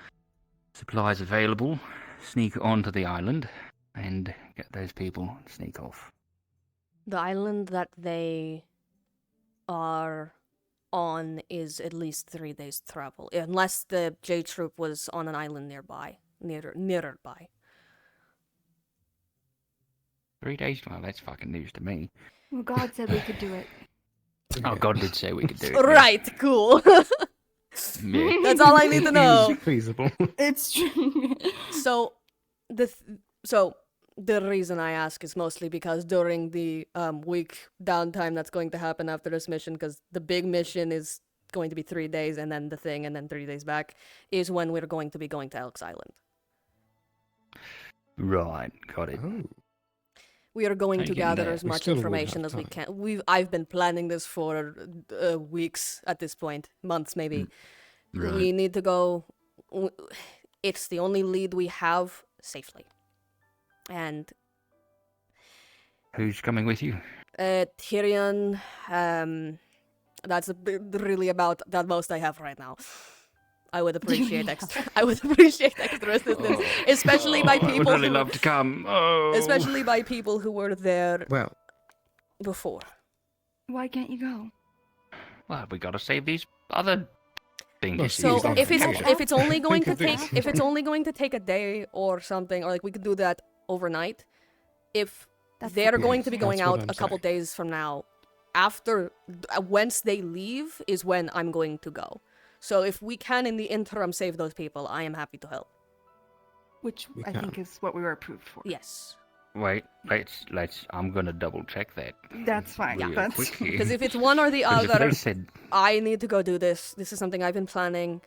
supplies available, sneak onto the island, and get those people and sneak off. The island that they are on is at least 3 days travel, unless the J Troop was on an island nearby, nearer by. 3 days? Well, that's fucking news to me. Well, God said we could do it. Oh, God did say we could do it. Right, cool. Yeah. That's all I need to know. Feasible. It's true. So the reason I ask is mostly because during the week downtime that's going to happen after this mission, because the big mission is going to be 3 days, and then the thing, and then 3 days back, is when we're going to be going to Elk's Island. Right, got it. Oh. We are going How to you getting gather there? as We much still would information have as we time. can. I've been planning this for weeks at this point, months maybe. Right. We need to go. It's the only lead we have safely. And Who's coming with you? Tyrion, that's really about the most I have right now. I would appreciate extra. I would appreciate extra assistance, especially by I would people really who, love to come. Oh. especially by people who were there Well, before. Why can't you go? Well, we gotta save these other things. So if it's only going to Think of take this. if it's only going to take a day or something, or like we could do that overnight. If That's they're the going to be That's going what out I'm a couple saying. days from now, after once they leave is when I'm going to go. So if we can in the interim save those people, I am happy to help. Which We I think can. is what we were approved for. Yes. Wait, let's. I'm gonna double check that. That's fine. real That's quick here. Because if it's one or the 'Cause if other, they said I need to go do this. This is something I've been planning.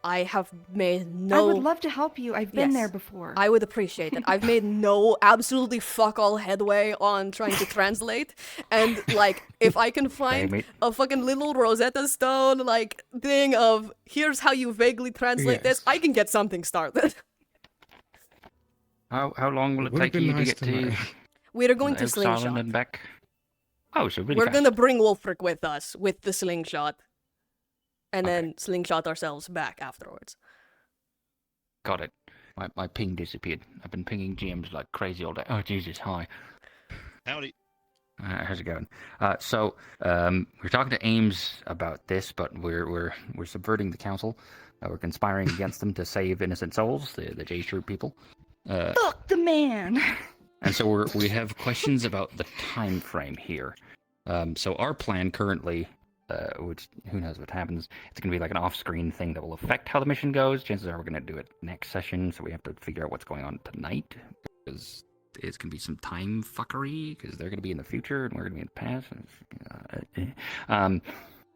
I have made I would no. love to help you. I've been Yes. there before. I would appreciate it. I've made no absolutely fuck all headway on trying to translate. And like if I can find Damn it. a fucking little Rosetta Stone like thing of here's how you vaguely translate this, Yes. I can get something started. how long will It it would have take you been nice to get to know. to We're going to Elk's Island slingshot. and back? Oh, so really We're fast. gonna bring Wolfric with us with the slingshot. And then slingshot ourselves back afterwards. Got it. My ping disappeared. I've been pinging GMs like crazy all day. Oh Jesus, hi. Howdy. How's it going? We're talking to Ames about this, but we're subverting the council. We're conspiring against them to save innocent souls, the J Troop people. Fuck the man. And so we have questions about the time frame here. So our plan currently, which who knows what happens, it's going to be like an off-screen thing that will affect how the mission goes. Chances are we're going to do it next session, so we have to figure out what's going on tonight, because it's going to be some time fuckery, because they're going to be in the future and we're going to be in the past.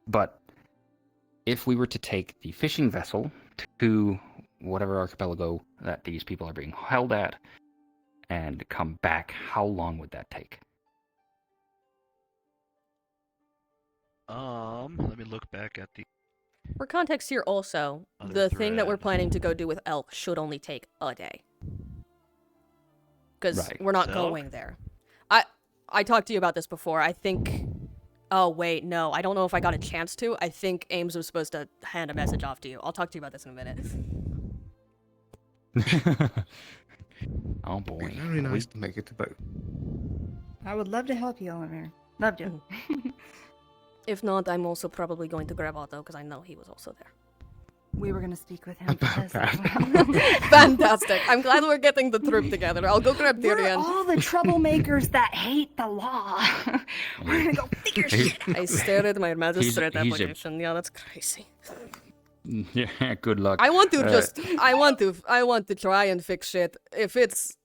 But if we were to take the fishing vessel to whatever archipelago that these people are being held at, and come back, how long would that take? Let me look back at the. For context here also, the thing that we're planning to go do with Elk should only take a day. Because Right. we're not So- going there. I talked to you about this before. I think... Oh, wait, no. I don't know if I got a chance to. I think Ames was supposed to hand a message off to you. I'll talk to you about this in a minute. Oh boy. It'd be very nice to make it to both. I would love to help you, Elemmire. Love to. If not, I'm also probably going to grab Otto, because I know he was also there. We were going to speak with him as well. Fantastic. I'm glad we're getting the troop together. I'll go grab We're Tyrion. all the troublemakers that hate the law. We're going to go figure shit out. I stared at my magistrate he's a- application. Yeah, that's crazy. Yeah, good luck. I want to I want to try and fix shit. If it's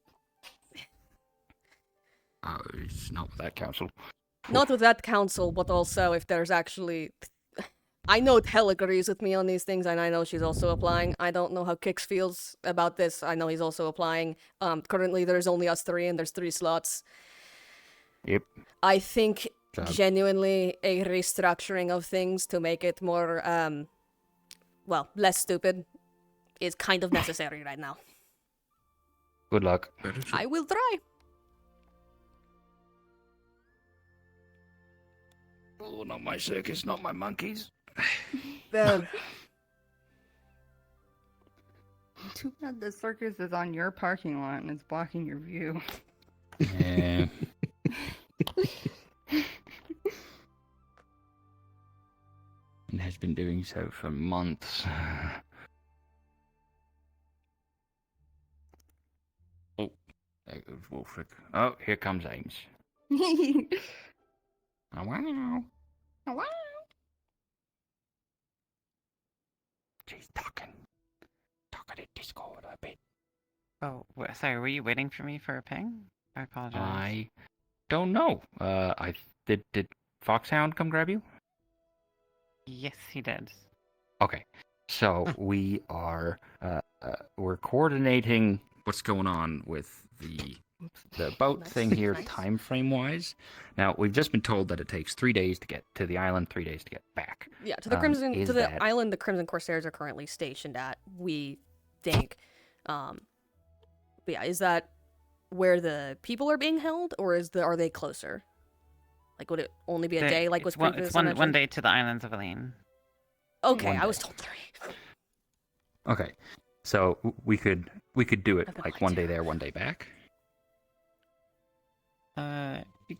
Oh, it's not with that council. not with that council, but also if there's actually... I know Tell agrees with me on these things, and I know she's also applying. I don't know how Kix feels about this. I know he's also applying. Currently, there's only us three, and there's 3 slots. Yep. I think So- genuinely a restructuring of things to make it more, well, less stupid is kind of necessary right now. Good luck. I will try. Oh, not my circus, not my monkeys. Too bad the circus is on your parking lot and it's blocking your view. Yeah. And has been doing so for months. Oh, there goes Wolfric. Oh, here comes Ames. Oh, wow. Oh, wow. She's talking in Discord a bit. Oh, sorry, were you waiting for me for a ping? I apologize. I don't know. Did Foxhound come grab you? Yes, he did. Okay, so we are we're coordinating what's going on with the boat thing here, time frame wise. Now we've just been told that it takes 3 days to get to the island, 3 days to get back. Yeah, to the island the Crimson Corsairs are currently stationed at, we think. But yeah, is that where the people are being held, or are they closer? Like, would it only be a day, like was previously It's one mentioned? day to the islands of Aline. Okay, One I was day. told 3. Okay, so we could do it like 1 day there, 1 day back.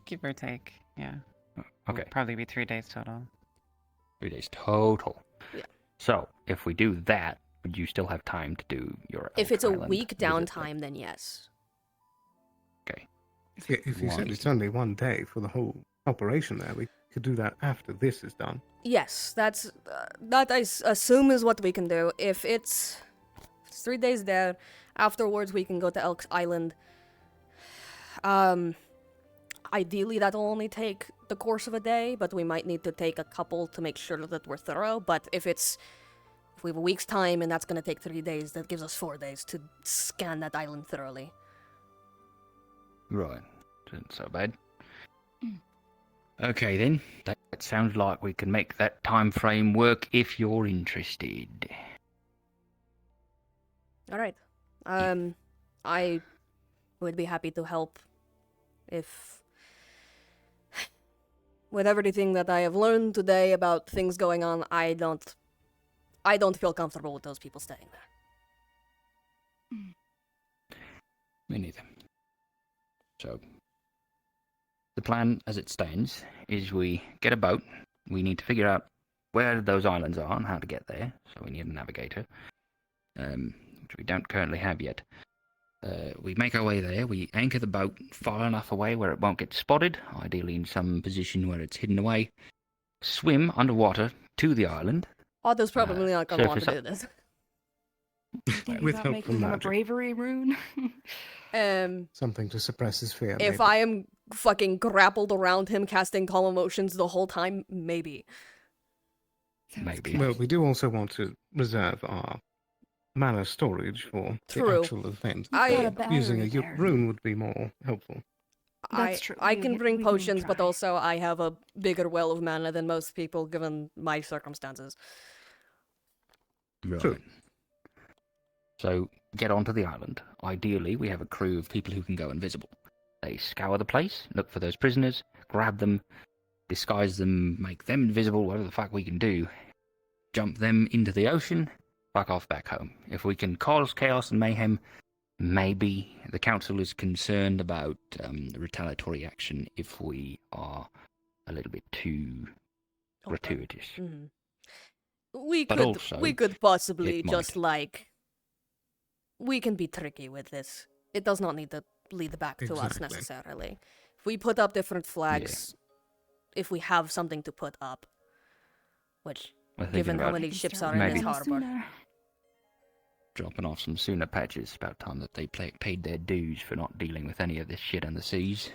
Give or take, yeah. Okay. It'll probably be 3 days total. 3 days total. Yeah. So if we do that, would you still have time to do your? If it's a Island week visit? downtime, then yes. Okay. If you said it's only 1 day for the whole operation there, we could do that after this is done. Yes, that I assume is what we can do. If it's 3 days there, afterwards we can go to Elk's Island. Ideally that'll only take the course of a day, but we might need to take a couple to make sure that we're thorough. But if we have a week's time and that's gonna take 3 days, that gives us 4 days to scan that island thoroughly. Right. Isn't so bad. Okay then. That sounds like we can make that time frame work if you're interested. Alright. I would be happy to help if... With everything that I have learned today about things going on, I don't feel comfortable with those people staying there. Me neither. So, the plan as it stands is we get a boat. We need to figure out where those islands are and how to get there. So we need a navigator, which we don't currently have yet. We make our way there. We anchor the boat far enough away where it won't get spotted, ideally in some position where it's hidden away. Swim underwater to the island. Otto's probably not gonna want to surface do this. With Not help making from him a magic. bravery rune. Something to suppress his fear. If maybe. I am fucking grappled around him casting calm emotions the whole time, maybe. Maybe. Well, we do also want to reserve our mana storage for the True. actual event. I- Using a battery there. rune would be more helpful. I can bring potions, but also I have a bigger well of mana than most people given my circumstances. Right. So get onto the island. Ideally, we have a crew of people who can go invisible. They scour the place, look for those prisoners, grab them, disguise them, make them invisible, whatever the fuck we can do. Jump them into the ocean, fuck off back home. If we can cause chaos and mayhem, maybe the council is concerned about retaliatory action if we are a little bit too gratuitous. Mhm. We But could also, we could possibly it just like we can be tricky with this. It does not need to lead back to us Exactly. necessarily. If we put up different flags, if we have something to put up, which We're thinking given how about many ships are in maybe this harbor, dropping off some sooner patches. About time that they paid their dues for not dealing with any of this shit on the seas.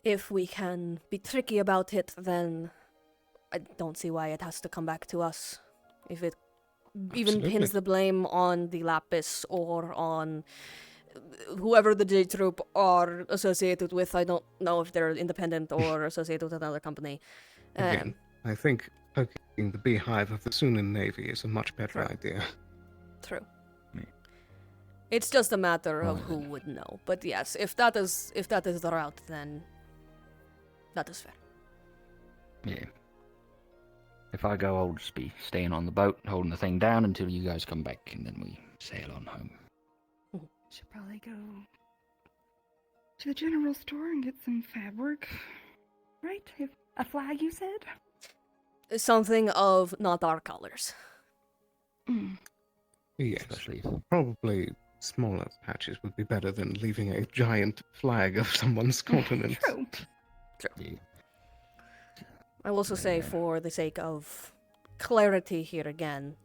if we can be tricky about it, then I don't see why it has to come back to us. If it even Absolutely. pins the blame on the Lapis or on whoever the J Troop are associated with, I don't know if they're independent or associated with another company. Again, I think poking the beehive of the Sunan Navy is a much better idea. True. It's just a matter of who would know. But yes, if that is the route, then that is fair. Yeah. If I go, I'll just be staying on the boat, holding the thing down until you guys come back, and then we sail on home. Should probably go to the general store and get some fabric. Right? A flag, you said? Something of not our colors. Yes, probably smaller patches would be better than leaving a giant flag of someone's continent. True. True. I will also say, for the sake of clarity here again,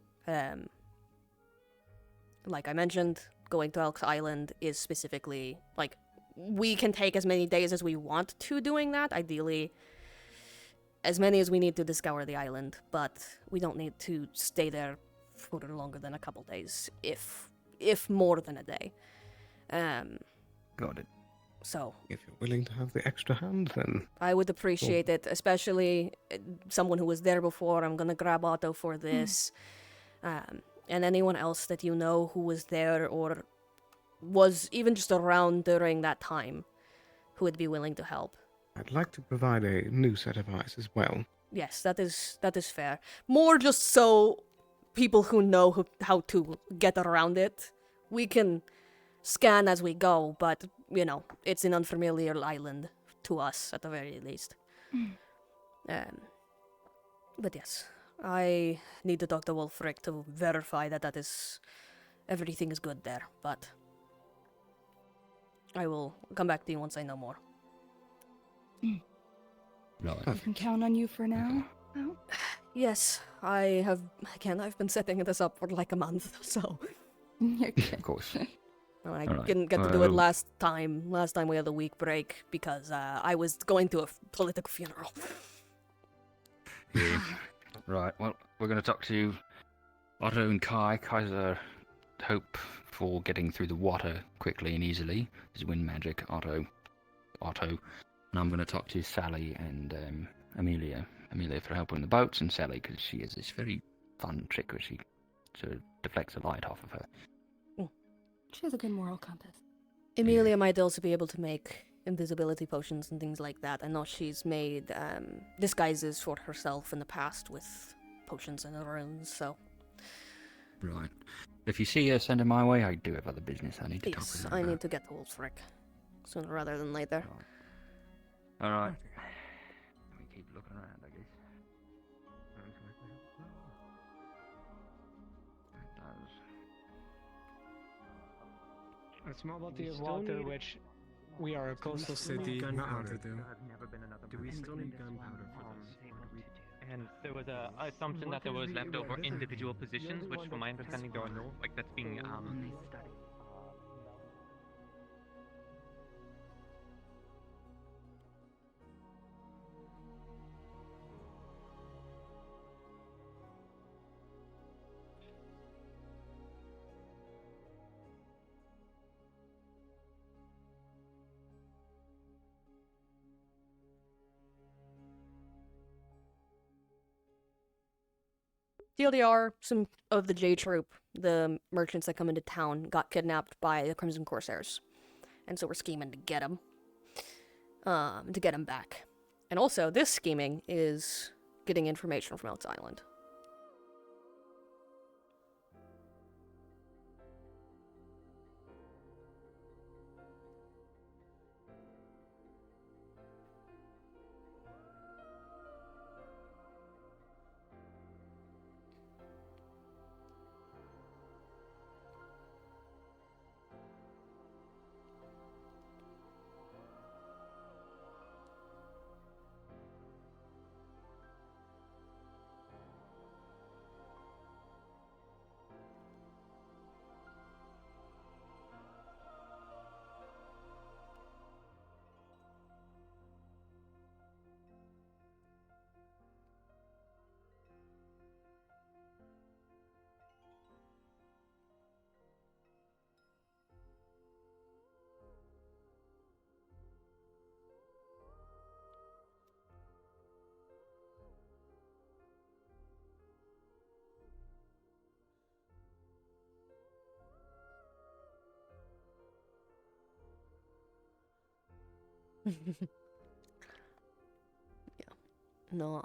like I mentioned, going to Elk's Island is specifically, like, we can take as many days as we want to doing that, ideally as many as we need to discover the island, but we don't need to stay there for longer than a couple days, if more than a day. Got it. So, if you're willing to have the extra hand, then I would appreciate it, especially someone who was there before. I'm gonna grab Otto for this. And anyone else that you know who was there or was even just around during that time who would be willing to help. I'd like to provide a new set of eyes as well. Yes, that is fair. More just so people who know how to get around it. We can scan as we go, but, you know, it's an unfamiliar island to us, at the very least. But yes, I need to talk to Wolfric to verify that everything is good there, but I will come back to you once I know more. Right. We can count on you for now. No? Yes, I've been setting this up for like a month, so... Of course. Well, I Alright, didn't get to do it well- last time. Last time we had a week break because I was going to a political funeral. Yeah. Right, well, we're going to talk to Otto and Kai. Kai's hope for getting through the water quickly and easily. His wind magic, Otto. And I'm going to talk to Sally and Amelia. Amelia for helping the boats, and Sally because she has this very fun trick where she sort of deflects the light off of her. She has a good moral compass. Emilia might also be able to make invisibility potions and things like that. I know she's made disguises for herself in the past with potions and runes, so... Right. If you see her, send her my way. I do have other business I need to talk Yes, with her I about. need to get to Wolfric sooner rather than later. Alright. Let me keep looking around, I guess. A small body of water, which we are a coastal city, not how to do. Do we still need gunpowder for this? And there was a assumption that there was leftover individual positions, which, from my understanding, there are no. Like that's being TLDR, some of the J Troop, the merchants that come into town, got kidnapped by the Crimson Corsairs. And so we're scheming to get them. To get them back. And also, this scheming is getting information from Elks Island. Yeah. No,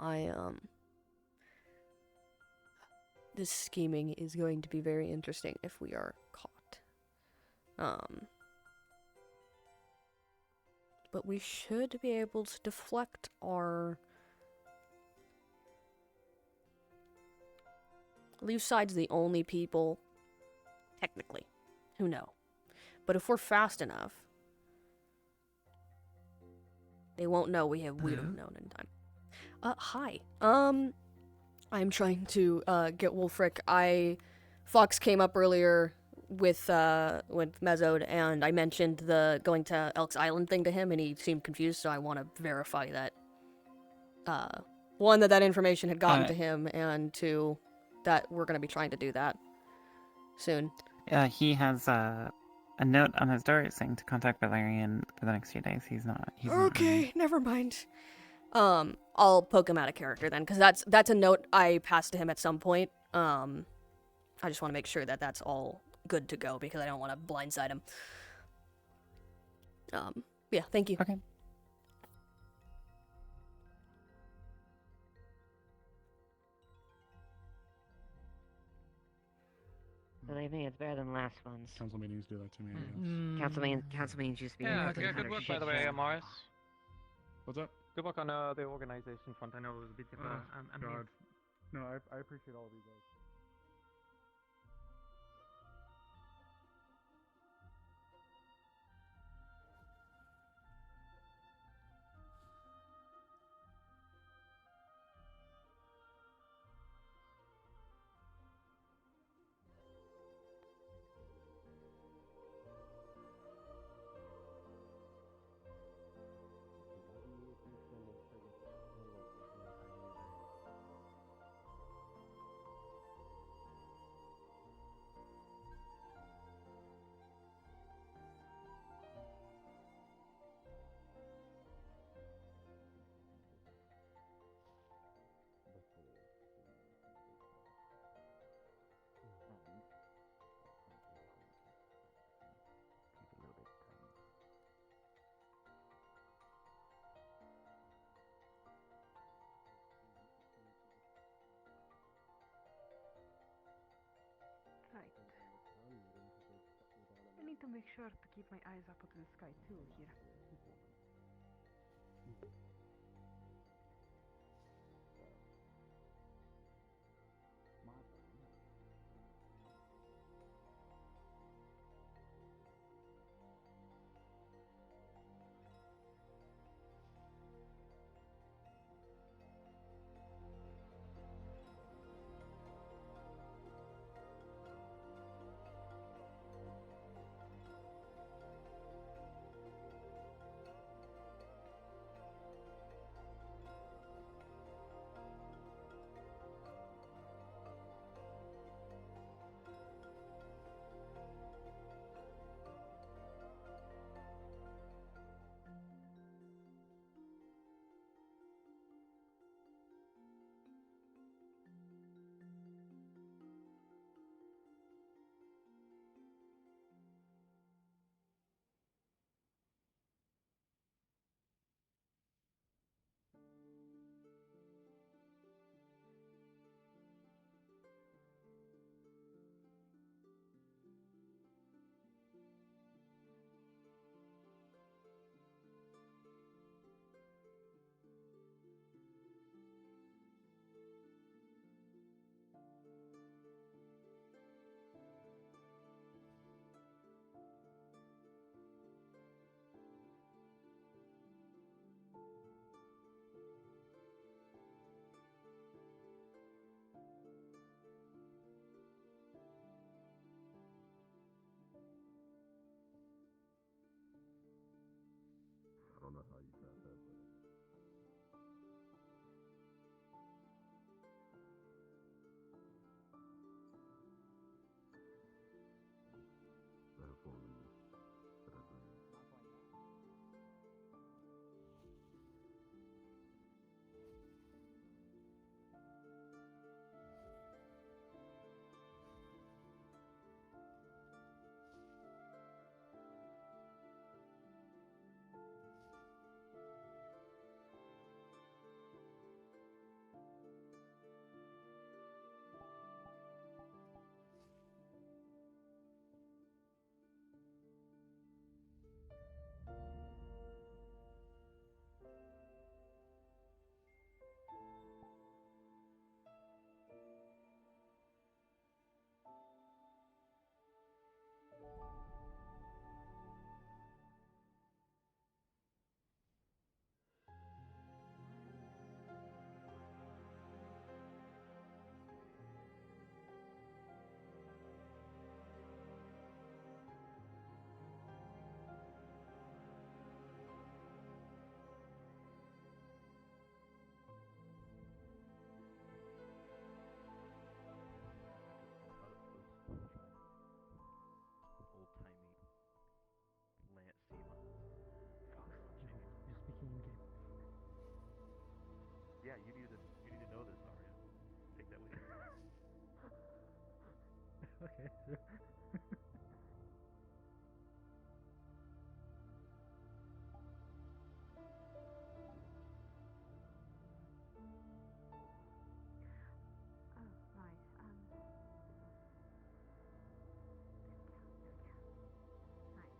this scheming is going to be very interesting if we are caught. But we should be able to deflect our... Leaf Side's the only people, technically, who know. But if we're fast enough, they won't know we have known in time. Hi. I'm trying to get Wolfric. Fox came up earlier with Mezod, and I mentioned the going to Elks Island thing to him, and he seemed confused, so I want to verify that one, that information had gotten to him, and two, that we're going to be trying to do that soon. Yeah, he has a note on his door saying to contact Valerian for the next few days. He's not Okay, never mind. I'll poke him out of character then, because that's a note I passed to him at some point. I just want to make sure that that's all good to go, because I don't want to blindside him. Yeah, thank you. Okay. Believe me, it's better than last one's. Council meetings do that to me, I guess. Council meetings used to be Yeah, a good work by the way, Morris. What's up? Good work on the organization front. I know it was a bit of a... God. No, I appreciate all of you guys. Right. I need to make sure to keep my eyes up to the sky too here. Okay. Oh, right. Nice.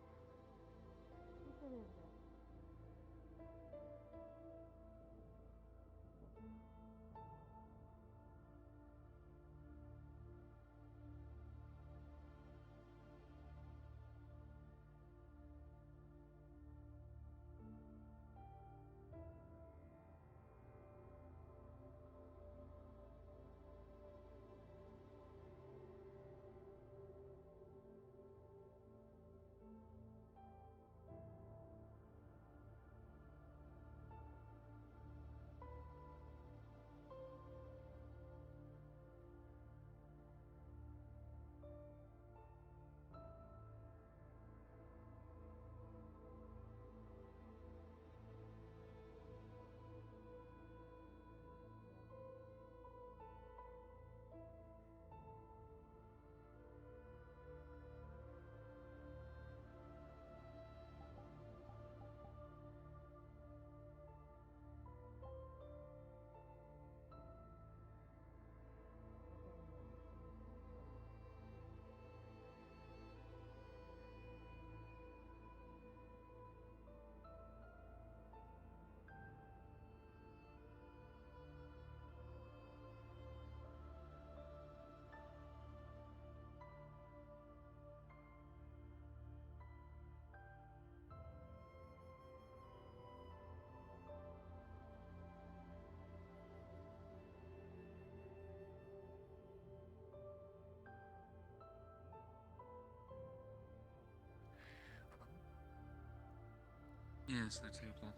Yes, the table.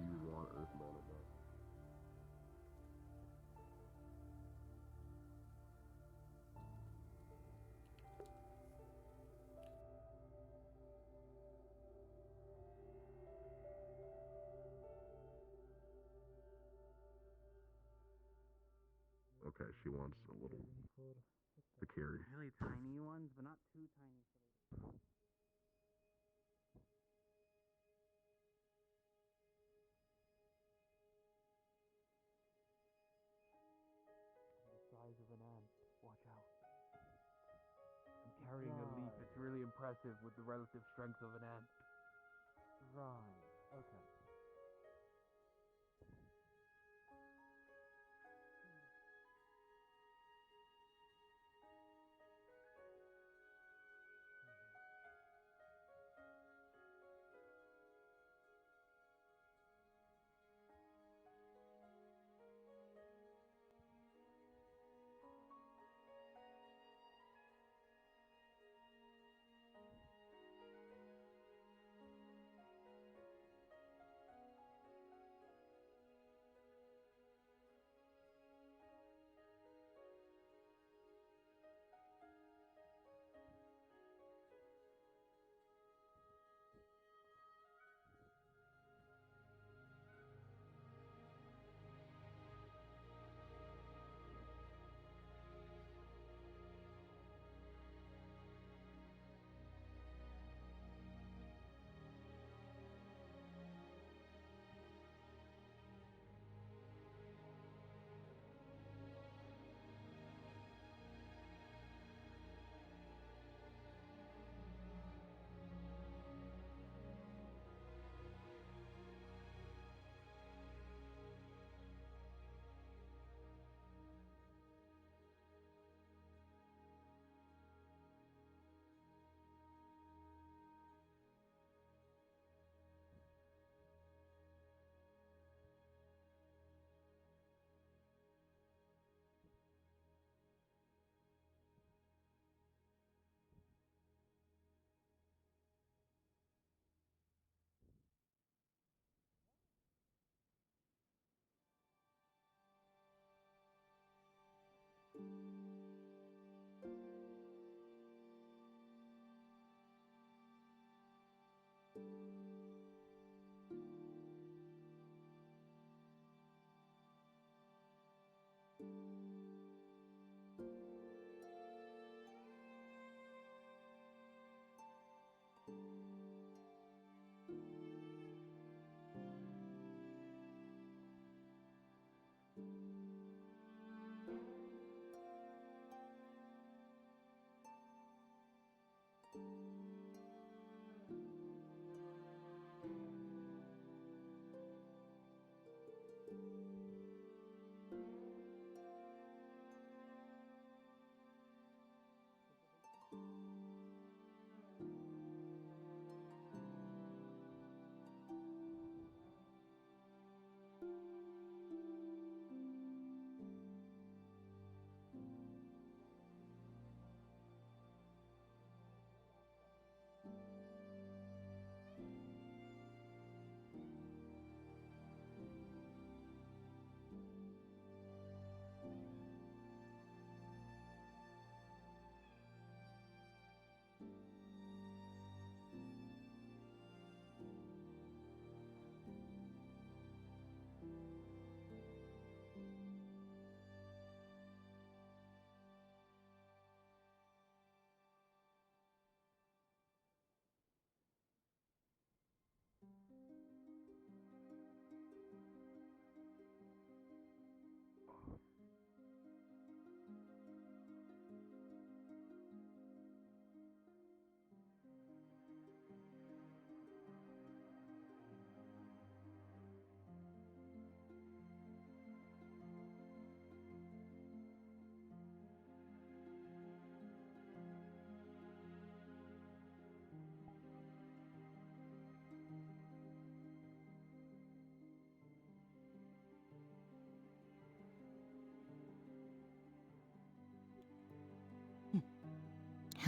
You want Earthman or not? Okay, she wants a little to carry. Really tiny ones, but not too tiny. The size of an ant. Watch out. I'm carrying a leaf. It's really impressive with the relative strength of an ant. Right. Okay.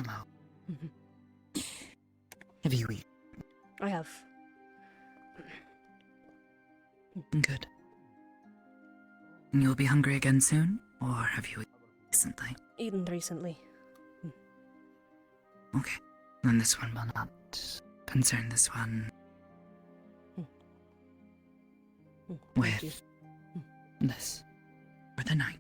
Hello. Have you eaten? I have. Good. You'll be hungry again soon, or have you eaten recently? Eaten recently. Okay. Then this one will not concern this one. Thank you. With this for the night.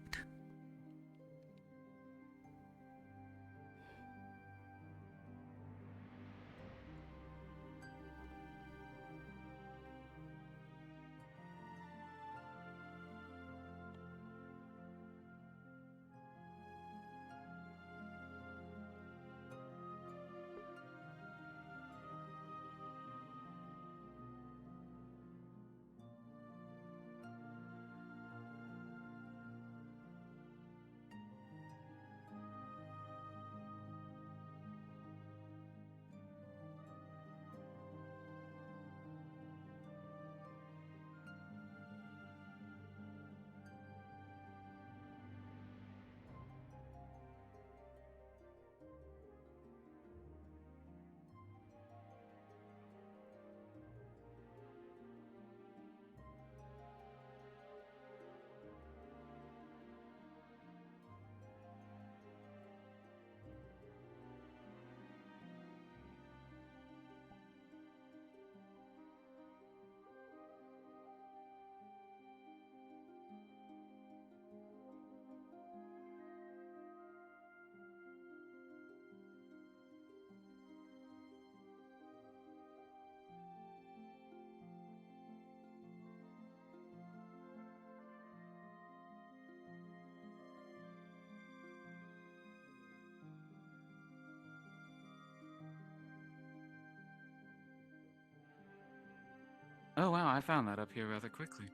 Oh wow, I found that up here rather quickly.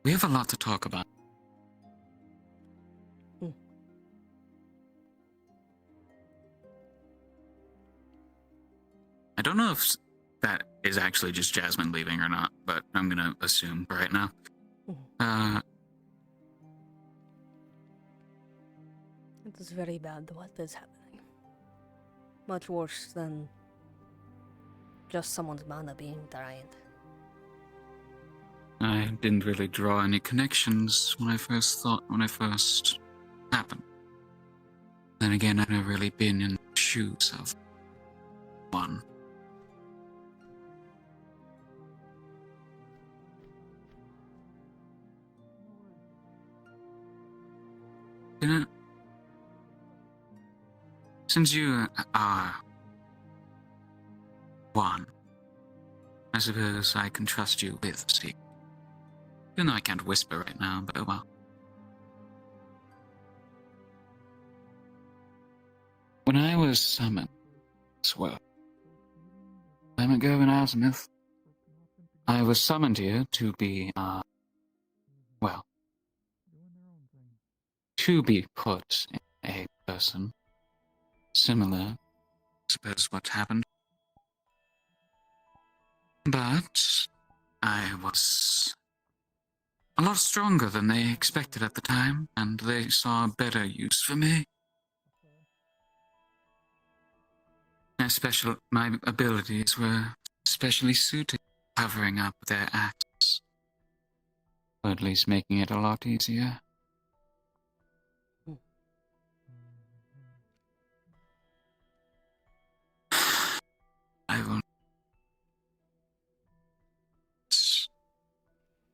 We have a lot to talk about. I don't know if that is actually just Jasmine leaving or not, but I'm gonna assume right now. It is very bad what is happening. Much worse than just someone's mana being drained. I didn't really draw any connections when I first happened. Then again, I've never really been in the shoes of one. You know, since you are one, I suppose I can trust you with a secret. Even though I can't whisper right now, but oh well. When I was summoned as well, time ago in Azimuth, I was summoned here to be, to be put in a person similar, I suppose, what happened. But I was a lot stronger than they expected at the time, and they saw a better use for me. My abilities were especially suited to covering up their acts, or at least making it a lot easier.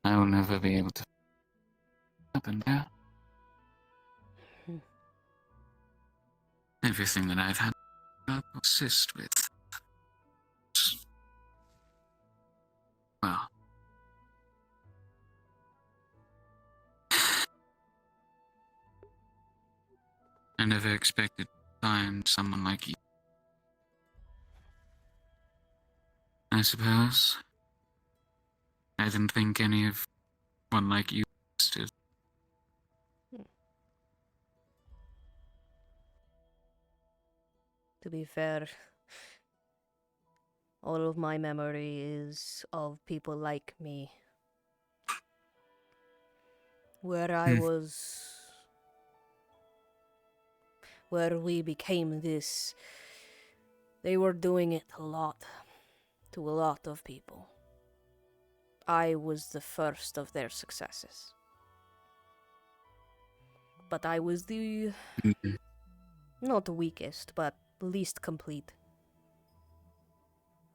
I will never be able to happen there. Everything that I've had to assist with. Well, I never expected to find someone like you. I suppose. I didn't think anyone like you existed. To be fair, All of my memory is of people like me. Where I was. Where we became this. They were doing it a lot. To a lot of people. I was the first of their successes. But I was the. Not the weakest, but least complete.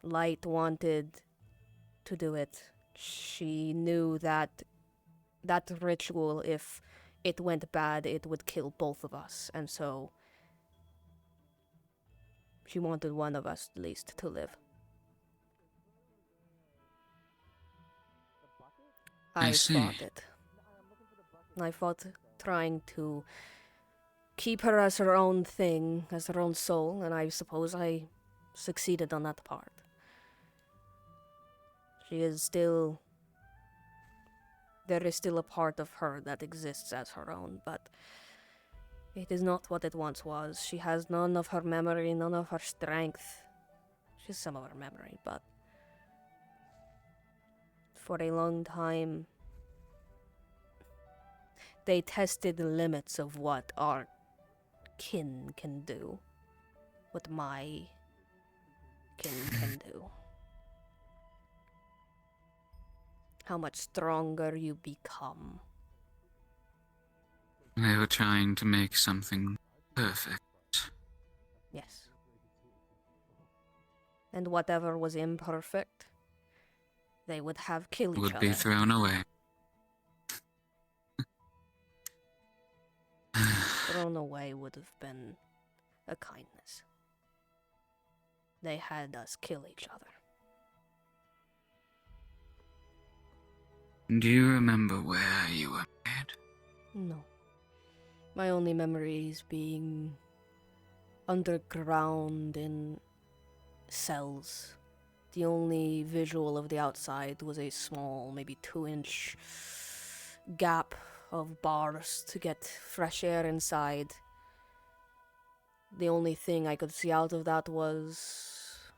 Light wanted to do it. She knew that that ritual, if it went bad, it would kill both of us, and so she wanted one of us at least to live. I see. fought it. I fought trying to keep her as her own thing, as her own soul, and I suppose I succeeded on that part. She is still... There is still a part of her that exists as her own, but it is not what it once was. She has none of her memory, none of her strength. She has some of her memory, but for a long time, they tested the limits of what our kin can do. What my kin can do. How much stronger you become. They were trying to make something perfect. Yes. And whatever was imperfect, they would have killed each Would other. be thrown away. Thrown away would have been a kindness. They had us kill each other. Do you remember where you were made? No. My only memory is being underground in cells. The only visual of the outside was a small, maybe 2-inch gap of bars to get fresh air inside. The only thing I could see out of that was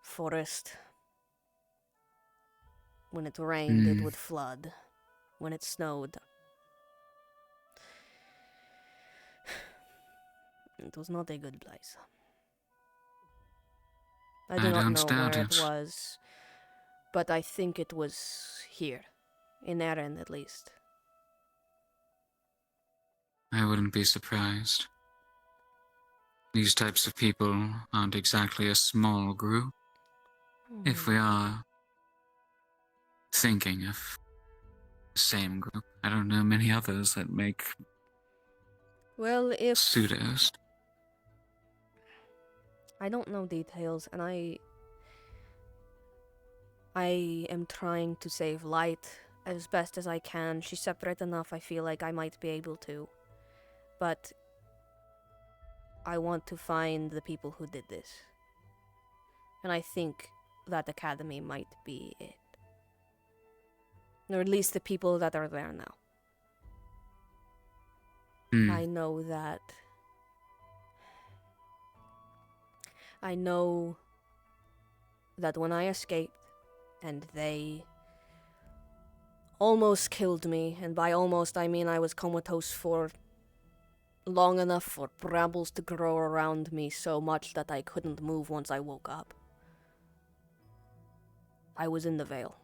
forest. When it rained, it would flood. When it snowed, it was not a good place. I do not know where it was, but I think it was here. In Erin, at least. I wouldn't be surprised. These types of people aren't exactly a small group. If we are thinking of the same group, I don't know many others that make pseudos. I don't know details, and I am trying to save Light as best as I can. She's separate enough, I feel like I might be able to. But I want to find the people who did this. And I think that academy might be it. Or at least the people that are there now. I know that... I know that when I escaped, and they almost killed me, and by almost I mean I was comatose for long enough for brambles to grow around me so much that I couldn't move once I woke up. I was in the Vale.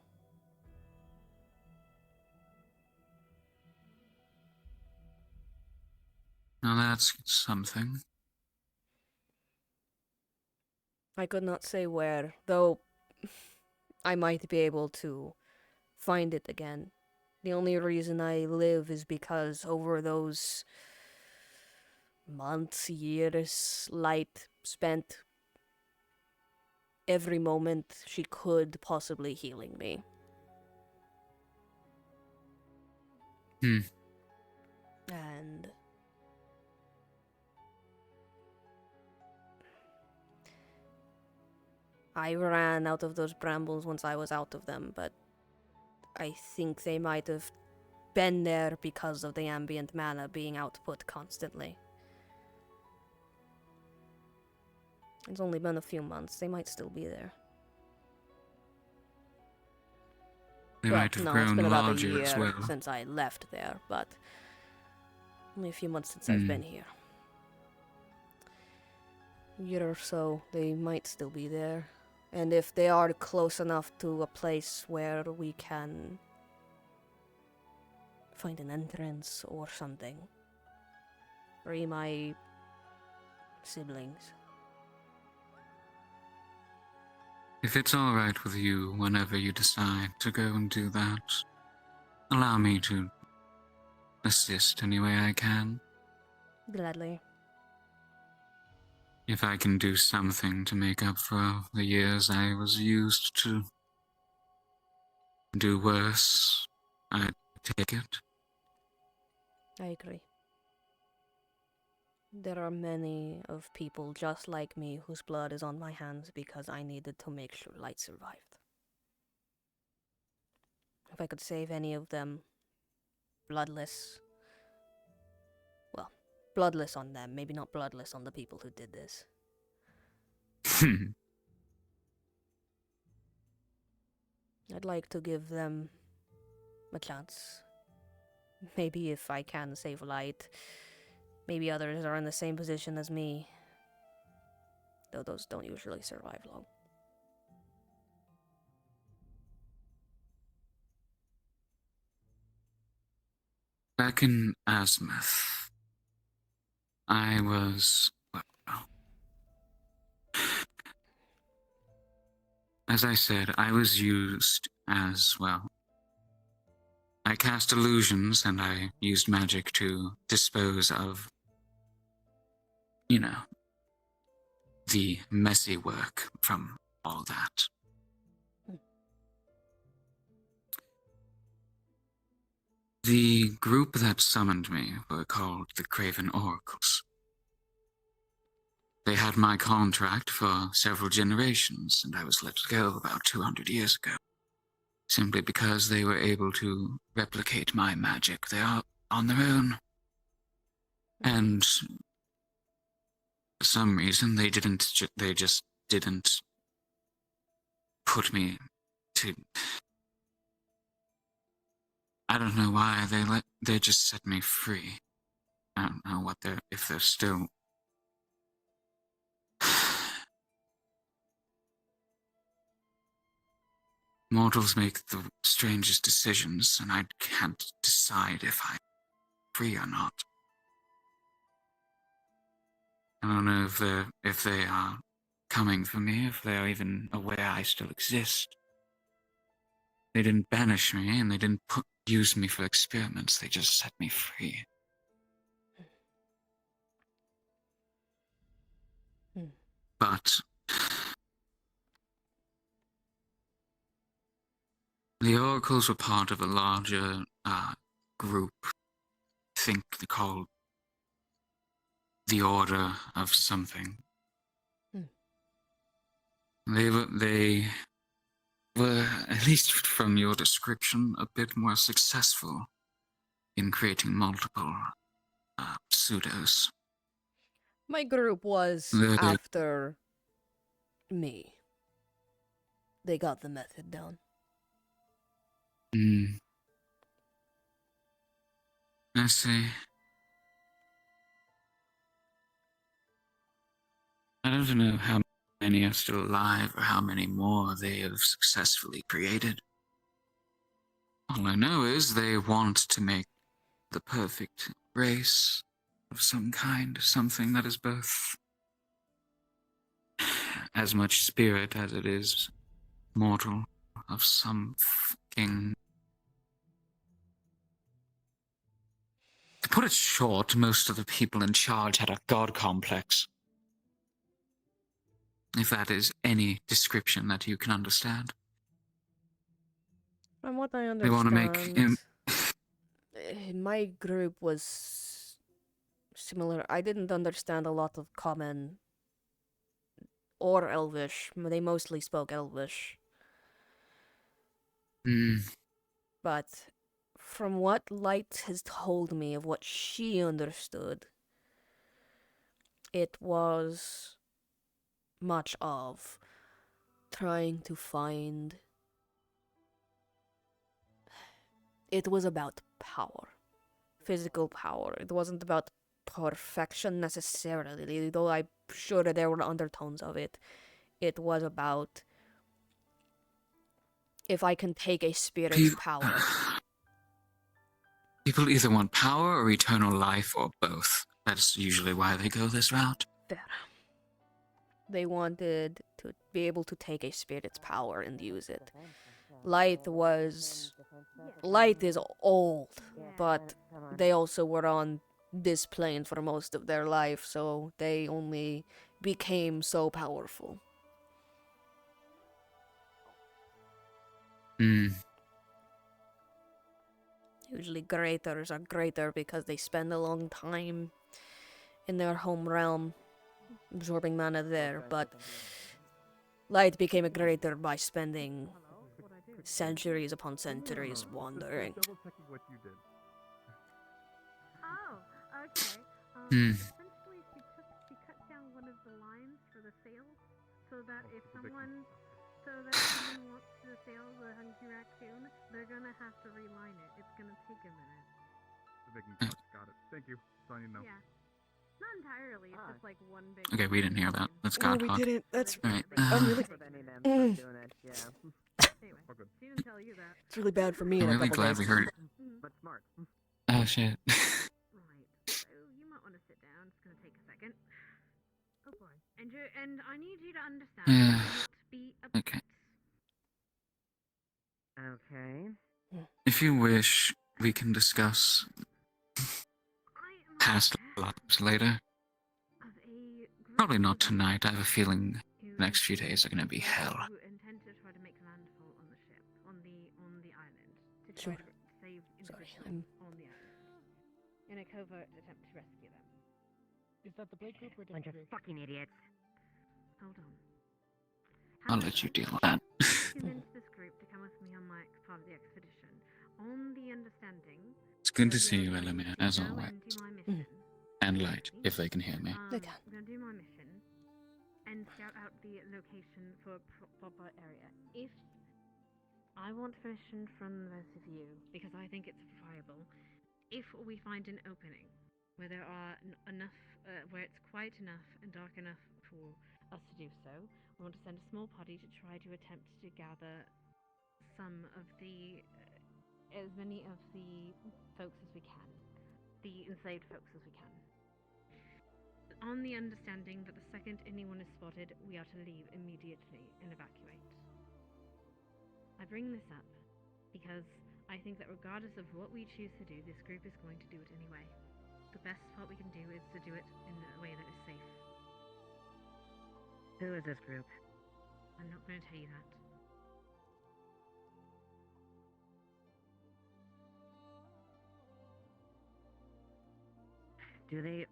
Now that's something. I could not say where, though I might be able to find it again. The only reason I live is because over those months, years, Light spent every moment she could possibly healing me. And I ran out of those brambles once I was out of them, but I think they might have been there because of the ambient mana being output constantly. It's only been a few months. They might still be there. They Well, might have no, it's grown been about a larger year as well. since I left there, but only a few months since I've been here. A year or so, they might still be there. And if they are close enough to a place where we can find an entrance or something, free my siblings. If it's alright with you, whenever you decide to go and do that, allow me to assist any way I can. Gladly. If I can do something to make up for the years I was used to do worse, I take it. I agree. There are many of people just like me whose blood is on my hands because I needed to make sure Light survived. If I could save any of them, bloodless. Well, bloodless on them, maybe not bloodless on the people who did this. I'd like to give them a chance. Maybe if I can save Light, maybe others are in the same position as me. Though those don't usually survive long. Back in Azimuth, I was, well, as I said, I was used as, well, I cast illusions and I used magic to dispose of, you know, the messy work from all that. The group that summoned me were called the Craven Oracles. They had my contract for several generations, and I was let go about 200 years ago, simply because they were able to replicate my magic. They are on their own. And for some reason, they just didn't put me to... I don't know why they just set me free. I don't know if they're still... Mortals make the strangest decisions, and I can't decide if I'm free or not. I don't know if they are coming for me, if they are even aware I still exist. They didn't banish me, and they didn't use me for experiments. They just set me free. But the Oracles were part of a larger group. I think they called the Order of something. They were, at least from your description, a bit more successful in creating multiple pseudos. My group was after me. They got the method down. I see. I don't know how many are still alive or how many more they have successfully created. All I know is they want to make the perfect race of some kind, something that is both as much spirit as it is mortal, of some fucking... To put it short, most of the people in charge had a god complex. If that is any description that you can understand. From what I understand, They want to make my group was similar. I didn't understand a lot of Common or Elvish. They mostly spoke Elvish. But from what Light has told me of what she understood, it was much of trying to find. It was about power, physical power. It wasn't about perfection necessarily, though I'm sure that there were undertones of it. It was about if I can take a spirit's power. People either want power or eternal life or both. That's usually why they go this route. Fair. They wanted to be able to take a spirit's power and use it. Light is old, but they also were on this plane for most of their life, so they only became so powerful. Usually greaters are greater because they spend a long time in their home realm, absorbing mana there, but Light became a greater by spending centuries upon centuries wandering. Oh, okay. Essentially, she cut down one of the lines for the sails, so that if someone wants to sail the Hungry Raccoon, they're gonna have to reline it. It's gonna take a minute. Got it. Thank you. That's all you know. Yeah. Not entirely. It's just like one big. Okay, we didn't hear that. That's God we talk. didn't. That's right. I'm really. Anyway, she didn't tell you that. It's really bad for me. I'm in a really couple glad days. we heard it. But smart. Oh shit. So you might want to sit down. It's gonna take a second. Oh boy. And I need you to understand. Not be upset. Okay. Okay. If you wish, we can discuss past lives later. Probably not tonight. I have a feeling the next few days are going to be hell. Who intend to try to make landfall on the ship, on the island, to try Sure. to save Sorry, individuals on the island, in a covert attempt to rescue them. Is that the Blake group or Bunch of different group? fucking idiots. Hold on. I'll let you deal with that. Convince this group to come with me on my part of the expedition, on the understanding. It's good to see you, Elemmire, as Go always. and do my mission. And Light, if they can hear me. They can. I'm gonna do my mission and scout out the location for a proper area. If I want permission from the both of you, because I think it's viable, if we find an opening where there are enough, where it's quiet enough and dark enough for us to do so, we want to send a small party to try to attempt to gather some of the, as many of the folks as we can, the enslaved folks as we can. On the understanding that the second anyone is spotted, we are to leave immediately and evacuate. I bring this up because I think that regardless of what we choose to do, this group is going to do it anyway. The best part we can do is to do it in a way that is safe. Who is this group? I'm not going to tell you that. Do they?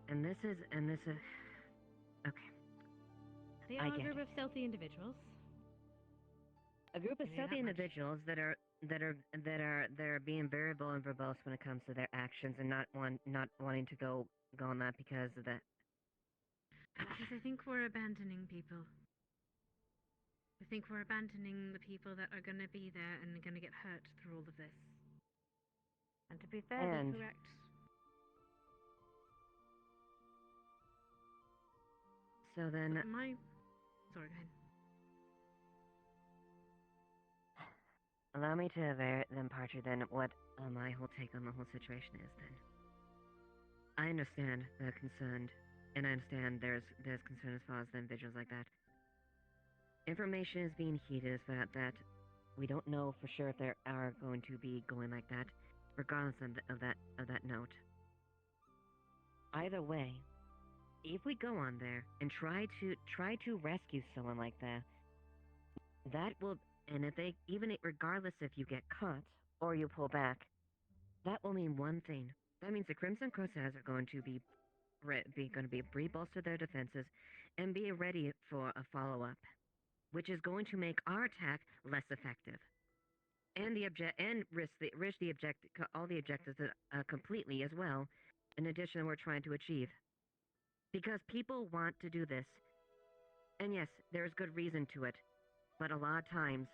And this is. Okay. They I are a get group it. of stealthy individuals. A group of Yeah, stealthy that much. individuals that are being very bold and verbose when it comes to their actions and not wanting to go on that because of that. Because I think we're abandoning people. I think we're abandoning the people that are going to be there and are going to get hurt through all of this. And to be fair, And- they're correct. So then, Sorry, go ahead. allow me to then, Partridge, then what my whole take on the whole situation is. Then, I understand the concern, and I understand there's concern as far as the individuals like that. Information is being heated about that. We don't know for sure if they are going to be going like that, regardless of that note. Either way, if we go on there and try to rescue someone like that, that will, and if they regardless if you get caught or you pull back, that will mean one thing. That means the Crimson Corsairs are going to be rebolster their defenses and be ready for a follow-up, which is going to make our attack less effective, and risk all the objectives completely as well. In addition, we're trying to achieve, because people want to do this. And yes, there is good reason to it, but a lot of times,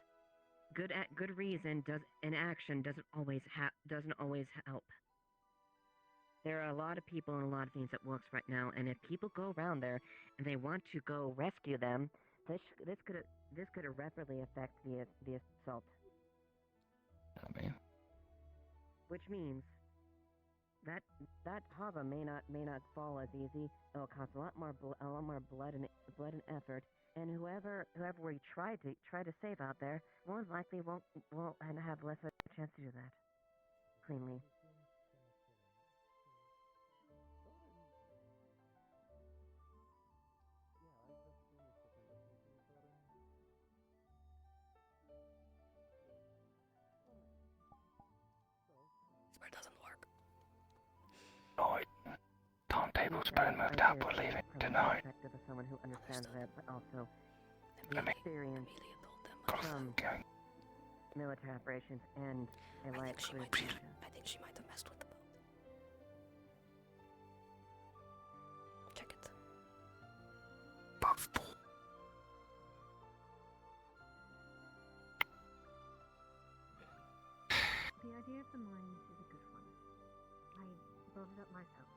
good reason in action doesn't always help. There are a lot of people and a lot of things that works right now, and if people go around there and they want to go rescue them, this could irreparably affect the assault. I mean, Which means that harbor may not fall as easy. It'll cost a lot more blood and effort. And whoever we try to save out there, more than likely won't have less of a chance to do that cleanly. It doesn't work. Lloyd, timetables been moved up. We're leaving tonight. Perspective of someone who understands that, but also the Let me- experience from military operations and a life I think she might have messed with the boat. Check it. Puffball. The idea of the mines is a good one. I brought it up myself,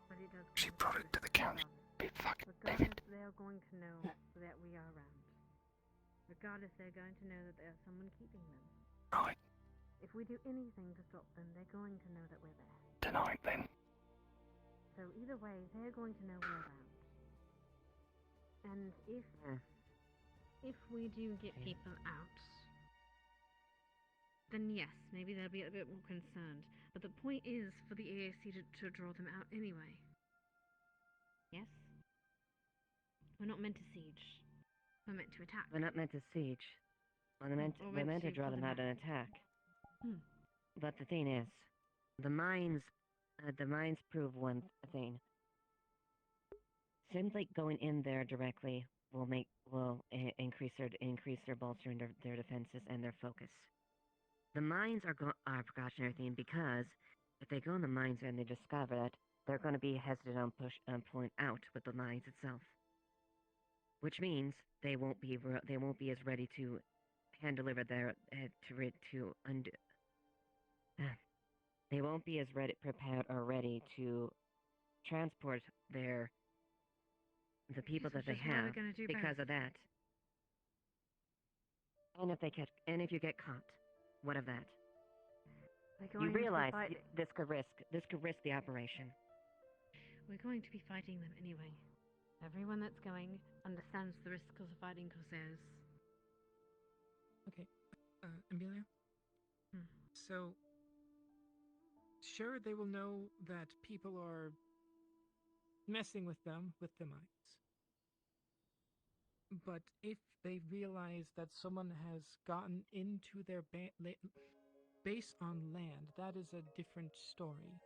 but it does. She brought it to the council. Be fucking Regardless, they're going to know that we are around. Regardless, they're going to know that there's someone keeping them. Right. If we do anything to stop them, they're going to know that we're there. Tonight, then. So either way, they're going to know we're around. And if we do get people out, then yes, maybe they'll be a bit more concerned. But the point is for the AAC to draw them out anyway. Yes? We're not meant to siege. We're meant to attack. We're not meant to siege. We're meant to draw them out and attack. But the thing is, the mines prove one thing. Simply going in there directly will increase their bolstering their defenses and their focus. The mines are a precautionary thing because if they go in the mines and they discover that, they're going to be hesitant on pulling out with the mines itself. Which means they won't be as ready to hand deliver they won't be as prepared or ready to transport the people that they have because of that. And if you get caught, what of that? You realize this could risk the operation. We're going to be fighting them anyway. Everyone that's going understands the risk of fighting Corsairs. Okay, Amelia? So, sure, they will know that people are messing with them with the mines. But if they realize that someone has gotten into their base on land, that is a different story.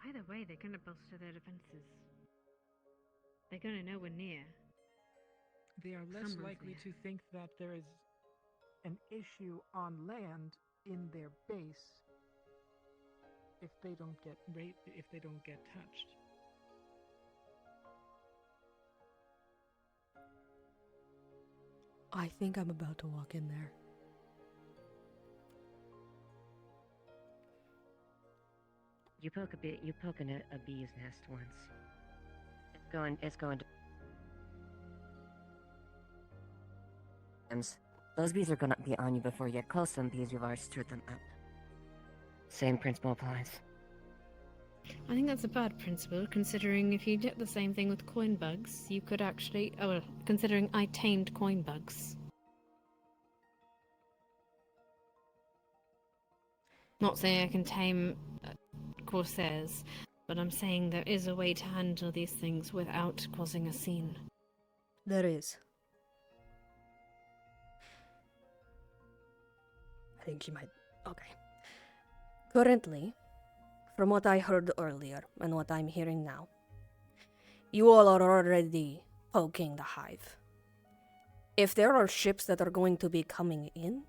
Either way, they're going to bolster their defenses. They're going to know we're near. They are less Someone's likely near. to think that there is an issue on land in their base if they don't get touched. I think I'm about to walk in there. You poke a bee's nest once. It's going to. Those bees are gonna be on you before you get close to them because you've already stirred them up. Same principle applies. I think that's a bad principle, considering if you did the same thing with coin bugs, you could actually... Oh, well, considering I tamed coin bugs. Not saying I can tame Corsairs, but I'm saying there is a way to handle these things without causing a scene. There is. I think she might... Okay. Currently, from what I heard earlier and what I'm hearing now, you all are already poking the hive. If there are ships that are going to be coming in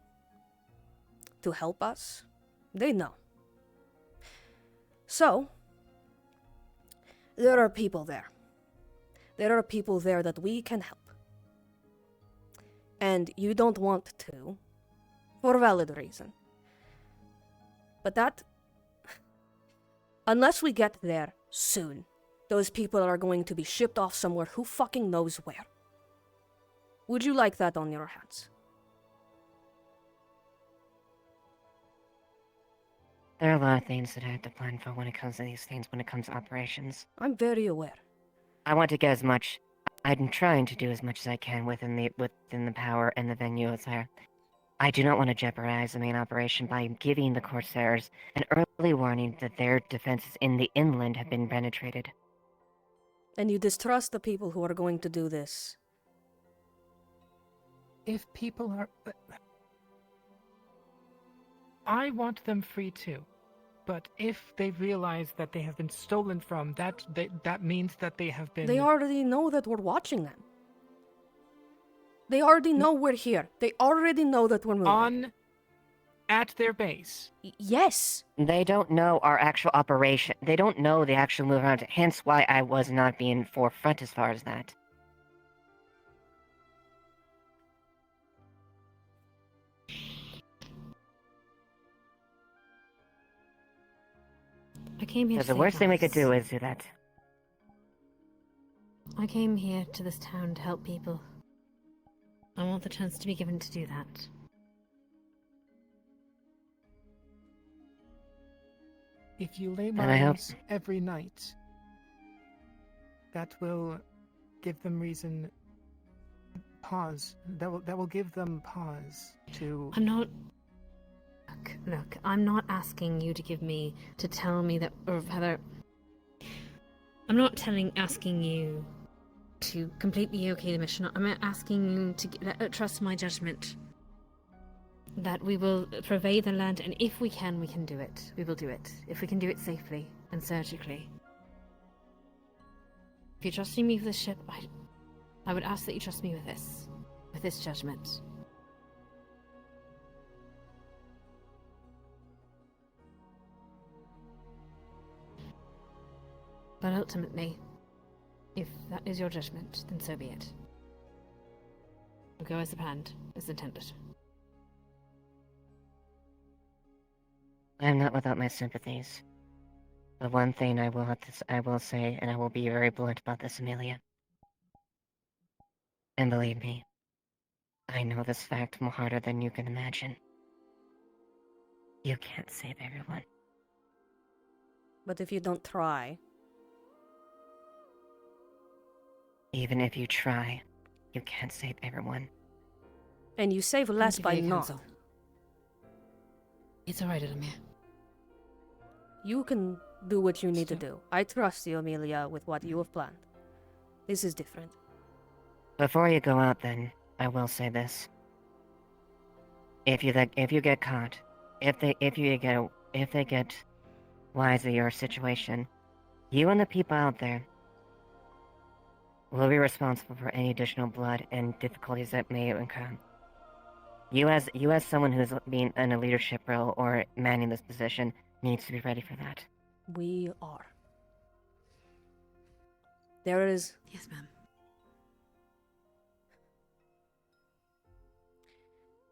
to help us, they know. So, There are people there. There are people there that we can help. And you don't want to, for a valid reason. But that... Unless we get there soon, those people are going to be shipped off somewhere who fucking knows where. Would you like that on your hands? There are a lot of things that I have to plan for when it comes to these things, when it comes to operations. I'm very aware. I want to get as much... I'm trying to do as much as I can within the power and the venue as there. I do not want to jeopardize the main operation by giving the Corsairs an early warning that their defenses in the inland have been penetrated. And you distrust the people who are going to do this. If people are... I want them free too. But if they realize that they have been stolen from, that means that they have been... They already know that we're watching them. They already know we're here. They already know that we're moving. At their base. Yes. They don't know our actual operation. They don't know the actual move around. Hence why I was not being forefront as far as that. I came here Because to the save worst thing we could lives. do is do that. I came here to this town to help people. I want the chance to be given to do that. If you lay And I hope- mines every night, that will give them reason... Pause. That will give them pause to... I'm not... Look, I'm not asking you to tell me that, or rather... I'm not asking you to completely okay the mission. I'm asking you to trust my judgment. That we will pervade the land, and if we can do it. We will do it. If we can do it safely and surgically. If you're trusting me with this ship, I would ask that you trust me with this judgment. But ultimately, if that is your judgment, then so be it. We'll go as planned, as intended. I am not without my sympathies. The one thing I will say, and I will be very blunt about this, Amelia. And believe me, I know this fact more harder than you can imagine. You can't save everyone. But if you don't try... Even if you try, you can't save everyone. And you save less by not. Council. It's alright, Elemmire. You can do what you need to do. I trust you, Amelia, with what you have planned. This is different. Before you go out, then, I will say this: if you get caught, if they get wise of your situation, you and the people out there will be responsible for any additional blood and difficulties that may occur. You as someone who's being in a leadership role or manning this position needs to be ready for that. We are. There is... Yes, ma'am.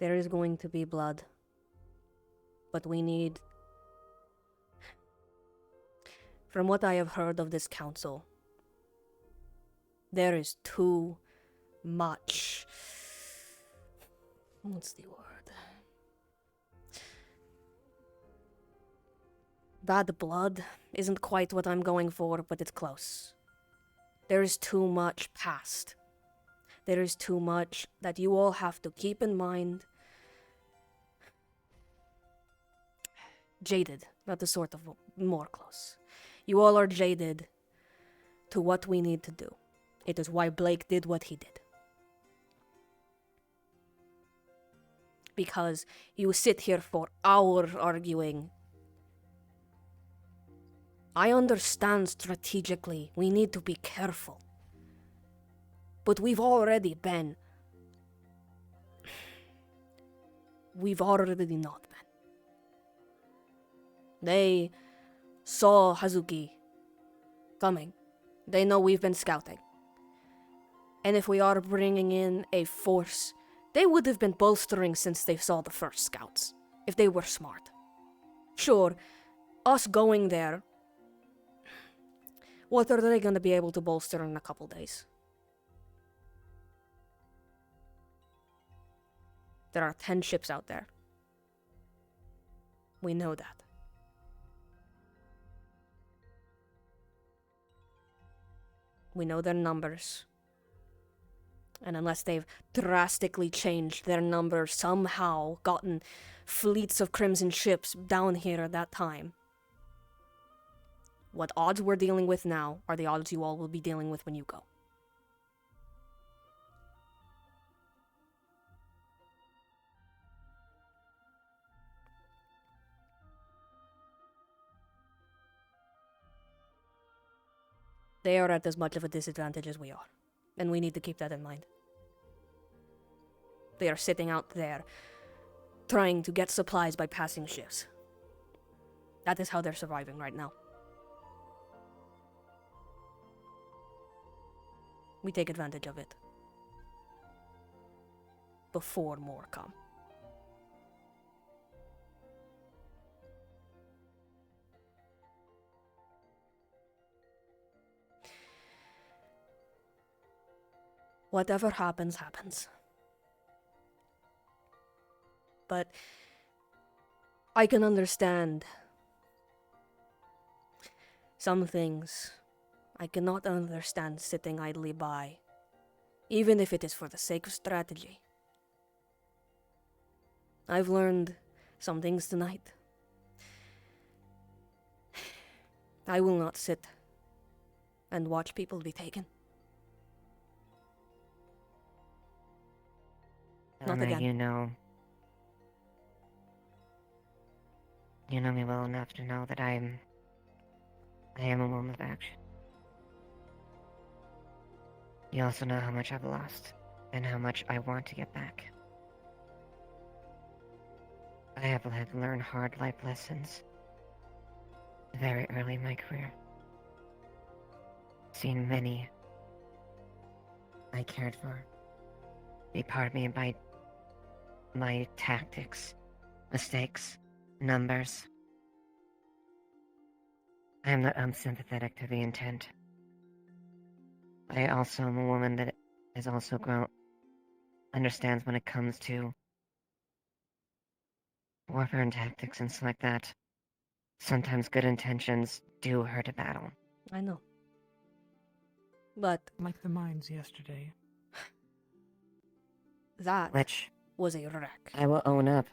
There is going to be blood. But we need... From what I have heard of this council, there is too much... What's the word? Bad blood isn't quite what I'm going for, but it's close. There is too much past. There is too much that you all have to keep in mind. Jaded, not the sort of more close. You all are jaded to what we need to do. It is why Blake did what he did. Because you sit here for hours arguing. I understand strategically we need to be careful. But we've already been. We've already not been. They saw Hazuki coming They know we've been scouting. And if we are bringing in a force, they would have been bolstering since they saw the first scouts, if they were smart. Sure, us going there, what are they going to be able to bolster in a couple days? There are 10 ships out there. We know that. We know their numbers. And unless they've drastically changed their numbers, somehow gotten fleets of Crimson ships down here at that time, what odds we're dealing with now are the odds you all will be dealing with when you go. They are at as much of a disadvantage as we are, and we need to keep that in mind. They are sitting out there, trying to get supplies by passing ships. That is how they're surviving right now. We take advantage of it. Before more come. Whatever happens, happens. But I can understand some things. I cannot understand sitting idly by, even if it is for the sake of strategy. I've learned some things tonight. I will not sit and watch people be taken. Not Elemmire, again. You know me well enough to know that I am a woman of action. You also know how much I've lost, and how much I want to get back. I have had to learn hard life lessons very early in my career. Seen many I cared for be part of me by my tactics, mistakes, numbers. I am not unsympathetic to the intent. I also am a woman that has also understands when it comes to warfare and tactics and stuff like that. Sometimes good intentions do hurt a battle. I know. But like the mines yesterday. That Which was a wreck. I will own up.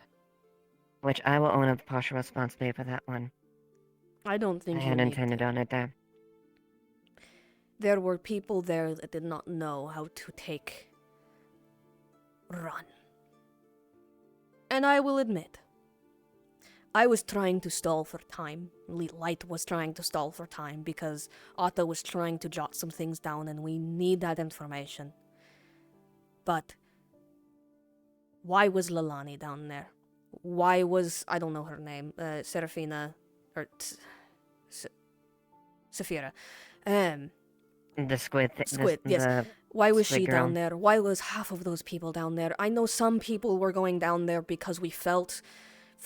Which I will own up partial responsibility for that one. I don't I think you had need intended on it there. There were people there that did not know how to take run. And I will admit, I was trying to stall for time. Light was trying to stall for time because Otto was trying to jot some things down and we need that information. But why was Lalani down there? Why was, I don't know her name, Serafina, or Saphira. The squid. Squid, yes. Why was she girl. down there? Why was half of those people down there? I know some people were going down there because we felt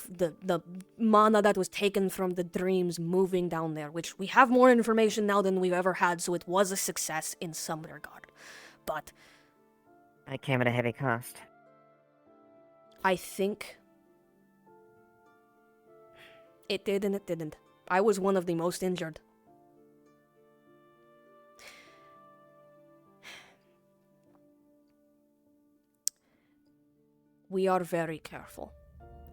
the mana that was taken from the dreams moving down there, which we have more information now than we've ever had, so it was a success in some regard. But It came at a heavy cost. I think it did and it didn't. I was one of the most injured. We are very careful.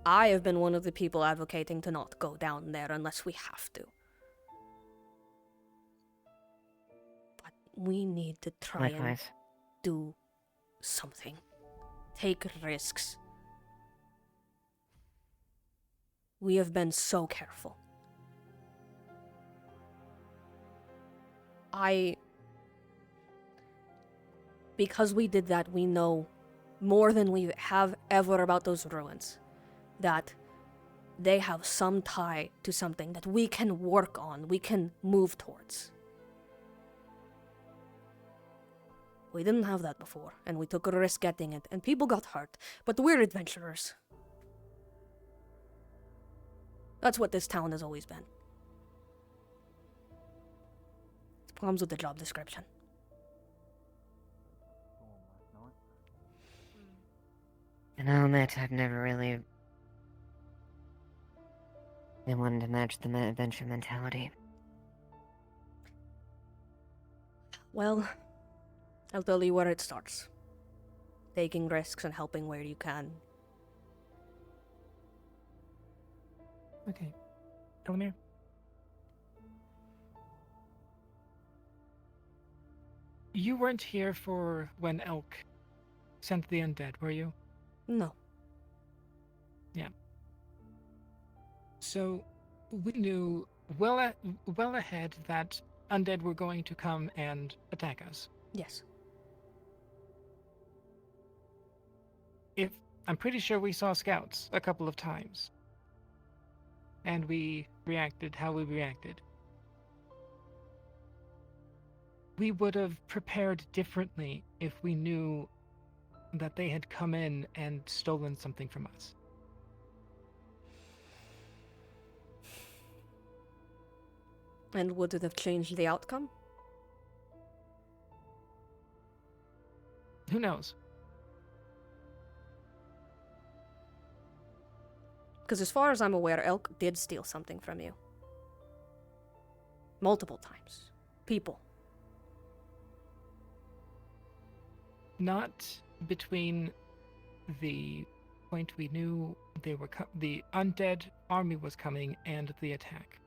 I have been one of the people advocating to not go down there unless we have to. But we need to try and Likewise. do something. Take risks. We have been so careful. Because we did that, we know more than we have ever about those ruins. That they have some tie to something that we can work on, we can move towards. We didn't have that before, and we took a risk getting it, and people got hurt. But we're adventurers. That's what this town has always been. It's problems with the job description. And I'll admit, I've never really been one to match the adventure mentality. Well, I'll tell you where it starts. Taking risks and helping where you can. Okay. Elemmire? You weren't here for when Elk sent the undead, were you? No. Yeah. So, we knew well ahead that undead were going to come and attack us. Yes. I'm pretty sure we saw scouts a couple of times. And we reacted how we reacted. We would have prepared differently if we knew that they had come in and stolen something from us. And would it have changed the outcome? Who knows? Because as far as I'm aware, Elk did steal something from you. Multiple times. People. Not between the point we knew they were the undead army was coming and the attack.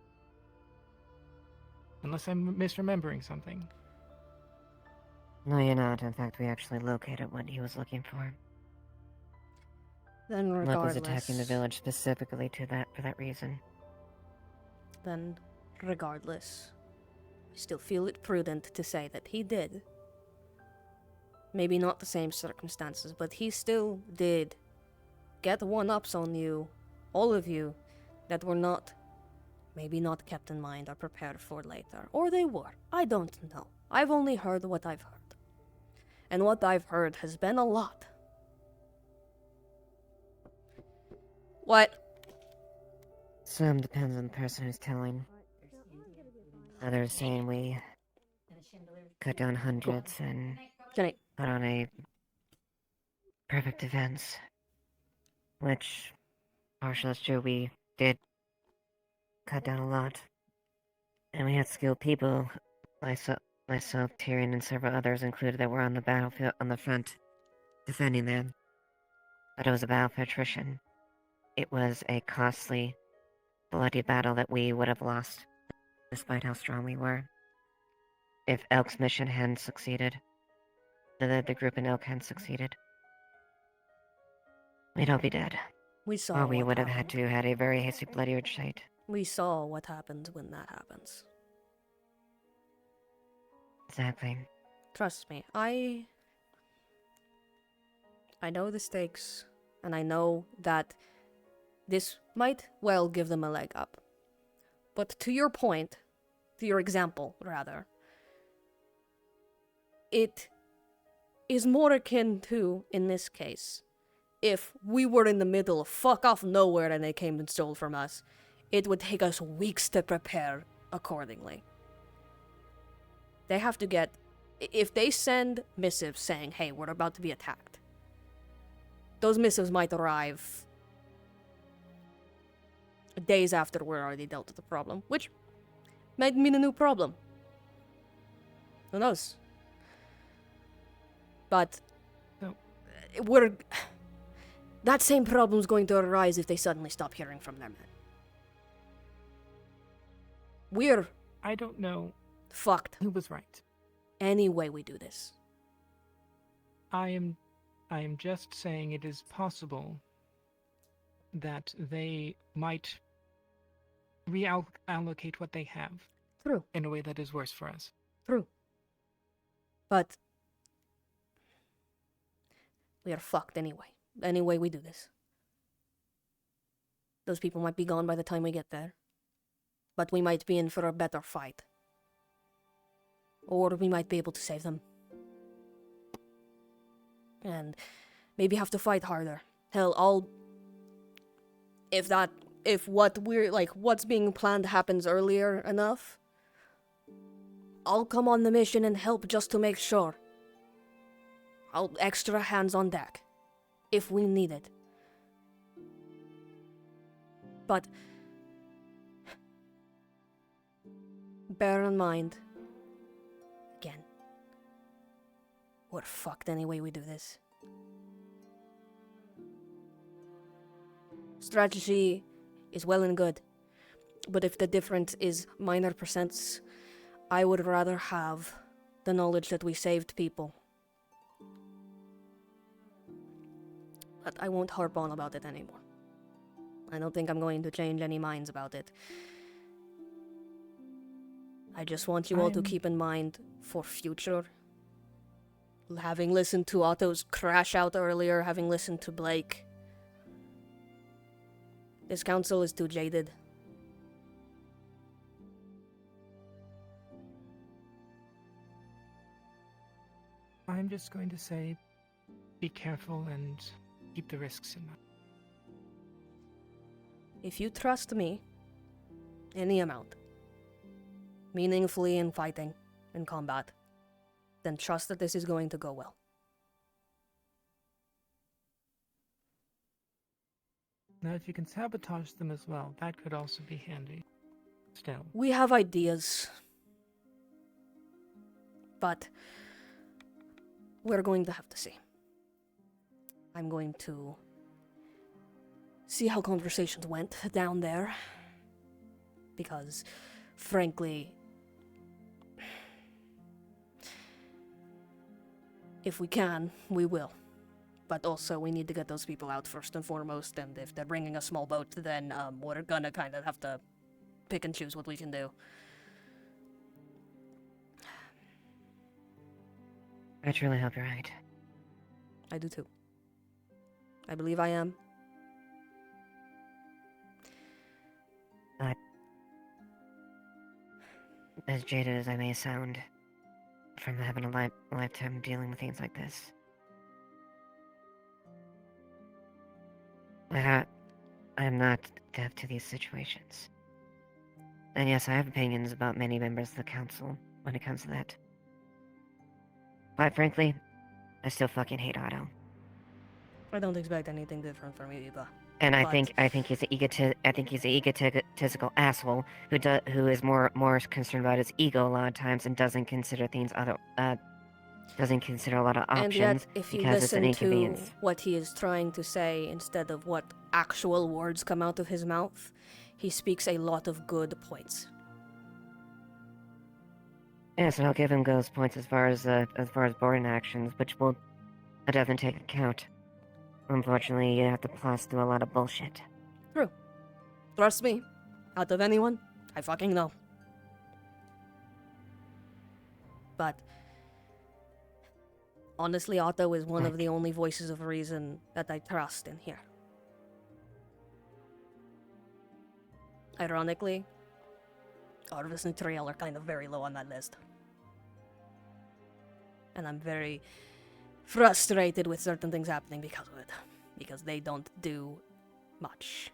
Unless I'm misremembering something. No, you're not. In fact, we actually located what he was looking for. Then Luck regardless... was attacking the village specifically for that reason. Then, regardless, I still feel it prudent to say that he did. Maybe not the same circumstances, but he still did get one-ups on you, all of you, that were not, maybe not kept in mind or prepared for later. Or they were. I don't know. I've only heard what I've heard. And what I've heard has been a lot. What? Some depends on the person who's telling. Others saying we cut down hundreds and put on a perfect defense. Which, partial is true, we did cut down a lot. And we had skilled people, myself, Tyrion, and several others included that were on the battlefield, on the front, defending them. But it was a battle for attrition. It was a costly, bloody battle that we would have lost, despite how strong we were. If Elk's mission hadn't succeeded, the group in Elk hadn't succeeded, we'd all be dead. We saw or we what would have happened. had to had a very hasty, bloody retreat. We saw what happens when that happens. Exactly. Trust me, I know the stakes, and I know that this might well give them a leg up. But to your point, to your example, rather, it is more akin to, in this case, if we were in the middle of fuck off nowhere and they came and stole from us, it would take us weeks to prepare accordingly. They have to get... If they send missives saying, hey, we're about to be attacked, those missives might arrive days after we're already dealt with the problem, which might mean a new problem. Who knows? But we're... That same problem's going to arise if they suddenly stop hearing from their men. We're... I don't know. Fucked. Who was right? Any way we do this. I am just saying it is possible that they might reallocate what they have. True. In a way that is worse for us. True. But we are fucked anyway. Any way we do this. Those people might be gone by the time we get there. But we might be in for a better fight. Or we might be able to save them. and maybe have to fight harder. Hell, if what's being planned happens earlier enough, I'll come on the mission and help just to make sure. I'll extra hands on deck, if we need it. But bear in mind, again, we're fucked any way we do this. Strategy is well and good, but if the difference is minor percents, I would rather have the knowledge that we saved people. But I won't harp on about it anymore. I don't think I'm going to change any minds about it. I just want you all to keep in mind for future. Having listened to Otto's crash out earlier, having listened to Blake, this council is too jaded. I'm just going to say, be careful and keep the risks in mind. If you trust me, any amount, meaningfully in fighting, in combat, then trust that this is going to go well. Now, if you can sabotage them as well, that could also be handy. Still. We have ideas, but we're going to have to see. I'm going to see how conversations went down there, because, frankly, if we can, we will. But also, we need to get those people out first and foremost, and if they're bringing a small boat, then we're gonna kind of have to pick and choose what we can do. I truly hope you're right. I do too. I believe I am. But as jaded as I may sound, from having a lifetime dealing with things like this, I am not deaf to these situations. And yes, I have opinions about many members of the council when it comes to that. But frankly, I still fucking hate Otto. I don't expect anything different from you, Eva. And I think he's an egotistical asshole who is more concerned about his ego a lot of times and doesn't consider doesn't consider a lot of options. And yet, if you because it's an listen to inconvenience. what he is trying to say instead of what actual words come out of his mouth, he speaks a lot of good points. Yes, and I'll give him those points as far as boarding actions, which will definitely take account. Unfortunately, you have to pass through a lot of bullshit. True. Trust me, out of anyone, I fucking know. But honestly, Otto is one of the only voices of reason that I trust in here. Ironically, Arvis and Triel are kind of very low on that list. And I'm very frustrated with certain things happening because of it. Because they don't do much.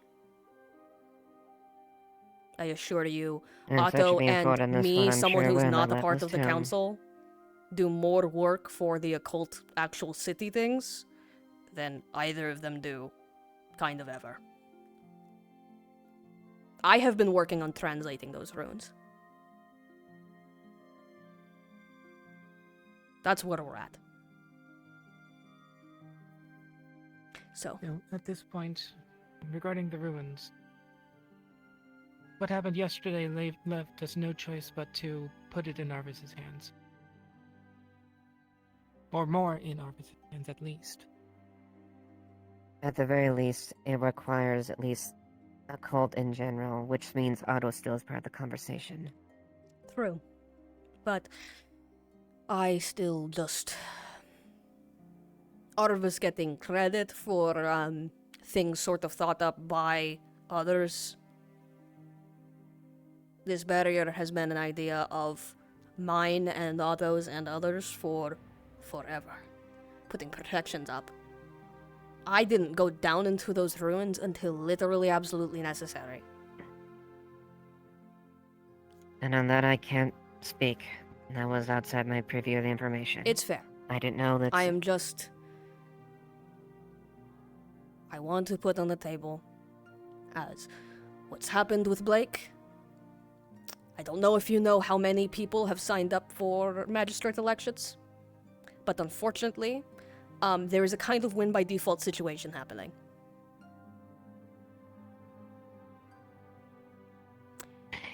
I assure you, Otto and me, someone who's not a part of the council, do more work for the occult actual city things than either of them do, kind of ever. I have been working on translating those runes. That's where we're at. So, at this point, regarding the ruins, what happened yesterday left us no choice but to put it in Arvis's hands. Or more in Arvis's hands, at least. At the very least, it requires at least a cult in general, which means Otto still is part of the conversation. True. But I still just... Arvis getting credit for things sort of thought up by others. This barrier has been an idea of mine and Otto's and others for forever. putting protections up. I didn't go down into those ruins until literally absolutely necessary. And on that I can't speak. That was outside my preview of the information. It's fair. I didn't know that... I am just... I want to put on the table as what's happened with Blake. I don't know if you know how many people have signed up for magistrate elections, but unfortunately, there is a kind of win by default situation happening.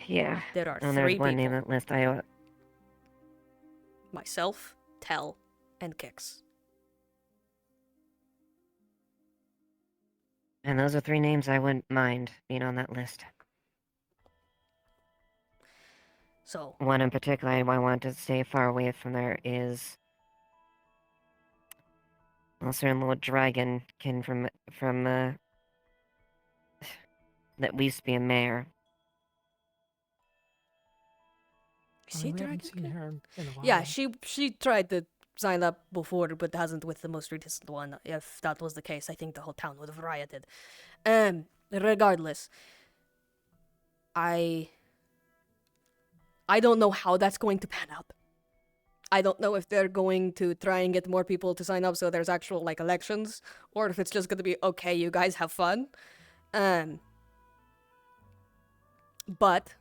Yeah. There are and 3 there's one people. name on that list. Myself, Tell, and Kix. And those are 3 names I wouldn't mind being on that list. So... One in particular I want to stay far away from there is... a certain little dragon kin from that used to be a mayor. Is she we haven't Dragon seen King? her in a while. Yeah, she tried to sign up before, but hasn't with the most recent one. If that was the case, I think the whole town would have rioted. Regardless, I don't know how that's going to pan out. I don't know if they're going to try and get more people to sign up so there's actual, like, elections, or if it's just going to be, okay, you guys have fun. But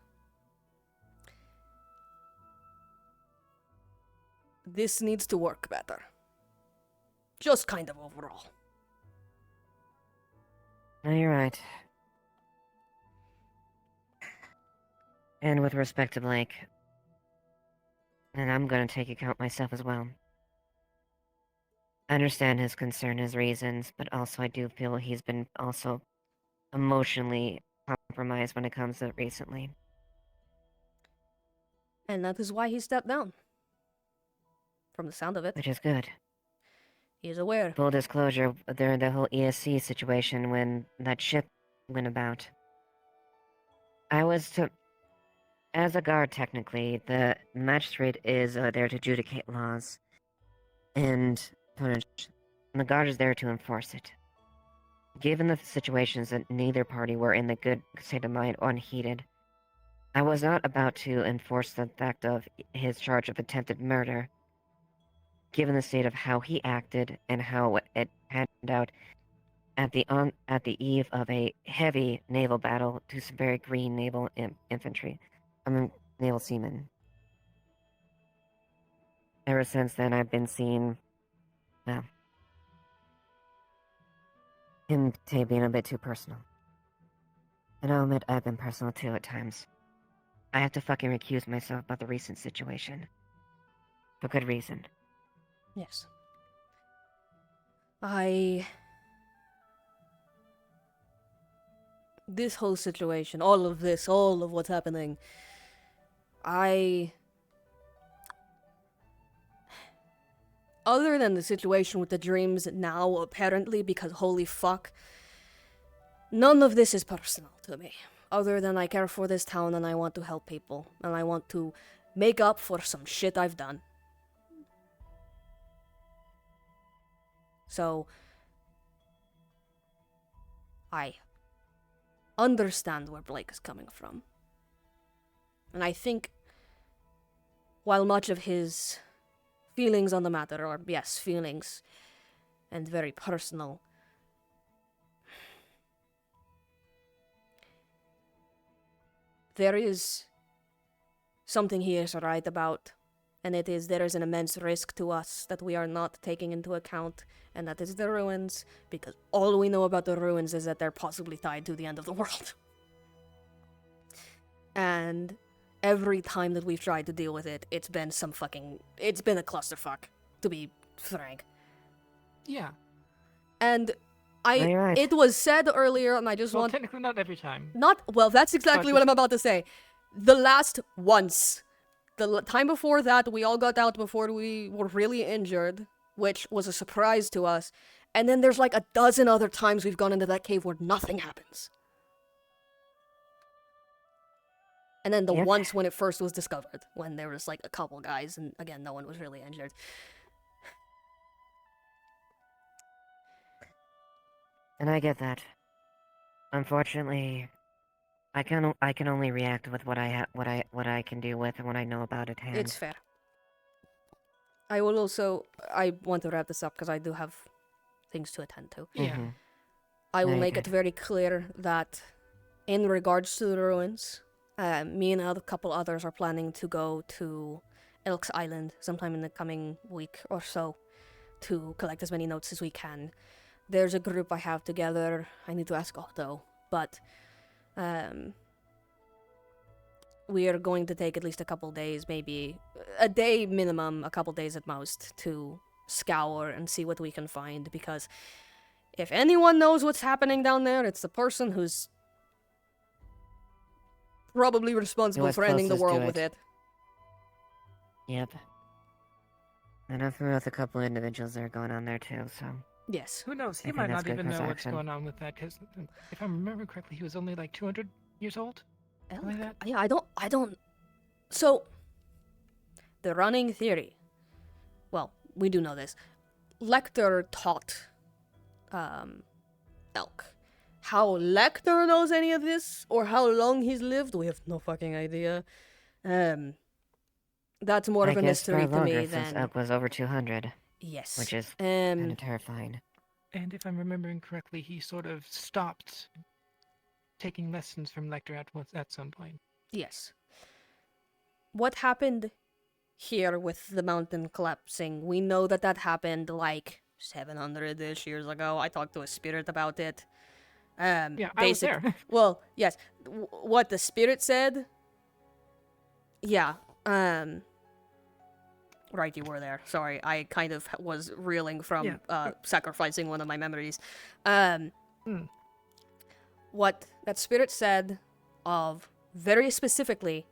this needs to work better. Just kind of overall. No, you're right. And with respect to Blake, and I'm gonna take account myself as well. I understand his concern, his reasons, but also I do feel he's been also emotionally compromised when it comes to it recently. And that is why he stepped down. From the sound of it. Which is good. He is aware. Full disclosure, during the whole ESC situation when that ship went about, I was to... As a guard, technically, the magistrate is there to adjudicate laws and punish, and the guard is there to enforce it. Given the situations that neither party were in the good state of mind unheated, I was not about to enforce the fact of his charge of attempted murder, given the state of how he acted and how it panned out at the eve of a heavy naval battle to some very green naval infantry. Naval seamen. Ever since then, I've been seeing, well, him being a bit too personal. And I'll admit I've been personal too at times. I have to fucking recuse myself about the recent situation. For good reason. Yes. This whole situation, all of what's happening, other than the situation with the dreams now, apparently, because holy fuck, none of this is personal to me. Other than I care for this town and I want to help people, and I want to make up for some shit I've done. So, I understand where Blake is coming from. And I think, while much of his feelings on the matter are, yes, feelings, and very personal, there is something he is right about, and it is there is an immense risk to us that we are not taking into account, and that is the ruins, because all we know about the ruins is that they're possibly tied to the end of the world. And every time that we've tried to deal with it, it's been a clusterfuck, to be frank. Yeah. And You're right. it was said earlier, and I just Well, want... technically not every time. Well, that's exactly what I'm about to say. The last once. The time before that, we all got out before we were really injured, which was a surprise to us. And then there's like a dozen other times we've gone into that cave where nothing happens. And then the once when it first was discovered, when there was like a couple guys, and again, no one was really injured. And I get that. Unfortunately, I can only react with what I can deal with and what I know about at hand. It's fair. I want to wrap this up because I do have things to attend to. Yeah. I will Very make good. it very clear that in regards to the ruins, me and a couple others are planning to go to Elk's Island sometime in the coming week or so to collect as many notes as we can. There's a group I have together. I need to ask Otto, but we are going to take at least a couple days, maybe a day minimum, a couple days at most, to scour and see what we can find, because if anyone knows what's happening down there, it's the person who's probably responsible was for ending the closest to world with it. it. Yep. And I'm familiar with a couple individuals that are going on there too, so... Yes. Who knows? I He think might that's not good even course know of what's action. going on with that, because if I remember correctly, he was only like 200 years old. Something like that. Yeah, I don't... So, the running theory... Well, we do know this. Lecter taught Elk. How Lecter knows any of this, or how long he's lived, we have no fucking idea. That's more of a guess mystery far to longer me since than... Elk was over 200. Yes. Which is kind of terrifying. And if I'm remembering correctly, he sort of stopped taking lessons from Lecter at some point. Yes. What happened here with the mountain collapsing? We know that happened like 700-ish years ago. I talked to a spirit about it. Yeah, I was there. Well, yes. What the spirit said... Yeah, Right, you were there. Sorry, I kind of was reeling from sacrificing one of my memories. What that spirit said of, very specifically,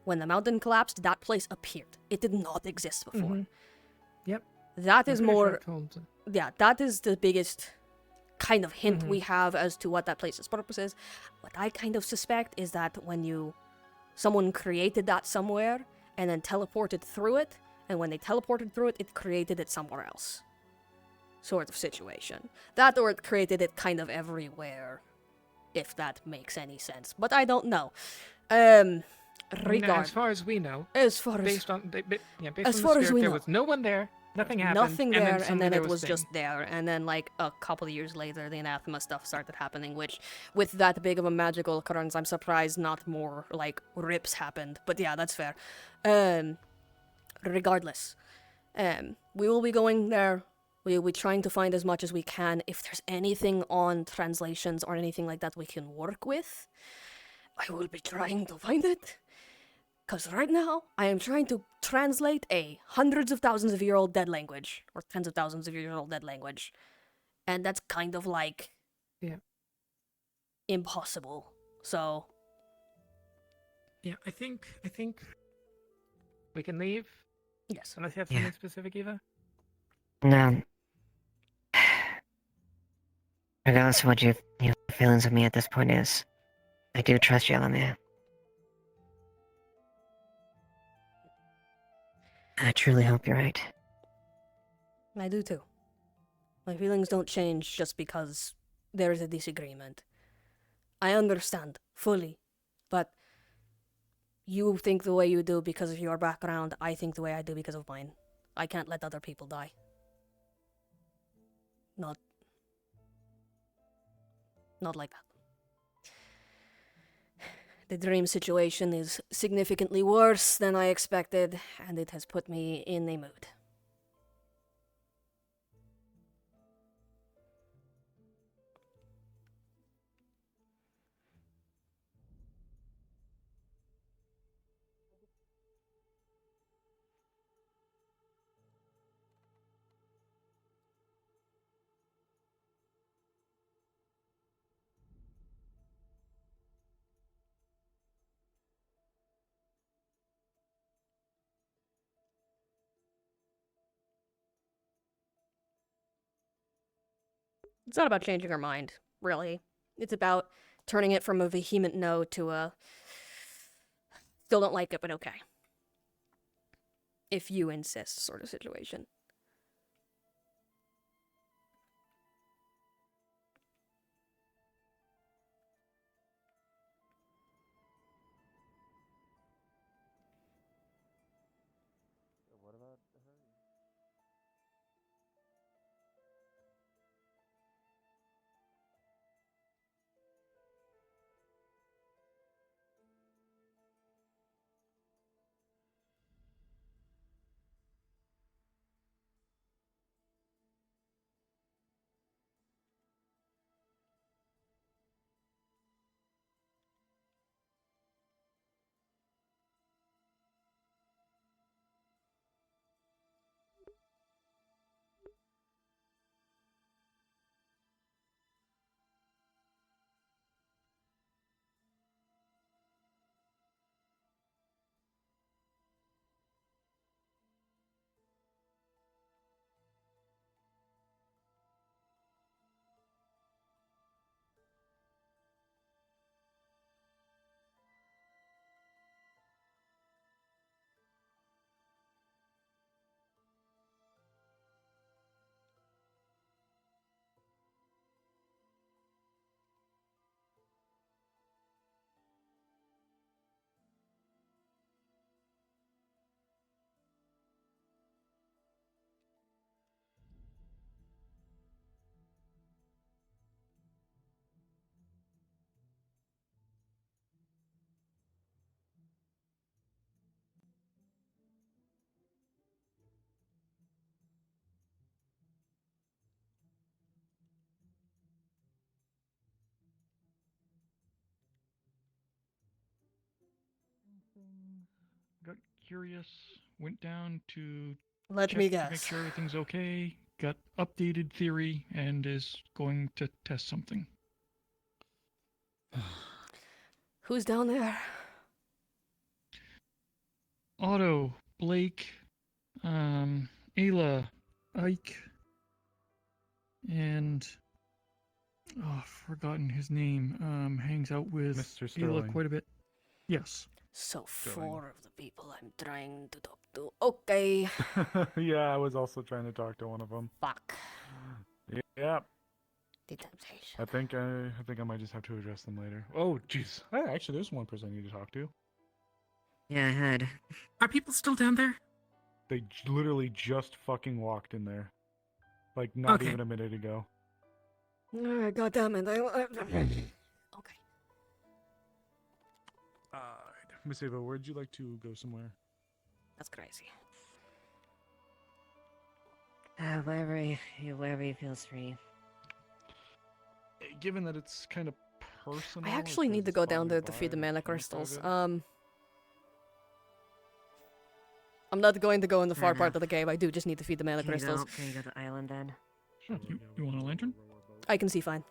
when the mountain collapsed, that place appeared. It did not exist before. Yep. That is I'm pretty sure more... I told him. Yeah, that is the biggest kind of hint we have as to what that place's purpose is. What I kind of suspect is that when someone created that somewhere and then teleported through it, and when they teleported through it, it created it somewhere else. Sort of situation. That or it created it kind of everywhere, if that makes any sense. But I don't know. As far as we know, based on the spirit, there was no one there. Nothing happened. Nothing there, and suddenly then there it was thing. just there. And then, like, a couple of years later, the anathema stuff started happening, which, with that big of a magical occurrence, I'm surprised not more, like, rips happened. But yeah, that's fair. Regardless, we will be going there. We will be trying to find as much as we can. If there's anything on translations or anything like that we can work with, I will be trying to find it. Because right now, I am trying to translate a hundreds of thousands of year old dead language, or tens of thousands of year old dead language. And that's kind of like... impossible. So... Yeah, I think we can leave. Yes. Unless you have something specific, Eva? No. Regardless of what your feelings of me at this point is, I do trust you, Elemmire. I truly hope you're right. I do too. My feelings don't change just because there is a disagreement. I understand, fully. But you think the way you do because of your background, I think the way I do because of mine. I can't let other people die. Not like that. The dream situation is significantly worse than I expected, and it has put me in a mood. It's not about changing our mind, really. It's about turning it from a vehement no to a still don't like it, but okay. If you insist sort of situation. got curious, went down to Let check me to make guess. sure everything's okay, got updated theory, and is going to test something. Who's down there? Otto, Blake, Ayla, Ike, and I've forgotten his name. Hangs out with Mr. Ayla Sterling. quite a bit. Yes. So Sterling. 4 of the people I'm trying to talk to. Okay. Yeah, I was also trying to talk to one of them. Fuck. Yeah. The temptation. I think I might just have to address them later. Oh, jeez. Actually, there's one person I need to talk to. Yeah, I had. Are people still down there? They literally just fucking walked in there. Like, not Okay. even a minute ago. Alright, goddammit. Okay. Miss Ava, where'd you like to go somewhere? That's crazy. Wherever he feels free. Given that it's kind of personal. I actually need to go down there to feed the mana crystals. I'm not going to go in the far part of the cave. I do just need to feed the mana crystals. Can you go to the island then? You want a lantern? I can see fine.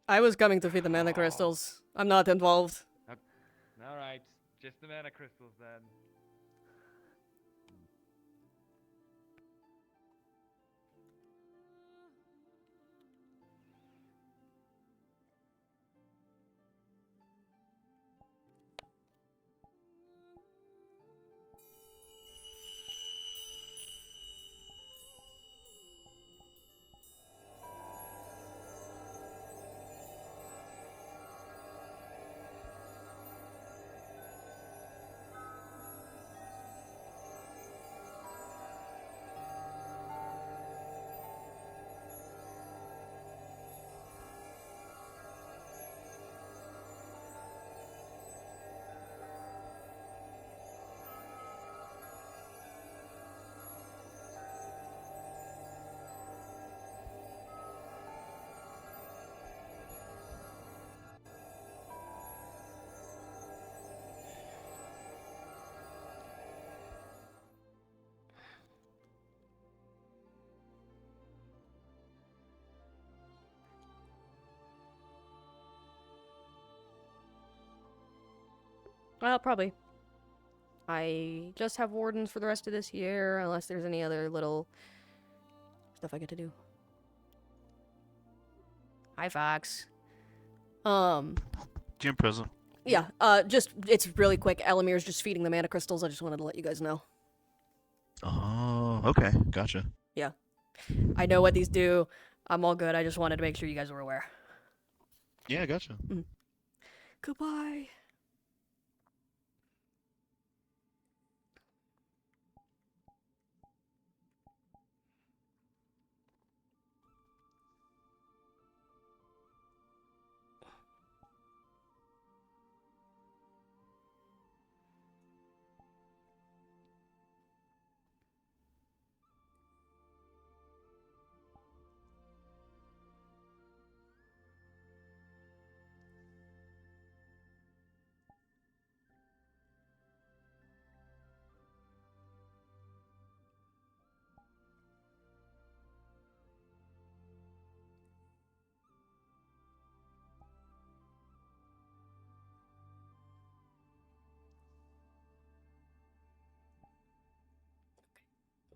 I was coming to feed the mana crystals. I'm not involved. Alright, just the mana crystals then. Well, probably. I just have wardens for the rest of this year, unless there's any other little stuff I get to do. Hi, Fox. Gym prison. Yeah, it's really quick. Elemire's just feeding the mana crystals. I just wanted to let you guys know. Oh, okay. Gotcha. Yeah. I know what these do. I'm all good. I just wanted to make sure you guys were aware. Yeah, gotcha. Goodbye.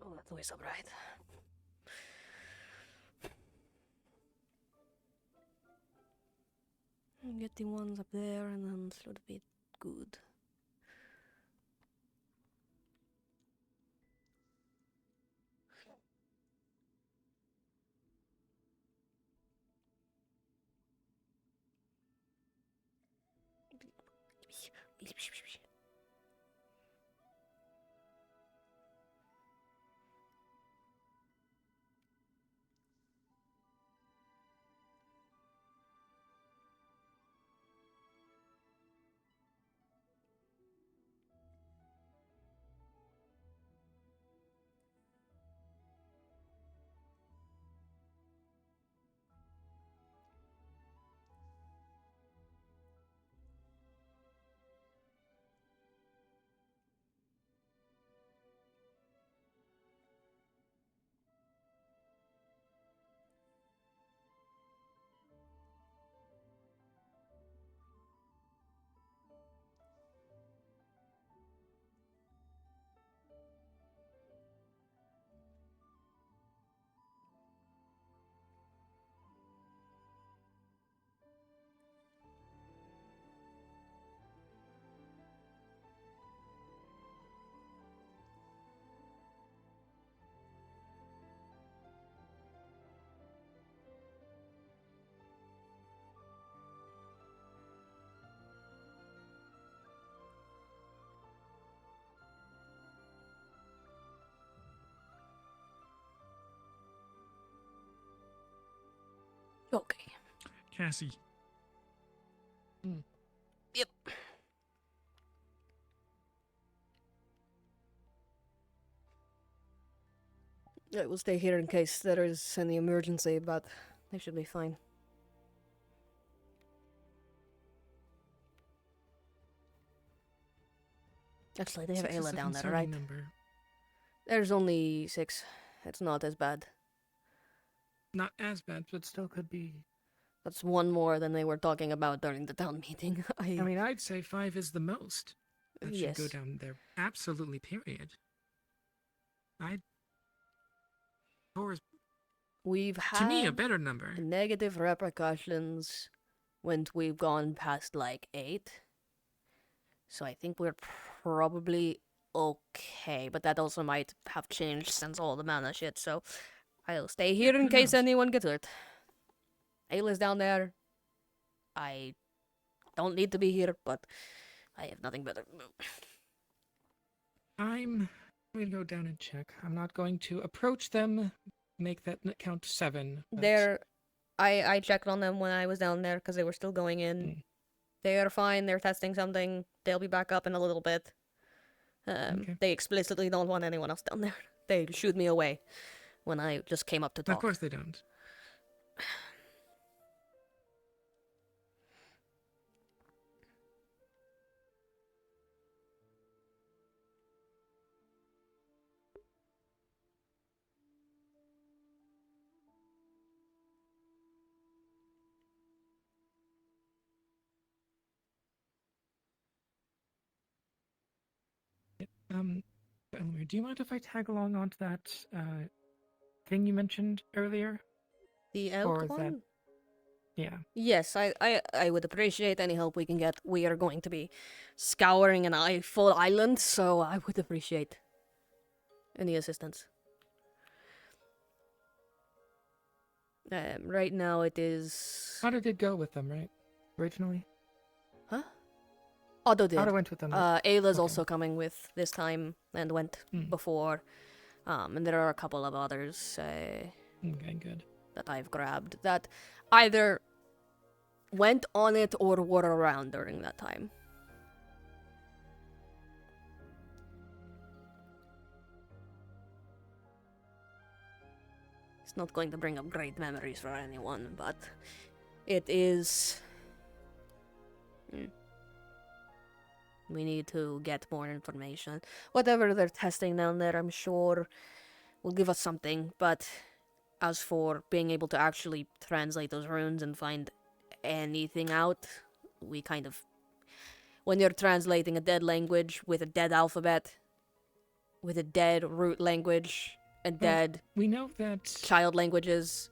Oh, that's always so bright. Get the ones up there, and then it would be good. Okay. Cassie. Yep. I will stay here in case there is any emergency, but they should be fine. Actually, they have 6 is Ayla a down there, concerning right? number. There's only 6. It's not as bad. Not as bad, but still could be. That's one more than they were talking about during the town meeting. I mean, I'd say 5 is the most. That Yes. should go down there. Absolutely, period. We've had To me, a better number. negative repercussions when we've gone past like 8. So I think we're probably okay, but that also might have changed since all the mana shit, so I'll stay here in who case knows? anyone gets hurt. Ayla's down there. I don't need to be here, but I have nothing better to do. I'm going to go down and check. I'm not going to approach them, make that count to 7. but- I checked on them when I was down there because they were still going in. They are fine. They're testing something. They'll be back up in a little bit. They explicitly don't want anyone else down there. They shoot me away when I just came up to talk. Of course they don't. Elemmire, do you mind if I tag along onto that thing you mentioned earlier? The Or elk is that- one? Yeah. Yes, I would appreciate any help we can get. We are going to be scouring an full island, so I would appreciate any assistance. Right now it is... How did it go with them, right? Originally? Huh? Otto did. Otto went with them. Ayla's also coming with this time and went before. And there are a couple of others Okay, good. that I've grabbed that either went on it or were around during that time. It's not going to bring up great memories for anyone, but it is... We need to get more information. Whatever they're testing down there, I'm sure will give us something, but as for being able to actually translate those runes and find anything out, we kind of... When you're translating a dead language with a dead alphabet, with a dead root language, and Well, dead we know that child languages,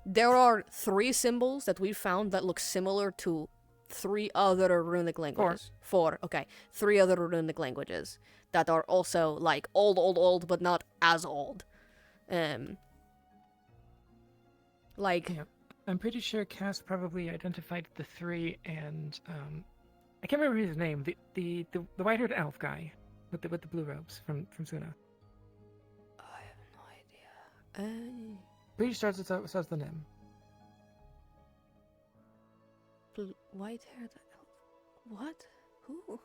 There are 3 symbols that we found that look similar to 3 other runic languages. 4, okay. 3 other runic languages that are also, like, old, but not as old. Like... Yeah. I'm pretty sure Cass probably identified the 3, and, I can't remember his name. The white-haired elf guy with the blue robes from Suna. I have no idea. Pretty sure starts the name. White-haired elf? What? Who?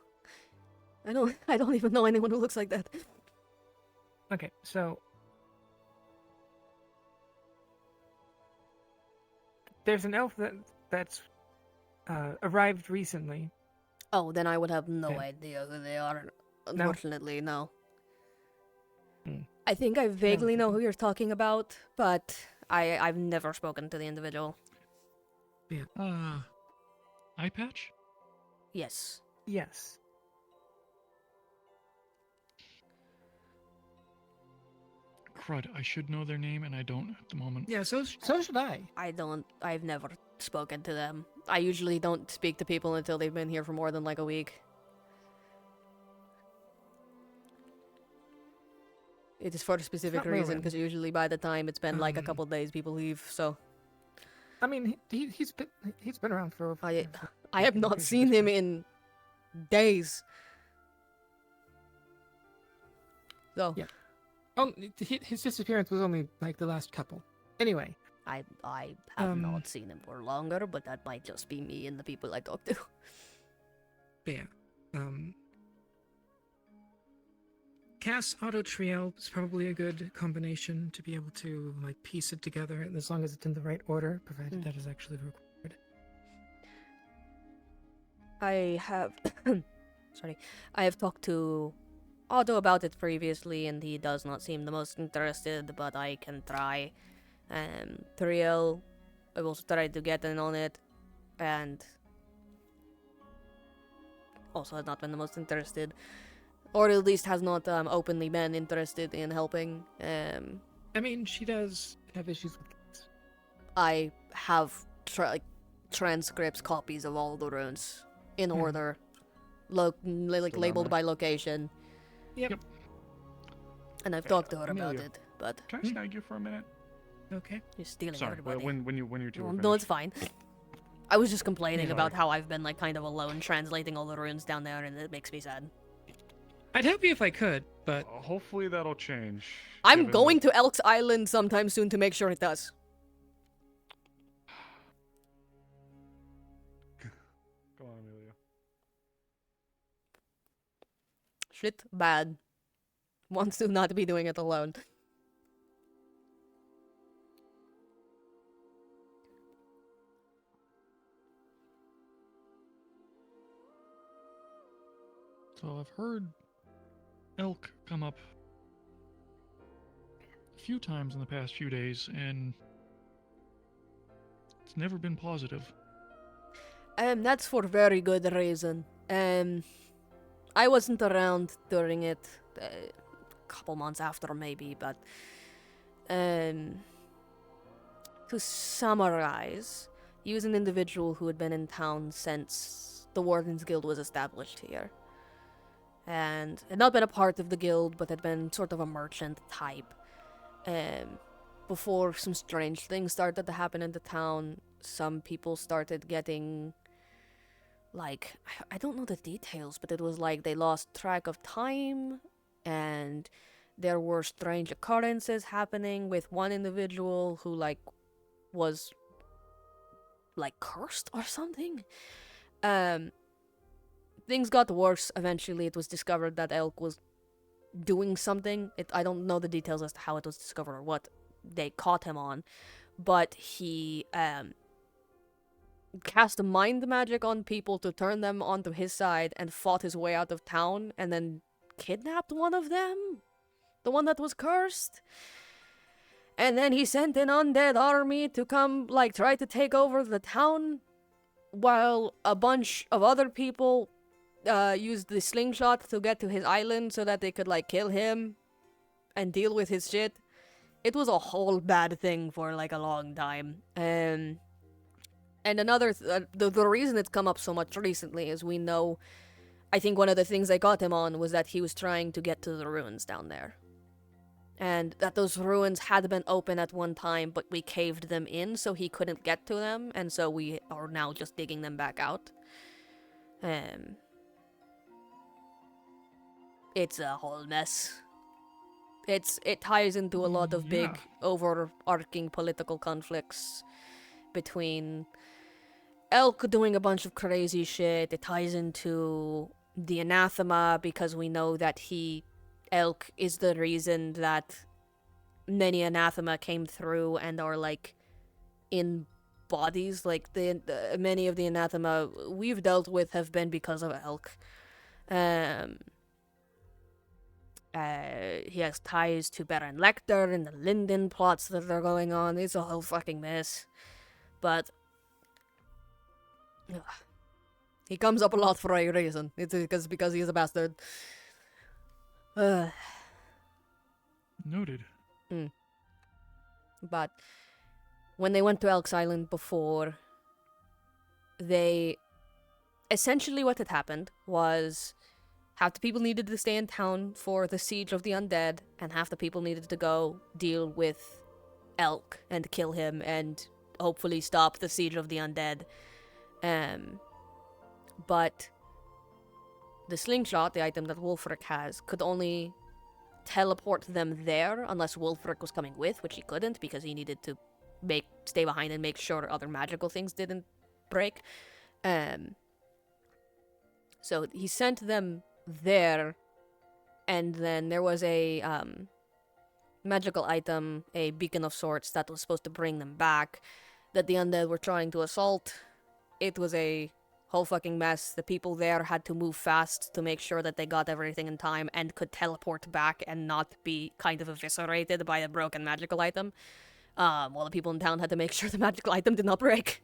I don't even know anyone who looks like that. Okay, so there's an elf that's arrived recently. Oh, then I would have no Okay. idea who they are. Unfortunately, no. I think I vaguely know who you're talking about, but I've never spoken to the individual. Yeah. Eye patch? Yes. Yes. Crud, I should know their name and I don't at the moment. Yeah, so should I. I've never spoken to them. I usually don't speak to people until they've been here for more than like a week. It is for a specific not reason, Merlin. because usually by the time it's been like a couple days, people leave, so... I mean, he's been around for... I have not seen him in days. So... Yeah. Oh, his disappearance was only like the last couple. Anyway. I have not seen him for longer, but that might just be me and the people I talk to. Yeah. Cass Auto Triel is probably a good combination to be able to like piece it together as long as it's in the right order, provided that is actually required. I have... sorry. I have talked to Otto about it previously, and he does not seem the most interested, but I can try. Triel, I've also tried to get in on it, and also has not been the most interested. Or at least has not openly been interested in helping. I mean, she does have issues with kids. I have transcripts, copies of all the runes in order, labeled by location. Yep. And I've talked to her about Amelia, it, but Can I snag you for a minute? Okay. you're stealing Sorry, everybody. when you two were No, it's finished. fine. I was just complaining Yeah. about how I've been like kind of alone translating all the runes down there, and it makes me sad. I'd help you if I could, but Hopefully that'll change. I'm given going to Elk's Island sometime soon to make sure it does. Go on, Amelia. Shit, bad. Wants to not be doing it alone. So I've heard elk come up a few times in the past few days, and it's never been positive. That's for very good reason. I wasn't around during it, a couple months after maybe, but to summarize, he was an individual who had been in town since the Wardens Guild was established here. And had not been a part of the guild, but had been sort of a merchant type. Before some strange things started to happen in the town, some people started getting, like, I don't know the details, but it was like they lost track of time, and there were strange occurrences happening with one individual who, like, was, like, cursed or something. Things got worse. Eventually, it was discovered that Elk was doing something. I don't know the details as to how it was discovered or what they caught him on, but he cast mind magic on people to turn them onto his side and fought his way out of town, and then kidnapped one of them, the one that was cursed. And then he sent an undead army to come, like, try to take over the town, while a bunch of other people used the slingshot to get to his island so that they could, like, kill him and deal with his shit. it was a whole bad thing for like a long time. And another the reason it's come up so much recently is we know, I think one of the things they got him on was that he was trying to get to the ruins down there. And that those ruins had been open at one time, but we caved them in so he couldn't get to them, and so we are now just digging them back out. It's a whole mess. It ties into a lot of big, overarching political conflicts between Elk doing a bunch of crazy shit. It ties into the anathema because we know that Elk is the reason that many anathema came through and are like in bodies. Like many of the anathema we've dealt with have been because of Elk. He has ties to Baron Lecter and the Linden plots that are going on. It's a whole fucking mess. But he comes up a lot for a reason. It's because he's a bastard. Noted. But when they went to Elk's Island before, essentially what had happened was half the people needed to stay in town for the siege of the undead, and half the people needed to go deal with Elk and kill him and hopefully stop the siege of the undead. But the slingshot, the item that Wulfric has, could only teleport them there unless Wulfric was coming with, which he couldn't because he needed to stay behind and make sure other magical things didn't break. So he sent them there, and then there was a magical item, a beacon of sorts, that was supposed to bring them back, that the undead were trying to assault. It was a whole fucking mess. The people there had to move fast to make sure that they got everything in time and could teleport back and not be kind of eviscerated by a broken magical item, while the people in town had to make sure the magical item did not break.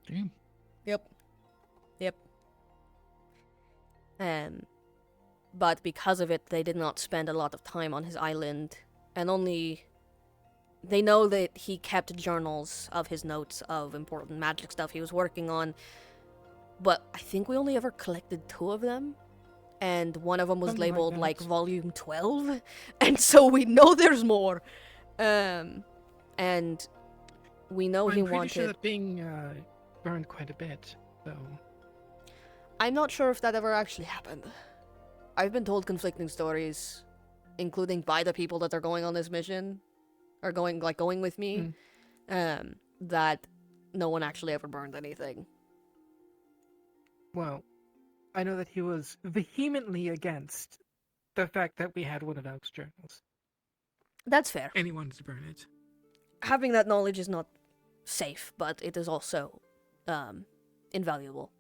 Damn. Yep. But because of it, they did not spend a lot of time on his island, and they know that he kept journals of his notes of important magic stuff he was working on, but I think we only ever collected 2 of them, and one of them was Something labeled like like volume 12, and so we know there's more. And we know he I'm pretty wanted... sure that being burned quite a bit, so... I'm not sure if that ever actually happened. I've been told conflicting stories, including by the people that are going on this mission, or going with me, that no one actually ever burned anything. Well, I know that he was vehemently against the fact that we had one of Elk's journals. That's fair. And he wanted to burn it. Having that knowledge is not safe, but it is also invaluable.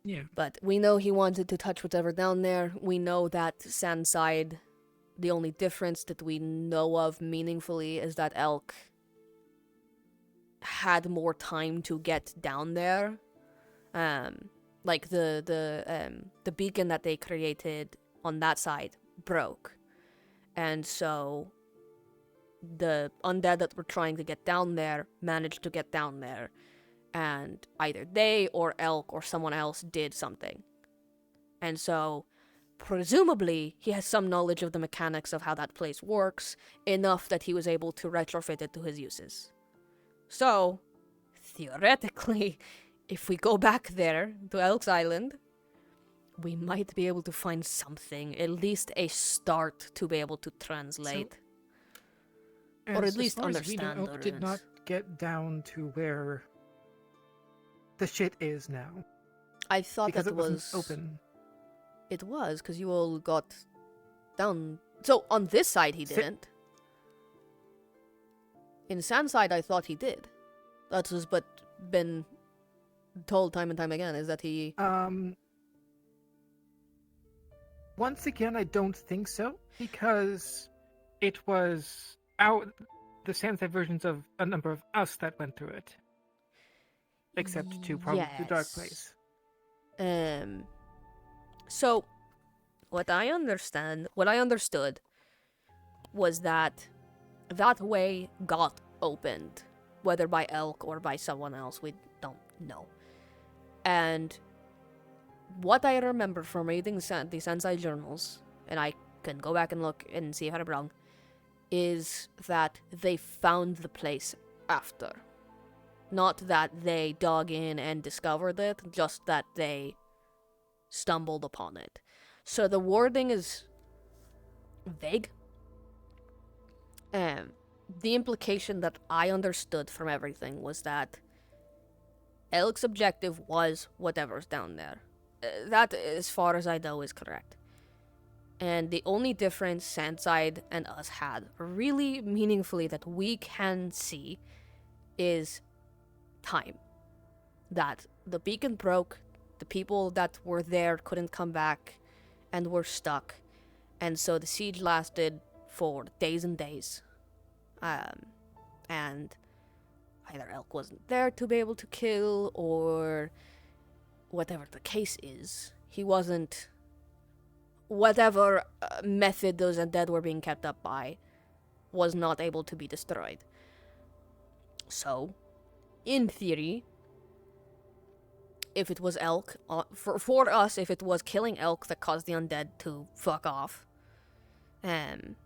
Yeah. But we know he wanted to touch whatever down there. We know that Sandside, the only difference that we know of meaningfully is that Elk had more time to get down there. Like the beacon that they created on that side broke. And so the undead that were trying to get down there managed to get down there. And either they or Elk or someone else did something. And so, presumably, he has some knowledge of the mechanics of how that place works, enough that he was able to retrofit it to his uses. So, theoretically, if we go back there, to Elk's Island, we might be able to find something, at least a start to be able to translate. Or at least understand the Elk did ruins. not get down to where the shit is now. I thought because that it wasn't was open. It was, because you all got down. So, on this side, he didn't. In Sandside, I thought he did. That was but been told time and time again, is that he... Once again, I don't think so, because it was the Sandside versions of a number of us that went through it. Except to probably the Dark Place. So, what I understood was that that way got opened, whether by Elk or by someone else, we don't know. And what I remember from reading the Sensei journals, and I can go back and look and see if I'm wrong, is that they found the place after. Not that they dug in and discovered it, just that they stumbled upon it. So the wording is vague. The implication that I understood from everything was that Elk's objective was whatever's down there. That, as far as I know, is correct. And the only difference Sandside and us had, really meaningfully that we can see, is time. That the beacon broke, the people that were there couldn't come back, and were stuck. And so the siege lasted for days and days. And either Elk wasn't there to be able to kill, or whatever the case is, he wasn't... Whatever method those undead were being kept up by was not able to be destroyed. So, in theory, if it was Elk, for us, if it was killing Elk that caused the undead to fuck off, then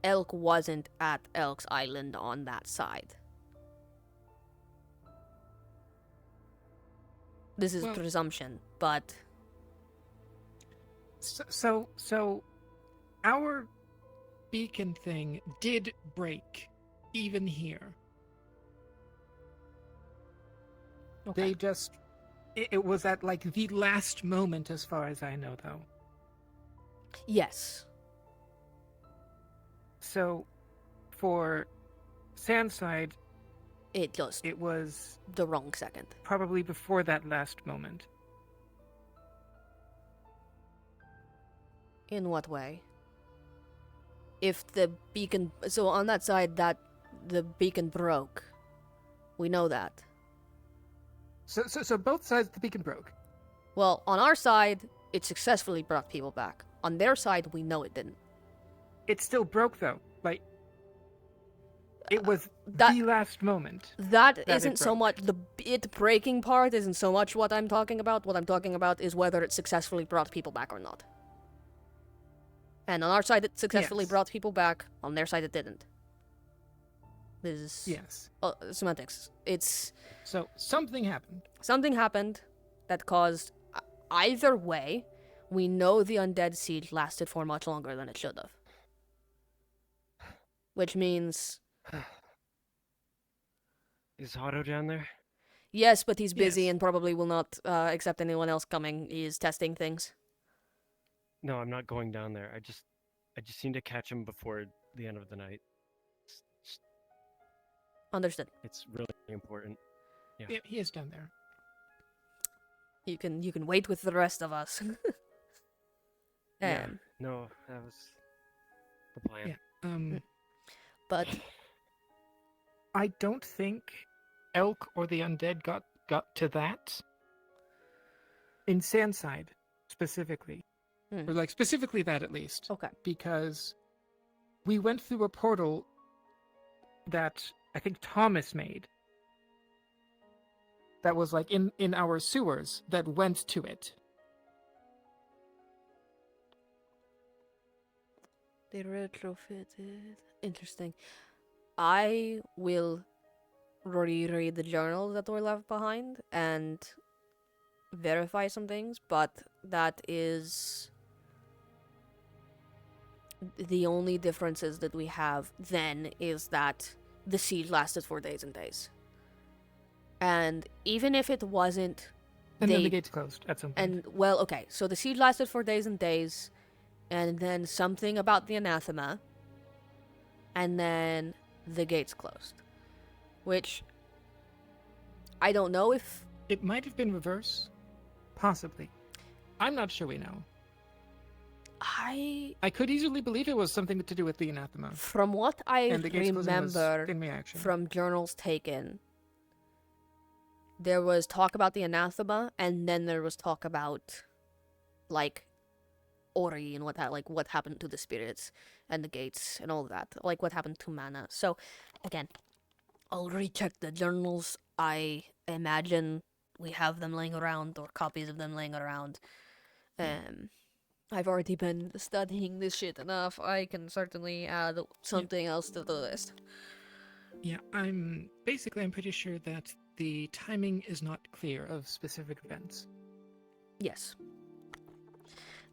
Elk wasn't at Elk's Island on that side. This is presumption, but... So, our beacon thing did break, even here. Okay. They just... It was at, like, the last moment, as far as I know, though. Yes. So, for Sandside... It was... the wrong second. Probably before that last moment. In what way? If the beacon... So on that side, that the beacon broke. We know that. So both sides the beacon broke? Well, on our side, it successfully brought people back. On their side, we know it didn't. It still broke, though. Like... It was the last moment. That isn't so much... It breaking part isn't so much what I'm talking about. What I'm talking about is whether it successfully brought people back or not. And on our side, it successfully brought people back. On their side, it didn't. This is... Yes. Semantics. It's... So, something happened. Something happened that caused... Either way, we know the undead siege lasted for much longer than it should have. Which means... Is Otto down there? Yes, but he's busy and probably will not accept anyone else coming. He is testing things. No, I'm not going down there. I just need to catch him before the end of the night. Understood. It's really important. Yeah, he is down there. You can wait with the rest of us. Yeah. No, that was the plan. Yeah. But I don't think Elk or the undead got to that. In Sandside, specifically. Or, like, specifically that, at least. Okay. Because we went through a portal that I think Thomas made. That was, like, in our sewers that went to it. They retrofitted. Interesting. I will reread the journals that were left behind and verify some things, but that is the only differences that we have then is that the siege lasted for days and days. And even if it wasn't... And then the gates closed at some point. And, well, okay, so the siege lasted for days and days, and then something about the anathema, and then the gates closed. Which, I don't know if... It might have been reverse. Possibly. I'm not sure we know. I could easily believe it was something to do with the anathema. From what I And the gates closing was remember in reaction. from journals taken, there was talk about the anathema, and then there was talk about, like, Ori and what happened to the spirits and the gates and all of that. Like, what happened to mana. So, again, I'll recheck the journals. I imagine we have them laying around, or copies of them laying around. I've already been studying this shit enough. I can certainly add something else to the list. Yeah, I'm pretty sure that the timing is not clear of specific events. Yes.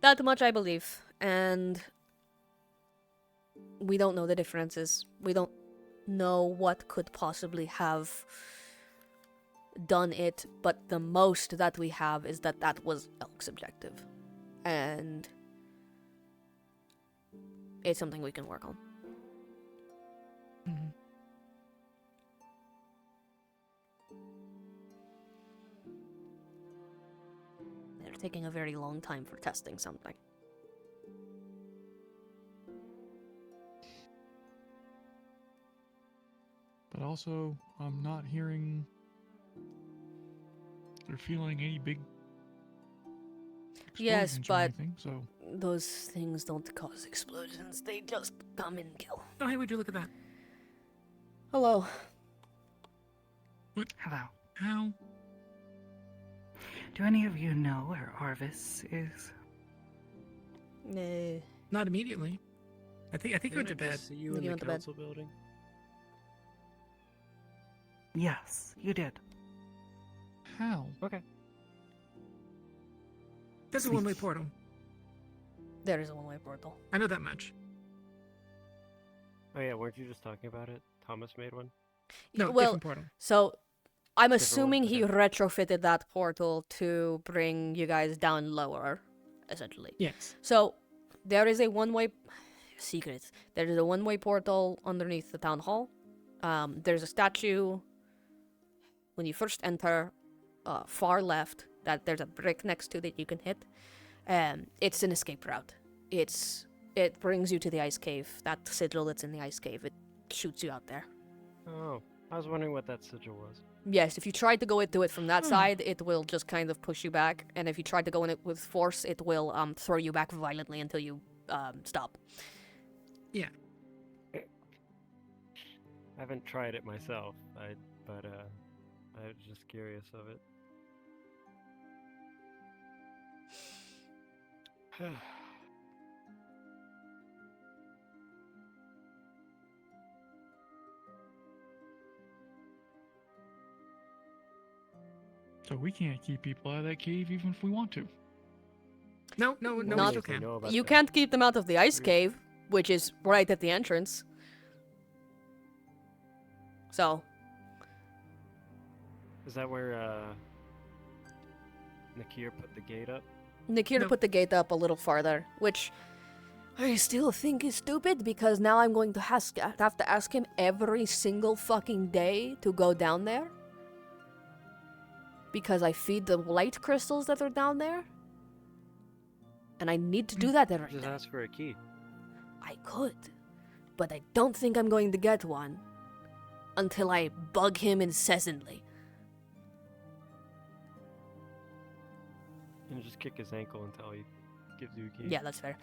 That much I believe. And we don't know the differences. We don't know what could possibly have done it, but the most that we have is that was Elk's objective. And it's something we can work on. Mm-hmm. They're taking a very long time for testing something. But also, I'm not hearing or feeling any big Yes, explosions or but anything, so those things don't cause explosions. They just come and kill. Oh, hey, would you look at that? Hello. What? Hello. How? Do any of you know where Arvis is? Nah. Not immediately. I think he went to bed. See you in the council building. Yes, you did. How? Okay. There's a one-way portal. There is a one-way portal. I know that much. Oh yeah, weren't you just talking about it? Thomas made one? No, well, different portal. So, I'm Different assuming one, he retrofitted that portal to bring you guys down lower, essentially. Yes. So, there is a one-way... Secret. There is a one-way portal underneath the town hall. There's a statue when you first enter, far left, that there's a brick next to that you can hit. It's an escape route. It brings you to the ice cave. That sigil that's in the ice cave, it shoots you out there. Oh, I was wondering what that sigil was. Yes, if you try to go into it from that side, it will just kind of push you back. And if you try to go in it with force, it will throw you back violently until you stop. Yeah. I haven't tried it myself, but I was just curious of it. So we can't keep people out of that cave even if we want to. No, Not- we still can. You can't keep them out of the ice cave, which is right at the entrance. So, Is that where Nakir put the gate up? Nikir put the gate up a little farther, which I still think is stupid because now I'm going to have to ask him every single fucking day to go down there. Because I feed the light crystals that are down there. And I need to do that every Just day. ask for a key. I could, but I don't think I'm going to get one until I bug him incessantly. And just kick his ankle until he gives you a key. Yeah, that's fair.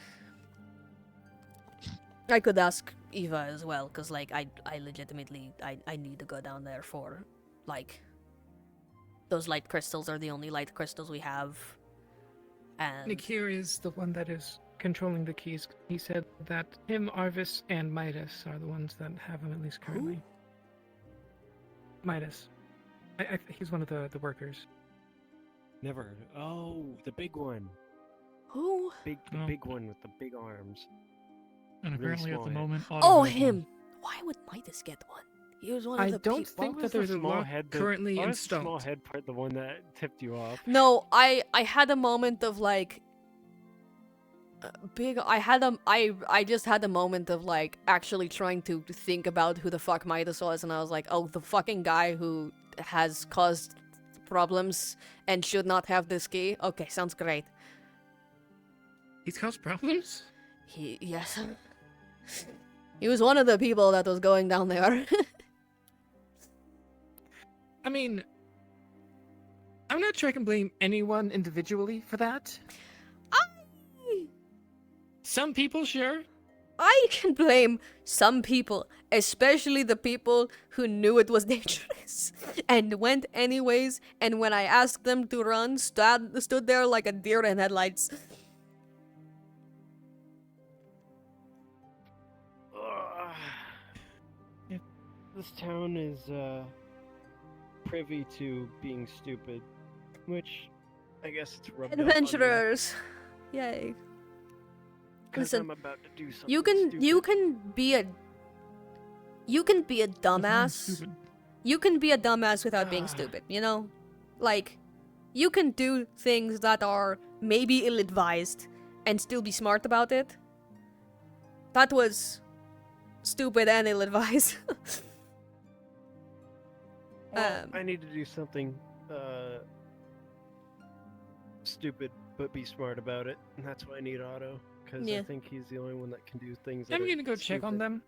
I could ask Eva as well, because, like, I legitimately, I need to go down there for, like, those light crystals are the only light crystals we have. And Nikir is the one that is controlling the keys. He said that him, Arvis, and Midas are the ones that have them, at least currently. Midas. He's one of the workers. Never heard of. Oh, the big one. Who? The big one with the big arms. And Really apparently at small the head. moment, Oh, has him! Why would Midas get one? He was one of I the don't people. think that there's a lock currently why was the small installed. head part the one that tipped you off? No, I had a moment of like I just had a moment of like actually trying to think about who the fuck Midas was, and I was like, oh, the fucking guy who has caused problems and should not have this key. Okay, sounds great. He's caused problems? Yes. He was one of the people that was going down there. I mean, I'm not sure I can blame anyone individually for that. Some people, sure. I can blame some people, especially the people who knew it was dangerous and went anyways, and when I asked them to run, stood there like a deer in headlights. If this town is privy to being stupid, which I guess it's rubbed off on me. Adventurers! Yay. 'Cause Listen, I'm about to do something you can be a dumbass. You can be a dumbass without being stupid, you know? Like, you can do things that are maybe ill-advised and still be smart about it. That was stupid and ill-advised. Well, I need to do something stupid, but be smart about it, and that's why I need Otto, because Yeah. I think he's the only one that can do things. That I'm are gonna go check on stupid them.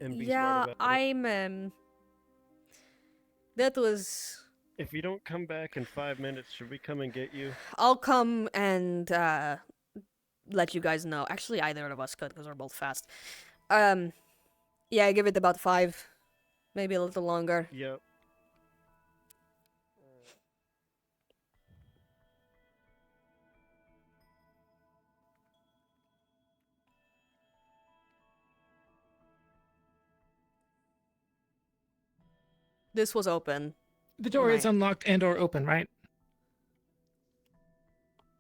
And be Yeah, smart about it. that was... If you don't come back in 5 minutes, should we come and get you? I'll come and let you guys know. Actually, either of us could, because we're both fast. Yeah, give it about 5. Maybe a little longer. Yep. This was open. The door is unlocked and or open, right?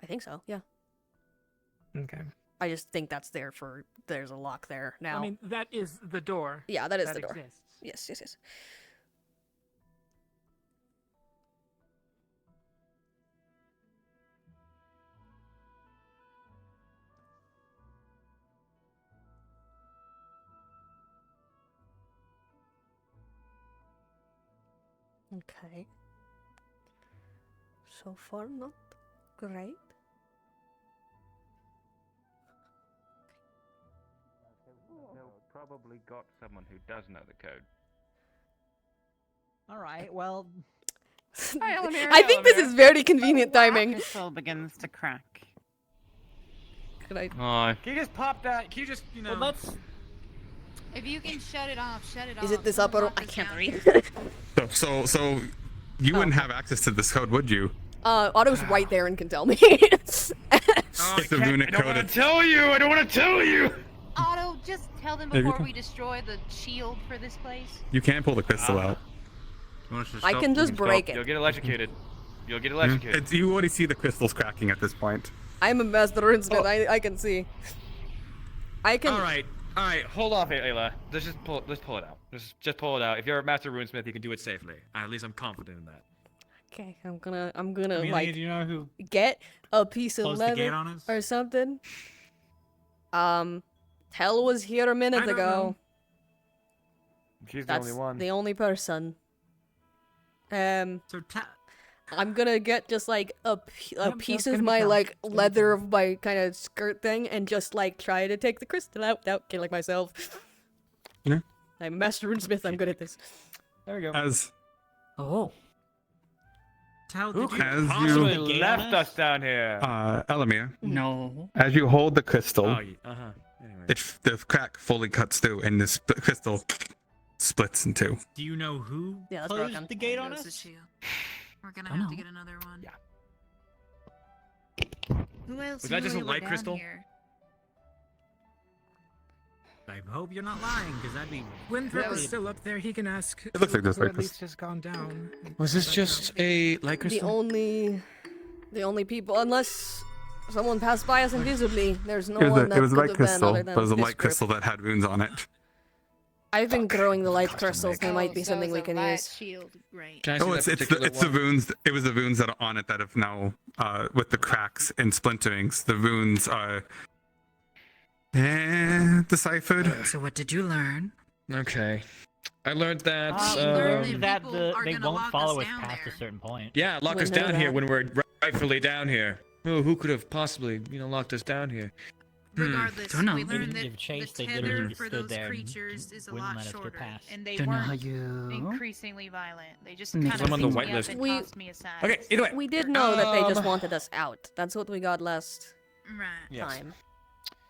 I think so, yeah. Okay. I just think that's there for... There's a lock there now. I mean, that is the door. Yeah, that is the door. Exists. Yes, yes, yes. Okay. So far, not great. They'll probably got someone who does know the code. All right. Well, I think this is very convenient timing. crystal begins to crack. Could I? Can you just pop that? Can you just, you know? Well, let's. If you can shut it off, shut it off. Is it this up or I can't read. So you wouldn't have access to this code, would you? Otto's right there and can tell me. It's a runic code. I don't want to tell you. Otto, just tell them Yeah, you before can- we destroy the shield for this place. You can't pull the crystal out. I can just break it. You'll get electrocuted. You'll get Yeah. electrocuted. You already see the crystals cracking at this point. I'm a master runesmith. I can see. I can. All right, hold off, Ayla. Let's pull it out. Just pull it out. If you're a master runesmith, you can do it safely. At least I'm confident in that. Okay, I'm gonna Amelia, like do you know who get a piece of closed the leather gate on us? or something. Hell was here a minute don't ago. know. She's the That's only one. the only person. So I'm gonna get just like a Yep, piece that's of gonna be my fine. like leather of my kind of skirt thing and just like try to take the crystal out without killing myself. Yeah. I'm a master runesmith. I'm good at this. There we go. As Oh. Tal, Who did you has Possibly you- left us down here. Elemmire, No. as you hold the crystal, Anyway. the crack fully cuts through, and this crystal splits in two. Do you know who Yeah, that's closed broken. the gate on Goes the us? shield. We're gonna I have to know. get another one. Yeah. Who else? Was that just knew a we were light down crystal? here? I hope you're not lying, because that'd be. Winthrop really- is still up there. He can ask. It looks like this who light at least crystal. has gone down. Was this But, just a light The crystal? only people, unless someone passed by us invisibly, there's no It was one a, that it was a could light have been crystal, other but than it was a this light group. crystal that had runes on it. I've been growing the light crystals. They might be so something we it's a can light use. shield, great. Can I see Oh, that it's the particular one? runes. It was the runes that are on it that have now, with the cracks and splinterings, the runes are deciphered. So what did you learn? Okay. I learned that. that they won't follow us past a certain point. Yeah, lock We us know down here that. when we're rightfully down here. Oh, who could have possibly, locked us down here? regardless, Don't know. we learned Give that chase, the they tether literally for stood those there and creatures is a wouldn't lot let us get shorter, past. and they Don't know how weren't you. increasingly violent. They just Because kind of I'm on picked the me up whitelist. and We- tossed me aside. Okay, either way. We did know that they just Um, wanted us out. That's what we got last Right. time.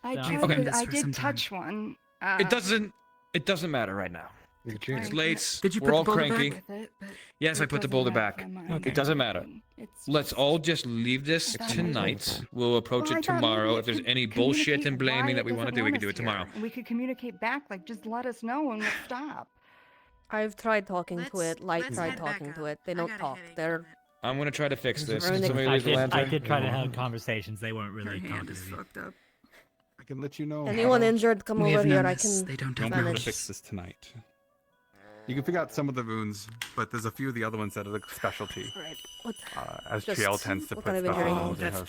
I So- tried Okay. to, I did touch one. It doesn't matter right now. It's late. Did you We're put all the boulder cranky. back? With it, but Yes, I it put the doesn't boulder matter back. if I'm It doesn't matter. It's Let's all just leave this I thought tonight. We'll approach Well, I it thought tomorrow. maybe If there's it could any bullshit and communicate why blaming that it we want to doesn't do, we want can do us it tomorrow. here, and we could communicate back, like just let us know and we'll stop. I've tried talking to Let's- it. Light let's tried head back talking to up. it. They I don't got a talk. headache They're I'm gonna try to fix this. Ruin the- Somebody I leave the did, lantern. I did try to have conversations. They weren't really Your hand is talkative. fucked up. I can let you know. anyone injured. Come We over have here. known I this. can They don't Don't have be able to manage. fix this tonight. You can figure out some of the wounds, but there's a few of the other ones that are the specialty. Right. What? As Just Triel tends to what put kind of stuff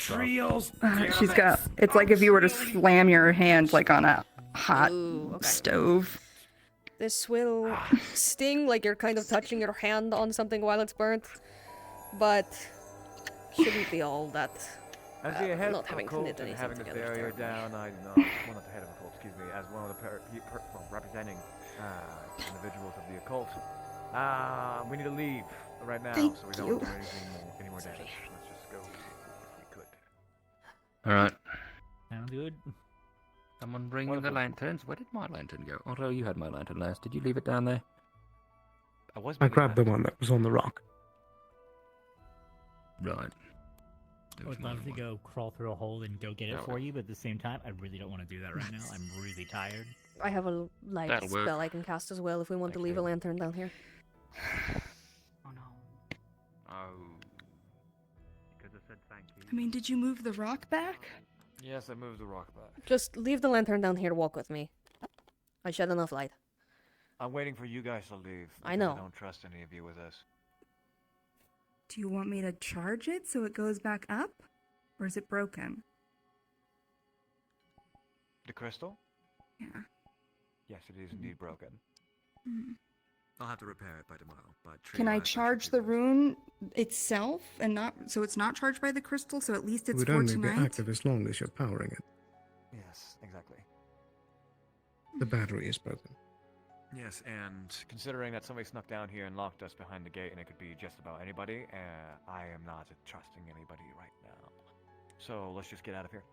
injury? on her stuff. She's got. It's like if you were to slam your hand like on a hot Ooh, okay. stove. This will sting like you're kind of touching your hand on something while it's burnt, but shouldn't be all that. As the head not of having a cult knit and anything having this together is area terrible. down, I do not, well, not the head of a cult, excuse me, as one of the representing individuals of the occult. We need to leave right now, Thank so we don't you. do any more damage. Let's just go if we could. All right. Sound good? Someone bring in the Wonderful. lanterns. Where did my lantern go? Although you had my lantern last. Did you leave it down there? I grabbed the one that was on the rock. Right. I would love to go crawl through a hole and go get it for you, but at the same time, I really don't want to do that right now. I'm really tired. I have a light That'll work. spell I can cast as well if we want to leave a lantern down here. Oh no. Oh. Because I said thank you. I mean, did you move the rock back? Yes, I moved the rock back. Just leave the lantern down here. Walk with me. I shed enough light. I'm waiting for you guys to leave. I because know. I don't trust any of you with this. Do you want me to charge it so it goes back up? Or is it broken? The crystal? Yeah. Yes, it is indeed broken. Hmm. I'll have to repair it by tomorrow. But Can I charge the rune itself and not so it's not charged by the crystal, so at least It it's would for only tonight? be active as long as you're powering it. Yes, exactly. The battery is broken. Yes, and considering that somebody snuck down here and locked us behind the gate, and it could be just about anybody, I am not trusting anybody right now. So let's just get out of here.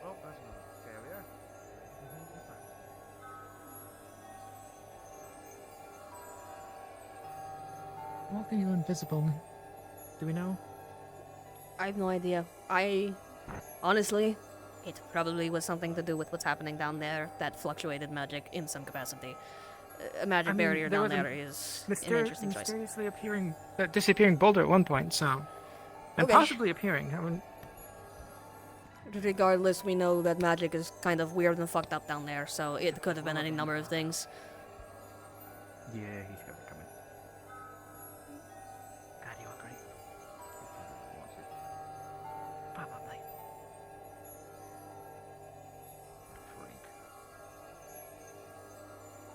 Oh, that's another failure. Why are you invisible? Do we know? I have no idea. Honestly, it probably was something to do with what's happening down there that fluctuated magic in some capacity. A magic I mean, barrier there down was a there is an interesting choice. mysteriously appearing, disappearing boulder at one point. So, and Okay. possibly appearing. I mean, Regardless, we know that magic is kind of weird and fucked up down there, so it could have been any number of things. Yeah, he's got it coming. God, you are great. Probably.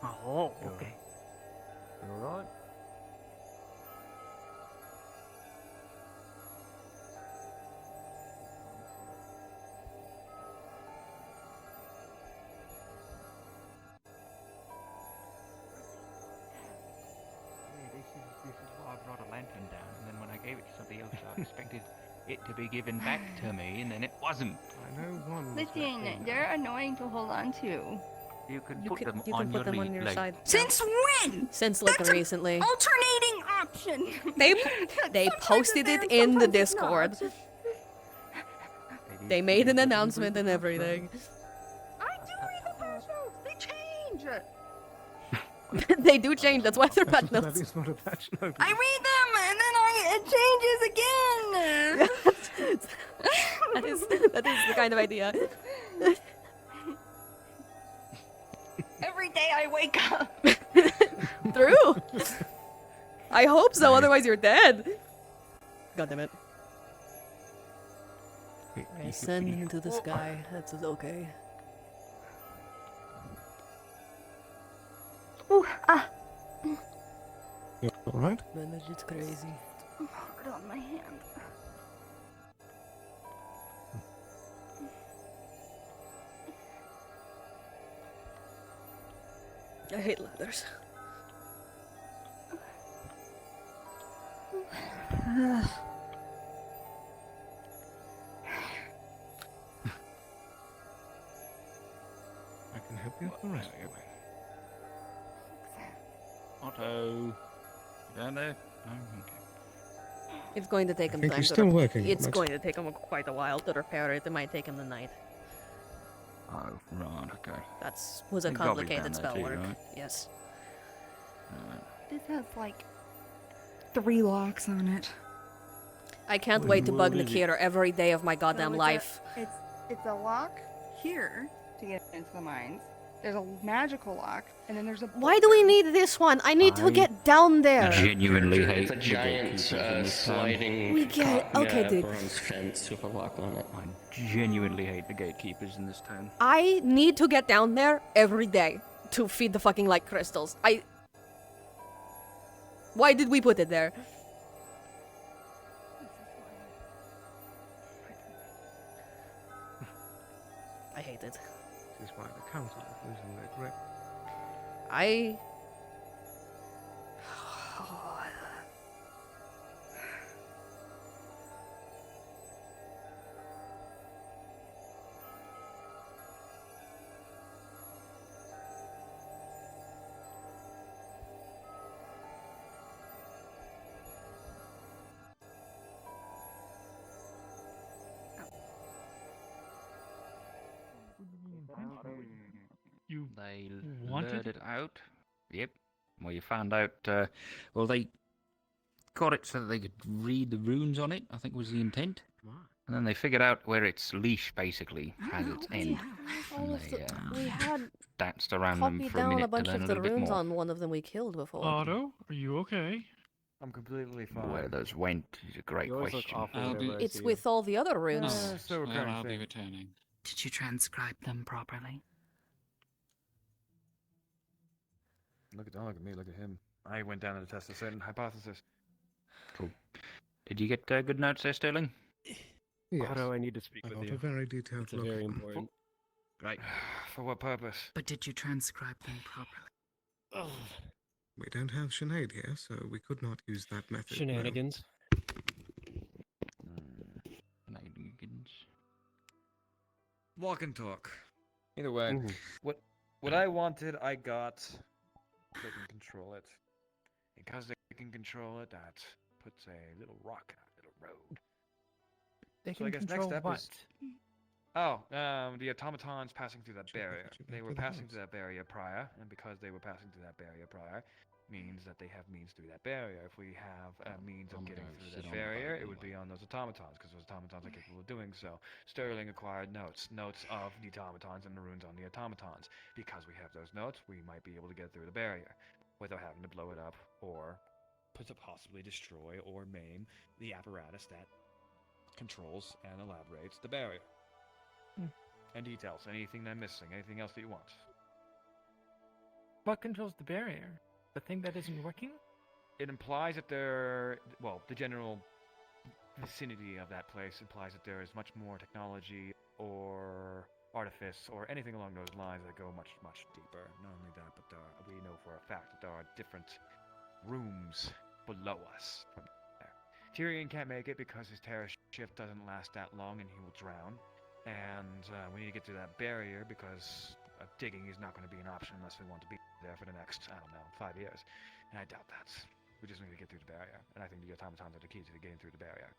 Oh, okay. You alright? This is why I brought a lantern down, and then when I gave it to somebody else, I expected it to be given back to me, and then it wasn't. I know one. Listen, they're annoying to hold on to. You can You put can, them you on can put them on your leg. side. Since when? Since like That's an recently. Alternating option. They Sometimes posted it's it there, in the sometimes it's Discord. not. They made an announcement and everything. I do read the patch notes. They change. They do change, that's why they're patch That notes. is not a patch note. I read them and then it changes again. that is the kind of idea. Every day I wake up. True. I hope so, otherwise you're dead. God damn it. I send into the sky. That's okay. Ooh, You alright? Man, that shit's crazy. I'm hard on my hand. I hate ladders. I can help you with the rest. Otto, you down there? No, okay. It's going to take him think time he's to still rep- working on It's it. going to take him quite a while to repair it. It might take him the night. Oh, right, okay. That's was a You've got to be complicated down there spell too, work. right? Yes. This has like 3 locks on it. I can't What wait in to the bug world is it? Nikita every day of my goddamn So life. It's a lock here to get into the mines. There's a magical lock, and then there's a. Why do we need this one? I need to get down there. Genuinely hate It's a the giant gatekeepers in this town. sliding We get- okay, dude. bronze fence with a lock on it. I genuinely hate the gatekeepers in this town. I need to get down there every day to feed the fucking light crystals. Why did we put it there? I hate it. This is why the council is losing their grip. I... You They wanted lured it out. Yep. Well, you found out. Well, they got it so that they could read the runes on it. I think was the intent. And then they figured out where its leash basically has its end. And they we had danced around them copied for a down minute a bunch to learn of a the little bit runes more. on one of them we killed before. Otto, are you okay? I'm completely fine. Where those went is a great You always look question. awful whenever I It's see with all the other runes. so Well, recurring I'll be thing. returning. Did you transcribe them properly? Don't look at me, look at him. I went down to test a certain hypothesis. Cool. Did you get good notes there, Sterling? Yes. Otto, I need to speak I with got you. a very detailed It's look very at them. important. Right. For what purpose? But did you transcribe them properly? We don't have Sinead here, so we could not use that method. no. Shenanigans. Shenanigans. Walk and talk. Either way, what I wanted, I got. They can control it. Because they can control it, that puts a little rock out, a little road. They So I can guess control next step what? is. The automatons passing through that barrier. They were passing through that barrier prior, and because they were passing through that barrier prior, means that they have means through that barrier. If we have a means of getting through that barrier, it would be on those automatons, because those automatons are capable of doing so. Sterling acquired notes of the automatons and the runes on the automatons. Because we have those notes, we might be able to get through the barrier without having to blow it up or possibly destroy or maim the apparatus that controls and elaborates the barrier. And details. Anything I'm missing? Anything else that you want? What controls the barrier? The thing that isn't working? It implies that the general vicinity of that place implies that there is much more technology or artifice or anything along those lines that go much, much deeper. Not only that, but we know for a fact that there are different rooms below us from there. Tyrion can't make it because his terror shift doesn't last that long and he will drown. And we need to get through that barrier because digging is not going to be an option unless we want to be there for the next, 5 years. And I doubt that. We just need to get through the barrier. And I think the automatons are the key to getting through the barrier.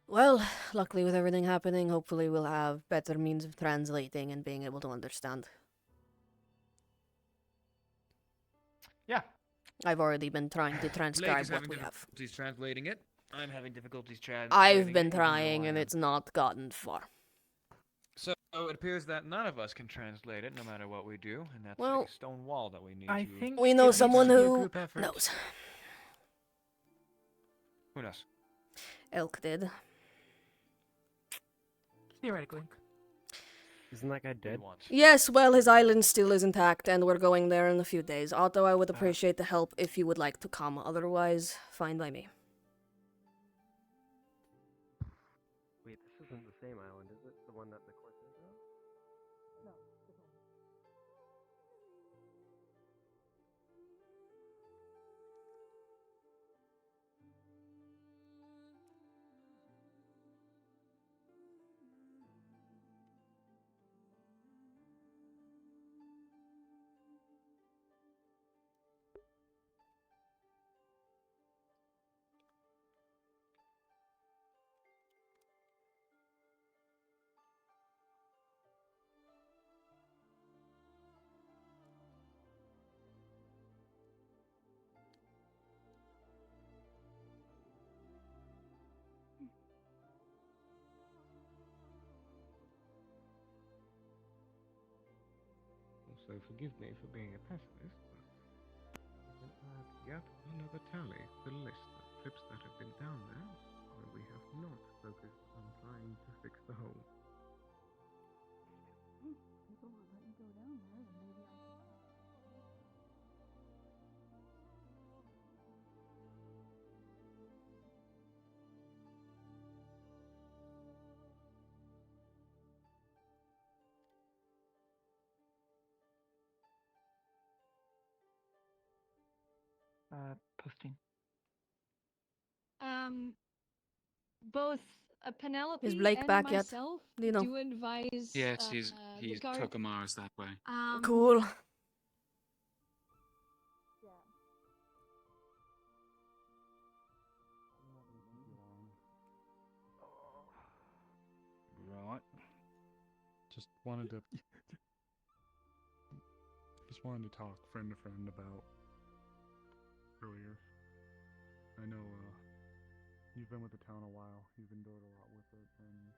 Well, luckily with everything happening, hopefully we'll have better means of translating and being able to understand. Yeah. I've already been trying to Blake transcribe is what having we have. difficulties translating it. I'm having difficulties translating I've it, been even though trying I and am- it's not gotten far. So it appears that none of us can translate it, no matter what we do, and that's Well, a stone wall that we need I to... think We it know needs someone to be a who group effort. knows. Who knows? Elk did. Theoretically. Isn't that guy dead? Yes, well, his island still is intact, and we're going there in a few days. Otto, I would appreciate the help if you would like to come. Otherwise, fine by me. Wait, this isn't the same island, is it? The one that the Corsairs are on? No. Also, forgive me for being a pessimist, but we can add yet another tally to the list of trips that have been down there where we have not focused on trying to fix the hole. People won't let me go down there, and maybe I can. Posting. Both Penelope Is Blake and back yet? myself Do you know? do advise. Yes, the he guard. took Amara's that way. Cool. Right. Just wanted to talk friend to friend about earlier. I know you've been with the town a while. You've endured a lot with it, and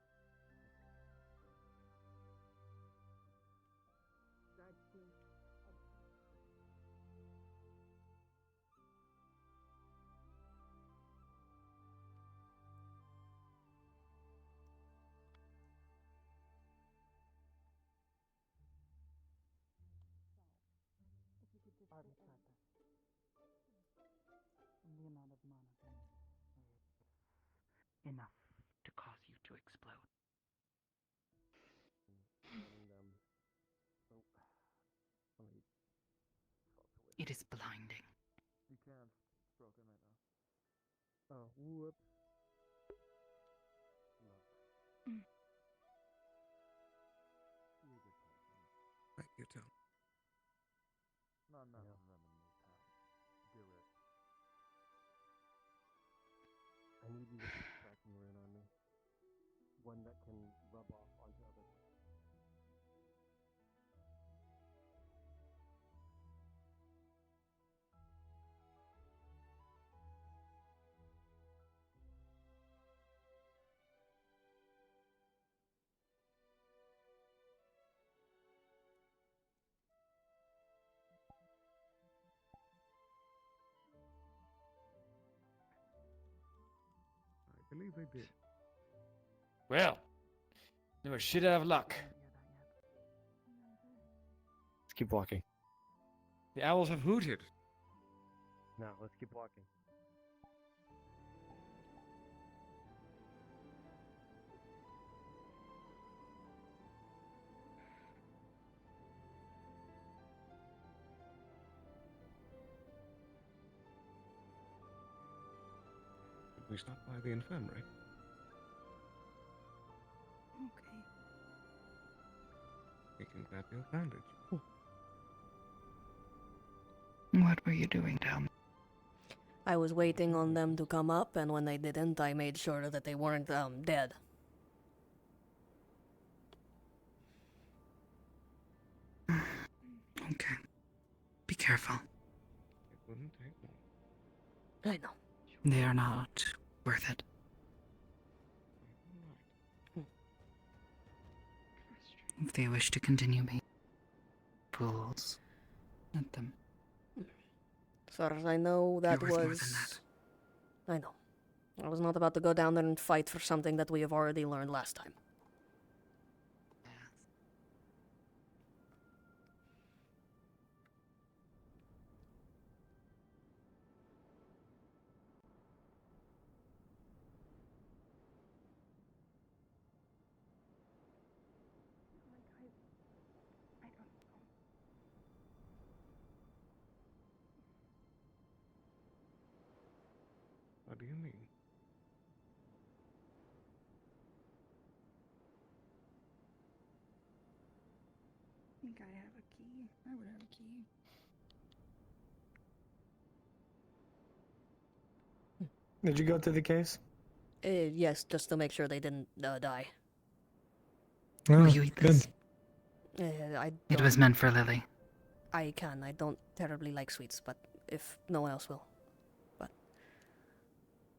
The amount of mana enough to cause you to explode. It is blinding. you can't. It's broken right now. Oh, whoops. Right, you tell. No, none of them in this town. Do it. I need you to put a tracking rune on me. One that can rub off onto other things. I believe they did. Well, they were shit out of luck. Let's keep walking. The owls have hooted. No, let's keep walking. Should we stop by the infirmary? Okay. We can grab your bandage. Oh. What were you doing down? I was waiting on them to come up, and when they didn't, I made sure that they weren't dead. Okay. Be careful. It wouldn't take long. I know. They are not worth it. If they wish to continue being fools, let them. As far as I know, that You're worth more was. than that. I know. I was not about to go down there and fight for something that we have already learned last time. What do you mean? I think I have a key. I would have a key. Did you go to the case? Yes, just to make sure they didn't die. Oh, Will you eat good. this? I It was don't- meant for Lily. I can. I don't terribly like sweets, but if no one else will. But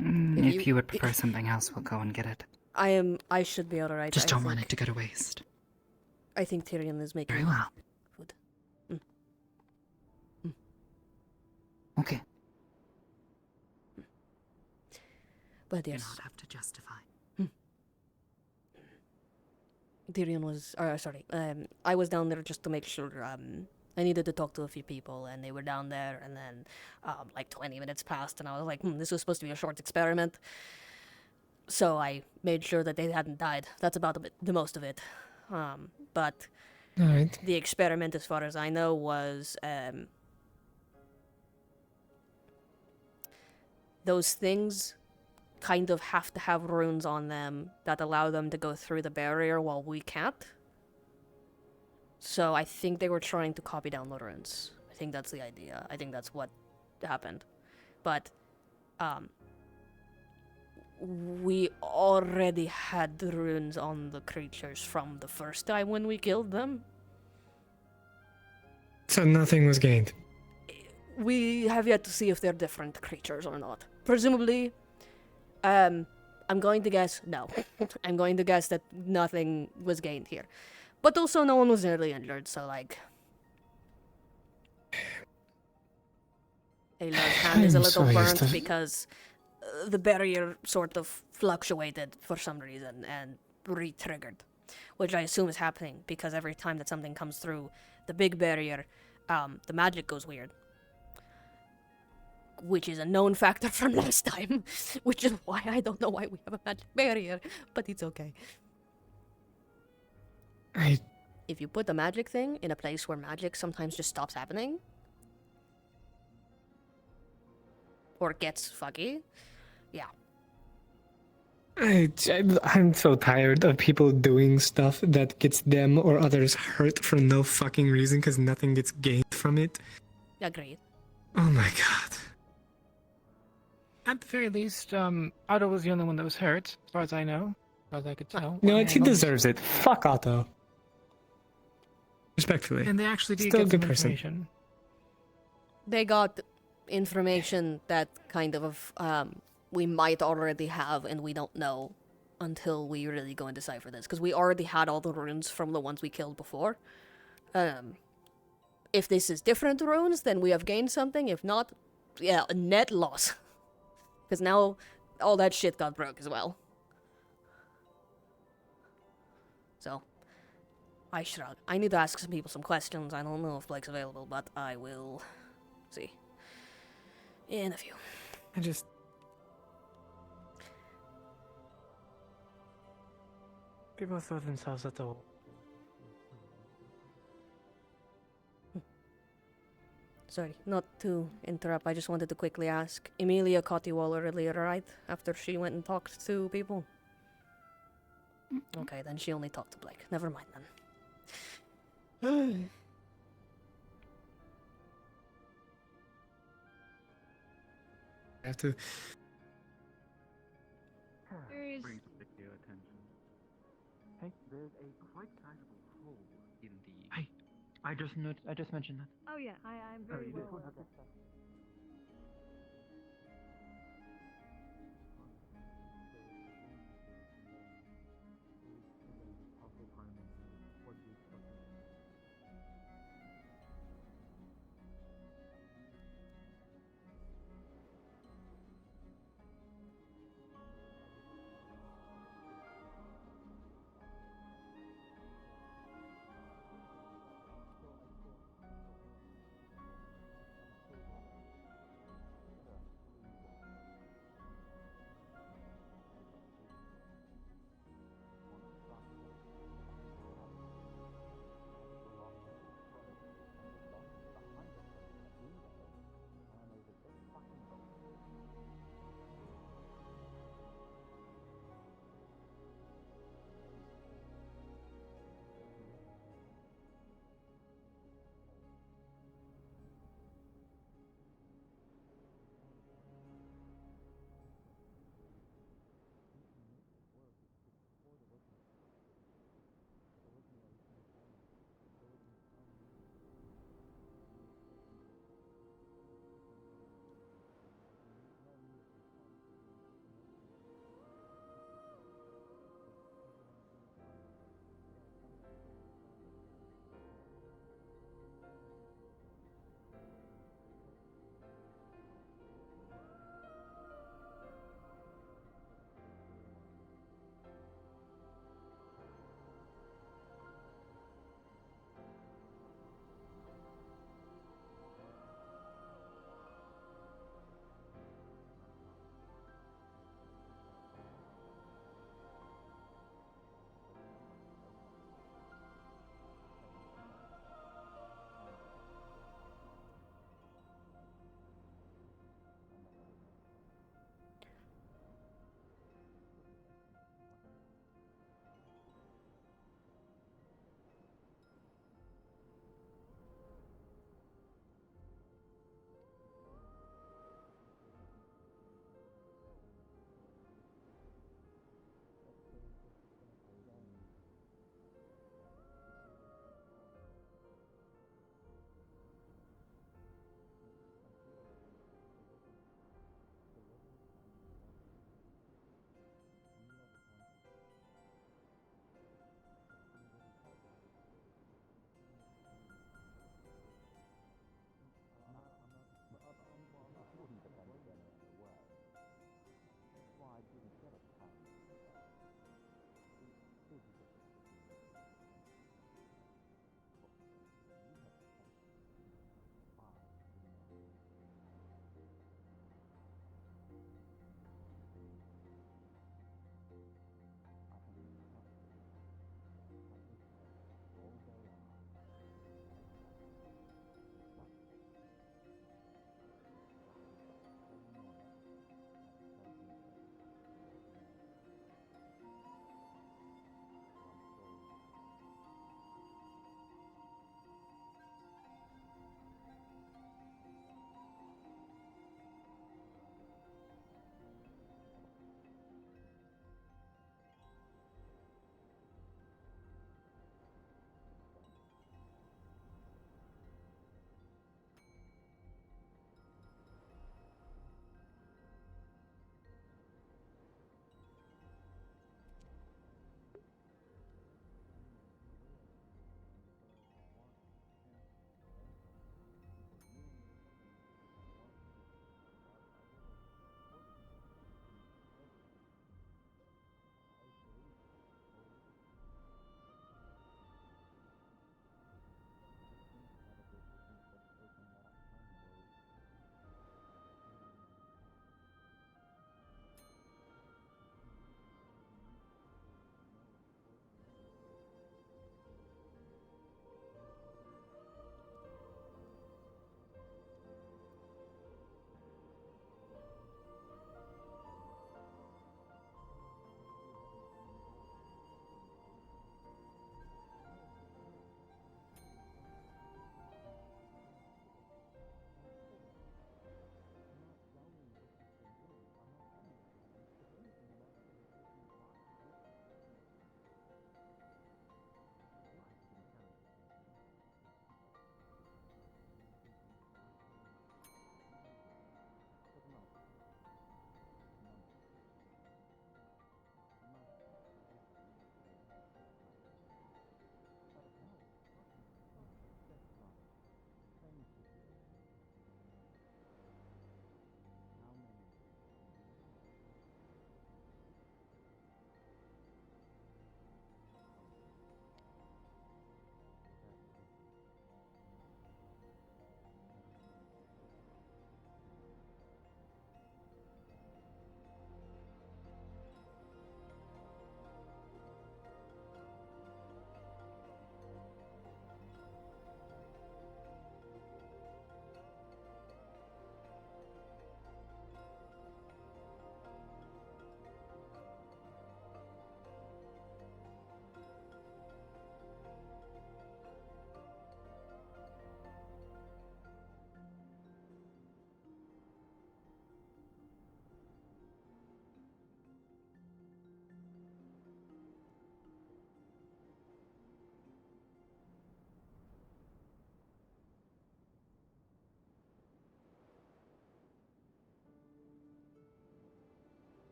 If you would prefer something else, we'll go and get it. I should be alright. Just I don't want think- it to go to waste. I think Tyrion is making Very well. food. Okay. But You yes, not have to justify. Tyrion was. Sorry. I was down there just to make sure. I needed to talk to a few people, and they were down there. And then, like 20 minutes passed, and I was like, "This was supposed to be a short experiment." So I made sure that they hadn't died. That's about the most of it. But Alright. the experiment, as far as I know, was those things kind of have to have runes on them that allow them to go through the barrier while we can't. So I think they were trying to copy down the runes. I think that's the idea. I think that's what happened. But we already had the runes on the creatures from the first time when we killed them. So nothing was gained. We have yet to see if they're different creatures or not. Presumably, I'm going to guess no. I'm going to guess that nothing was gained here. But also no one was nearly injured, so like... Ayla's hand is a I'm little sorry, burnt Esther. because the barrier sort of fluctuated for some reason and re-triggered. Which I assume is happening because every time that something comes through the big barrier, the magic goes weird. Which is a known factor from last time. Which is why I don't know why we have a magic barrier, but it's okay. If you put the magic thing in a place where magic sometimes just stops happening, or gets fuggy, yeah. I'm so tired of people doing stuff that gets them or others hurt for no fucking reason because nothing gets gained from it. Agreed. Oh my god. At the very least, Otto was the only one that was hurt, as far as I know. As far as I could tell. You know what? He And- deserves it. Fuck Otto. Respectfully. And they actually did Still a get good some person. information. They got information that kind of we might already have and we don't know until we really go and decipher this, because we already had all the runes from the ones we killed before. If this is different runes, then we have gained something. If not, yeah, a net loss. Because now all that shit got broke as well. So, I shrug. I need to ask some people some questions. I don't know if Blake's available, but I will see. In a few. I just... People throw themselves at the wall. Sorry, not to interrupt. I just wanted to quickly ask. Emilia caught you all earlier, right? After she went and talked to people? Okay, then she only talked to Blake. Never mind then. I have to... There's Brings particular attention. Hey, there's a quite sizable hole in the... Hey, I just mentioned that. Oh yeah, I'm very you well did? aware of Okay. this.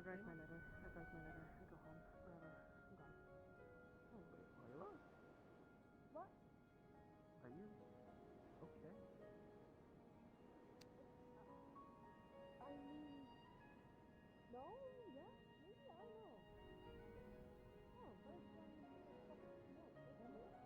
wrote my letter. I wrote my letter. I go home. Whatever. I'm gone. Oh, wait, Lila? What? Are you okay? I mean, no, yeah, maybe, I don't know. Oh, very strong fucking note. Okay, anyways.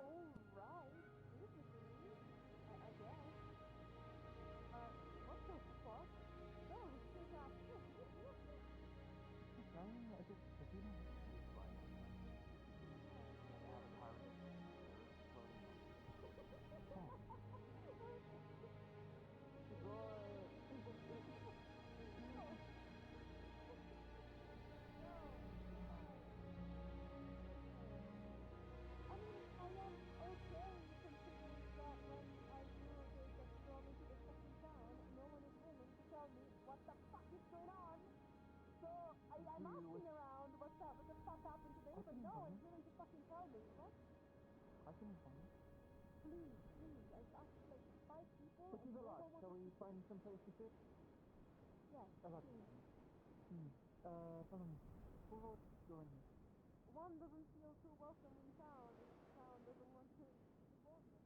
I'm alright, physically, I guess. But what the fuck? No, sick ass shit. You know? If you don't have to fine. I have a pirate floating on. I mean, I am okay considering that when I do this and storm into the fucking town, no one is willing to tell me what the fuck is going on. So I'm asking around what the fuck happened today, but no one's willing to fucking tell me. What? I can inform you. Please, I've asked like 5 people. But you're alive. Shall we find some place to sit? Yes, please. Follow me. Who wrote your name? One doesn't feel too welcome in town if town doesn't want to support me.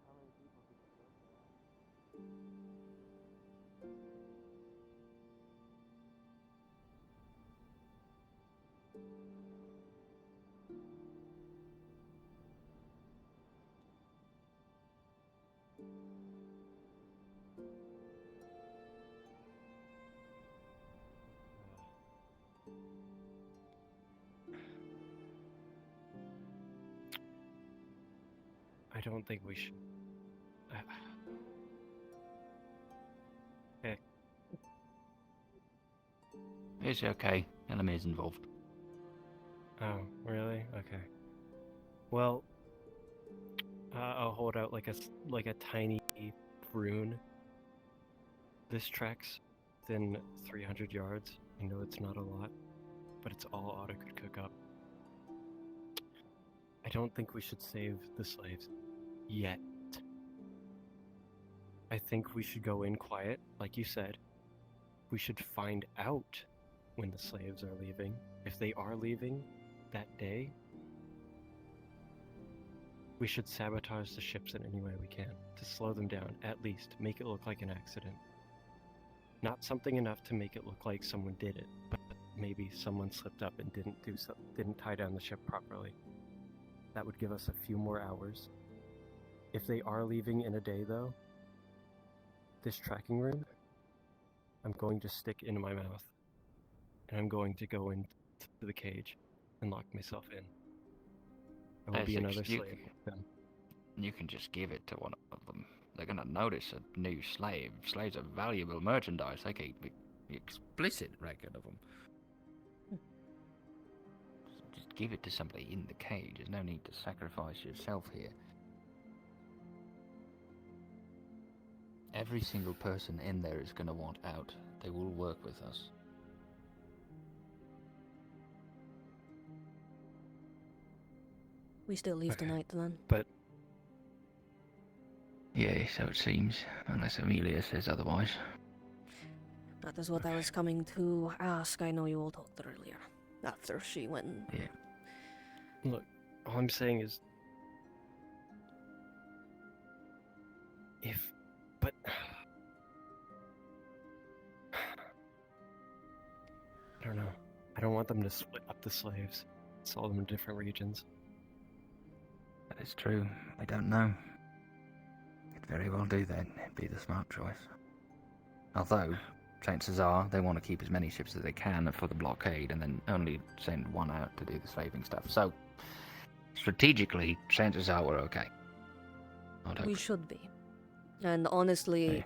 How many people did you go there? I don't think we should. Okay. It's okay. Elemmire is involved. Oh, really? Okay. Well, I'll hold out like a tiny rune. This track's within 300 yards. I know it's not a lot, but it's all Otter could cook up. I don't think we should save the slaves yet. I think we should go in quiet, like you said. We should find out when the slaves are leaving. If they are leaving that day, we should sabotage the ships in any way we can to slow them down, at least make it look like an accident. Not something enough to make it look like someone did it, but maybe someone slipped up and didn't tie down the ship properly. That would give us a few more hours. If they are leaving in a day, though, this tracking room, I'm going to stick in my mouth, and I'm going to go into the cage and lock myself in. There will be another slave with them. You can just give it to one of them. They're gonna notice a new slave. Slaves are valuable merchandise. They keep explicit record of them. Just give it to somebody in the cage. There's no need to sacrifice yourself here. Every single person in there is gonna want out. They will work with us. We still leave tonight then. But yeah, so it seems, unless Amelia says otherwise. That is what I was coming to ask. I know you all talked earlier, after she went. Yeah. Look, all I'm saying is, but I don't know. I don't want them to split up the slaves, sell them in different regions. That is true. I don't know. Could very well do that. It'd be the smart choice. Although, chances are they want to keep as many ships as they can for the blockade and then only send one out to do the slaving stuff. So, strategically, chances are we're okay. We should be. And honestly,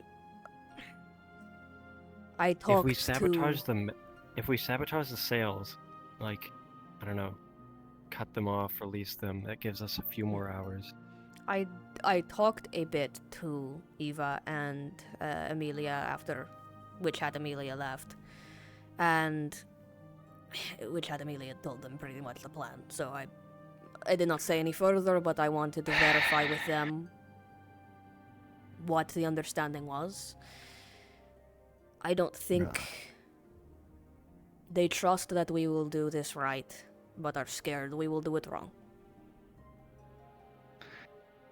I talked If we sabotage to... if we sabotage the sails, like, I don't know, cut them off, release them, that gives us a few more hours. I talked a bit to Eva and Amelia after Witch Hat Amelia left, And which had immediately told them pretty much the plan. So I did not say any further, but I wanted to verify with them what the understanding was. I don't think they trust that we will do this right, but are scared we will do it wrong.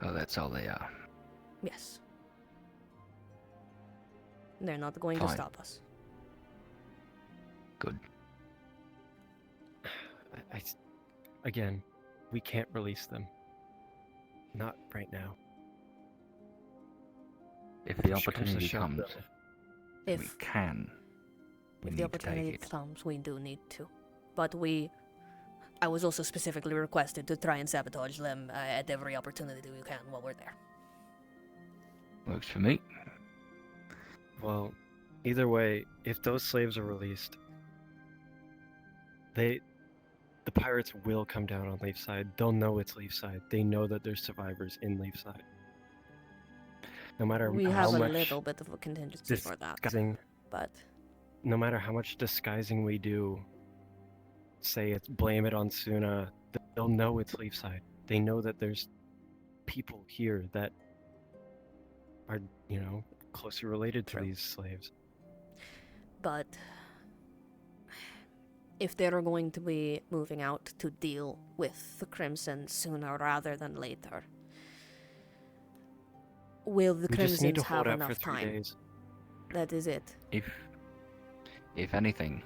Oh, that's all they are. Yes. They're not going to Fine. stop us. Good. Again, we can't release them. Not right now. If Push the comes to opportunity shove, comes, though. we can. We If need the to take opportunity it. comes, we do need to. But I was also specifically requested to try and sabotage them at every opportunity we can while we're there. Works for me. Well, either way, if those slaves are released, the pirates will come down on Leafside. They'll know it's Leafside. They know that there's survivors in Leafside. No matter We how have a much little bit of a contingency for that, disguising, but no matter how much disguising we do, say it's blame it on Suna, they'll know it's Leafside. They know that there's people here that are, closely related to these slaves. But if they're going to be moving out to deal with the Crimson sooner rather than later, will the We just need Crimsons to hold have out for enough 3 time? days. That is it. If anything,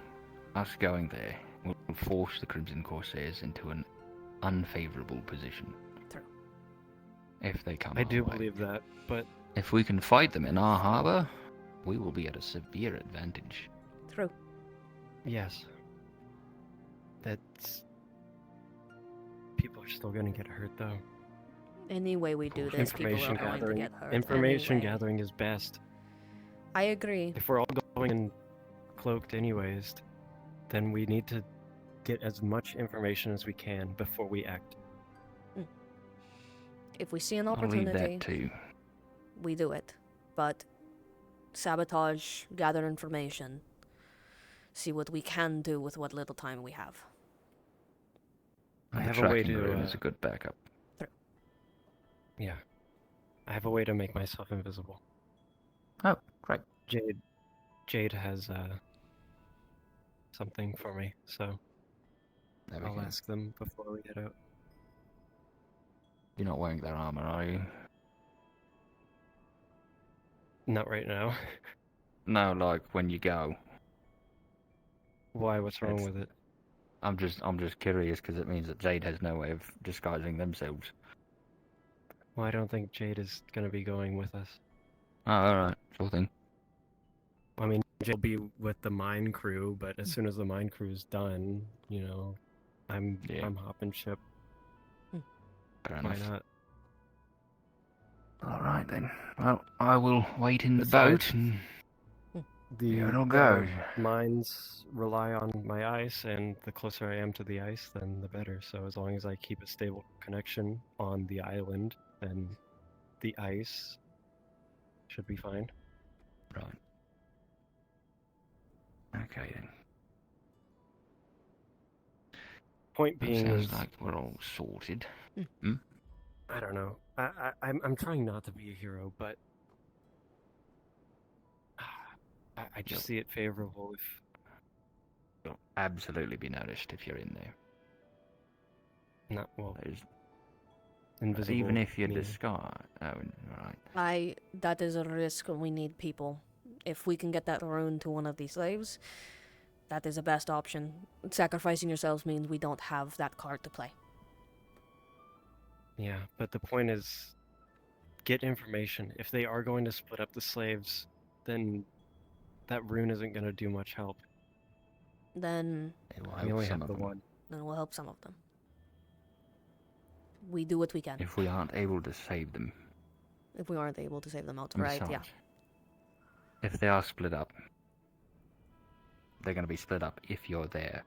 us going there will force the Crimson Corsairs into an unfavorable position. True. If they come I our do way. believe that, but If we can fight them in our harbor, we will be at a severe advantage. True. yes. That's... People are still gonna get hurt, though. Any way we do this, people are Information going to gathering. get hurt. Information anyway. gathering is best. I agree. If we're all going in cloaked anyways, then we need to get as much information as we can before we act. If we see an I'll leave opportunity, that too. we do it. But sabotage, gather information, see what we can do with what little time we have. I The have a way tracking to, room is a good backup. Yeah. I have a way to make myself invisible. Oh, great. Jade has something for me, so There we I'll go. ask them before we head out. You're not wearing their armor, are you? Not right now. No, like when you go. Why? What's wrong It's- with it? I'm just curious because it means that Jade has no way of disguising themselves. Well, I don't think Jade is gonna be going with us. Oh, alright. Sure thing. I mean, Jade will be with the mine crew, but as soon as the mine crew's done, I'm hopping ship. Fair Why enough. not? Alright then. Well, I will wait in the Besides, boat and The it'll go. mines rely on my ice, and the closer I am to the ice, then the better. So as long as I keep a stable connection on the island, then the ice should be fine. Right. Okay then. Point That being sounds is, like we're all sorted. I don't know. I'm trying not to be a hero, but I just see it favorable if You'll absolutely be noticed if you're in there. not well. There's, Invisible. even if you're me. disguised. Oh, right. That is a risk when we need people. If we can get that rune to one of these slaves, that is the best option. Sacrificing yourselves means we don't have that card to play. Yeah, but the point is, get information. If they are going to split up the slaves, then that rune isn't going to do much help. Then It will We help only some have of the them. one. we'll help some of them. We do what we can. If we aren't able to save them. If we aren't able to save them outright, yeah. Besides, if they are split up, they're going to be split up if you're there.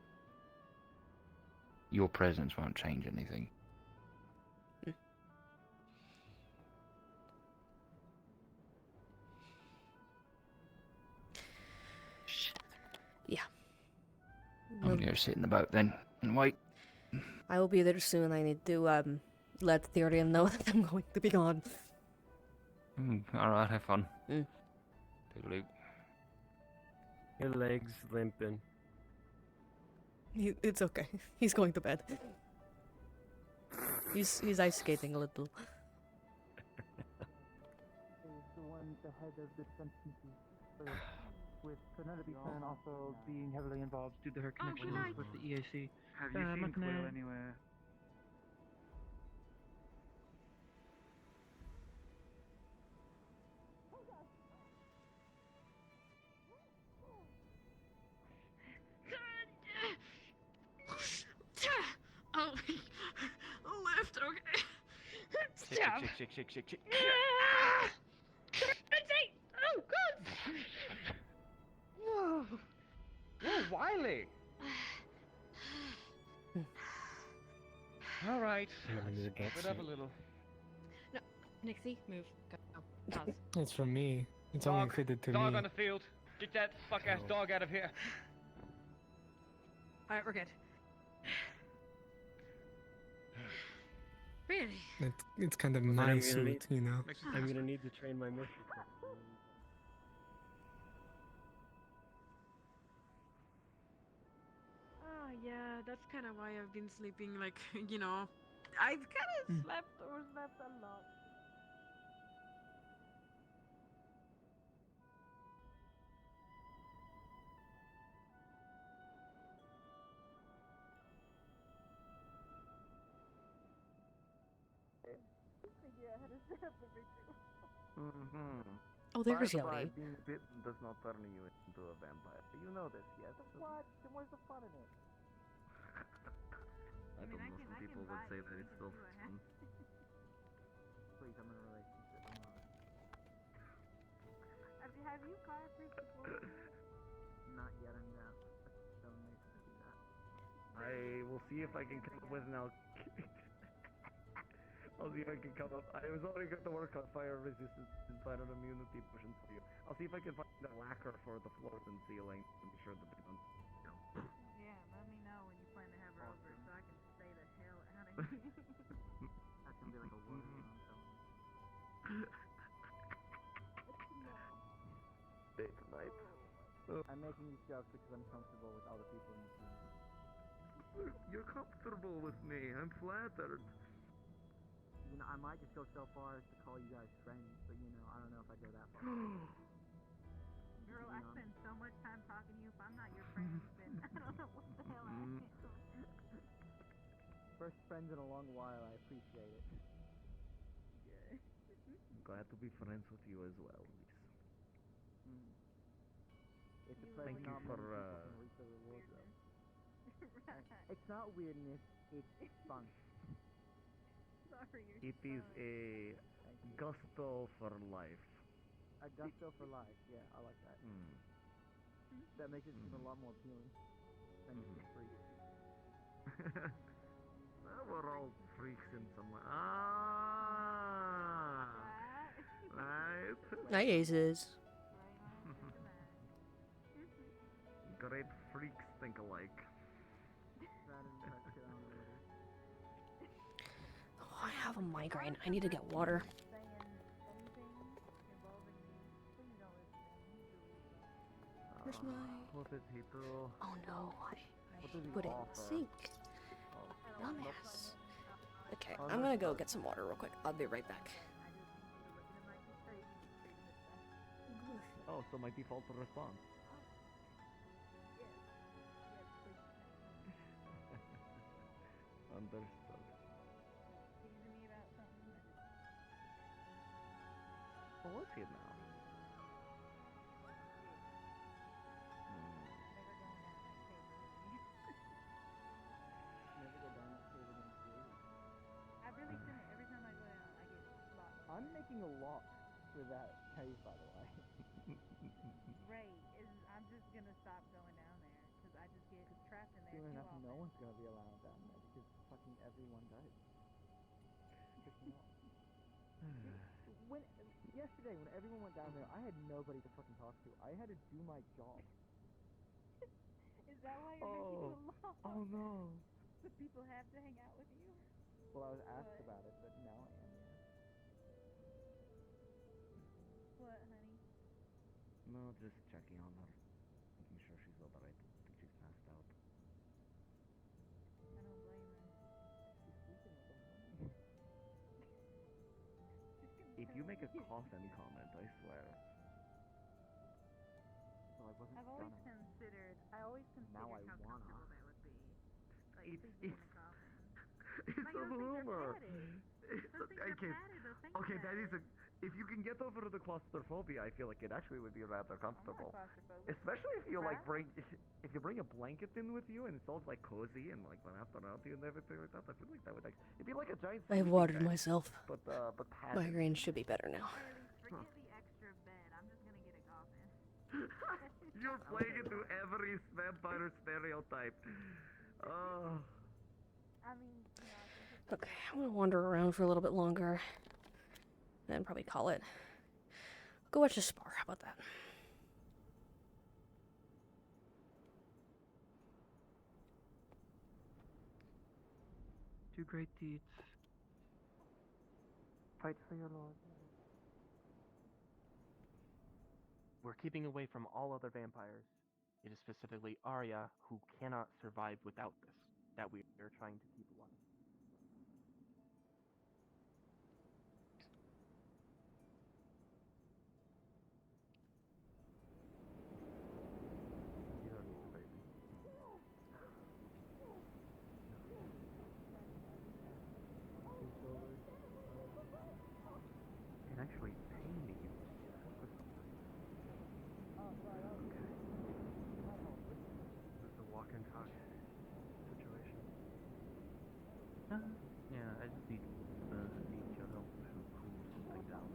Your presence won't change anything. Yeah. I'm gonna go sit in the boat then and wait. I will be there soon. I need to let Tyrion know that I'm going to be gone. Alright, have fun. Mm. Toodaloo. Your leg's limping. It's okay. He's going to bed. He's ice skating a little. The one, the head of the Defense with Penelope Fan also being heavily involved due to her connections with the EAC. Have you seen Quill Makane- anywhere? Oh, left, okay. Stab. Shake. Ah! Oh, God! Whoa. Whoa, Wiley! All right. Split up a little. No, Nixie, move. Go. Pause. It's from me. It's only fitted to Dog me. on the field. Get that fuck-ass dog out of here. Alright, we're good. Really? It's kind of Then my I'm gonna suit, need- you know. I'm gonna need to train my mission. Oh, yeah, that's kind of why I've been sleeping, like, you know. I've kind of slept a lot. Oh, there's By the by, Yoni. being bitten does not turn you into a vampire. You know this, yes? What? Then where's the fun in it? I don't know, some people would say that it's still fun. Please, I'm in a relationship. I'm not. Have you fireproof before? Not yet, I'm not. Don't make me do that. I will see if I can come up with an I'll see if I can come up. I was already going to work on fire resistance and fire immunity potions for you. I'll see if I can find a lacquer for the floors and ceiling to be sure that they don't. Yeah, let me know when you plan to have her over so I can stay the hell out of here. That's gonna be like a war zone, I'm telling you. Day tonight. I'm making these jokes because I'm comfortable with all the people in the community. You're comfortable with me. I'm flattered. You know, I might just go so far as to call you guys friends, but you know, I don't know if I'd go that far. Girl, I spend so much time talking to you. If I'm not your friend, then I don't know what the hell I am. First friends in a long while, I appreciate it. Yeah. I'm glad to be friends with you as well, Lisa. It's a pleasure. Thank you for reap the reward, though. It's not weirdness, it's fun. Sorry, It is a gusto for life. A gusto for life, yeah, I like that. That makes it seem a lot more appealing than just a freak. Well, we're all freaks in some way. Ah! Right? Night aces. Great freaks think alike. Oh, I have a migraine. I need to get water. Where's my... What did he do? Oh no, I What did he put it in the offer? sink. Oh, Dumbass. Okay, I'm gonna go get some water real quick. I'll be right back. Oh, so my default response. Understood. What was he now? Never go down that cave again, please. I really shouldn't. Every time I go down, I get lost. I'm making a lock for that cave, by the way. Great. I'm just gonna stop going down there because I just get trapped in there Soon too enough, often. no one's gonna be allowed down there because fucking everyone does. Piss me off. Yesterday, when everyone went down there, I had nobody to fucking talk to. I had to do my job. Is that why you're making Oh no. The people have to hang out with you. Well, I was asked about it, but now I am. What, honey? No, just checking on her, making sure she's all right. I think she's passed out. I don't blame her. She's sleeping like a mummy. If you make a coughing comment, I swear. So I wasn't I've always gonna. considered. I always considered Now I how wanna. comfortable they would be. Like It's sleeping in a coffin. it's Like, a those things are rumor. padded. It's Those things are okay. padded. Those things Okay, are that is a. padded. If you can get over the claustrophobia, I feel like it actually would be rather comfortable. claustrophobic. Especially if you like Crap. if you bring a blanket in with you and it's all like cozy and like wrapped around you and everything like that. I feel like that would like it'd be like a giant. I've sleeping watered bag, myself. But padded. Migraine should be better now. Forget the extra bed. I'm just gonna get a coffin. You're playing into every vampire stereotype. Oh. I mean, Okay, I'm gonna wander around for a little bit longer. Then probably call it. Go watch a spar. How about that? Do great deeds. Fight for your lord. We're keeping away from all other vampires. It is specifically Arya who cannot survive without this that we are trying to keep alive. You don't need to fight me. It actually pain me. This is a walk and talk situation. Yeah, I just need your help to cool something down.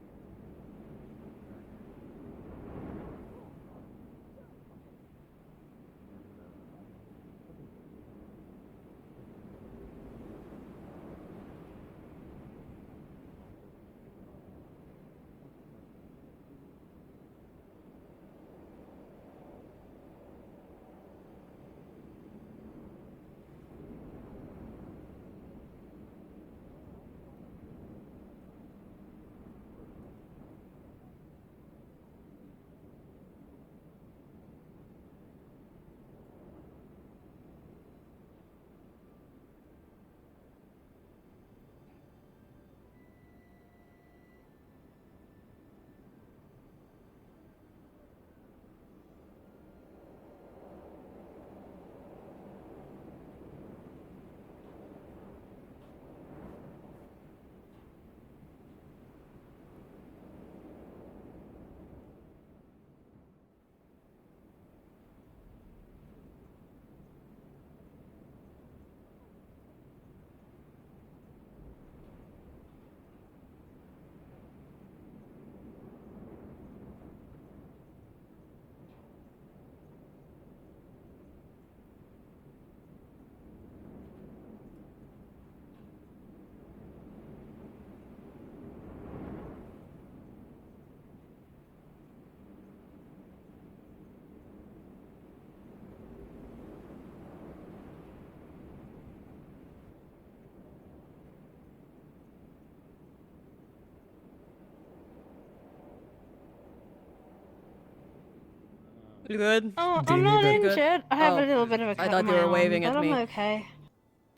You good? Oh, Do you I'm not need a- injured. I have Oh, a little bit of a cut I thought on you my were arm, waving but at me. I'm okay.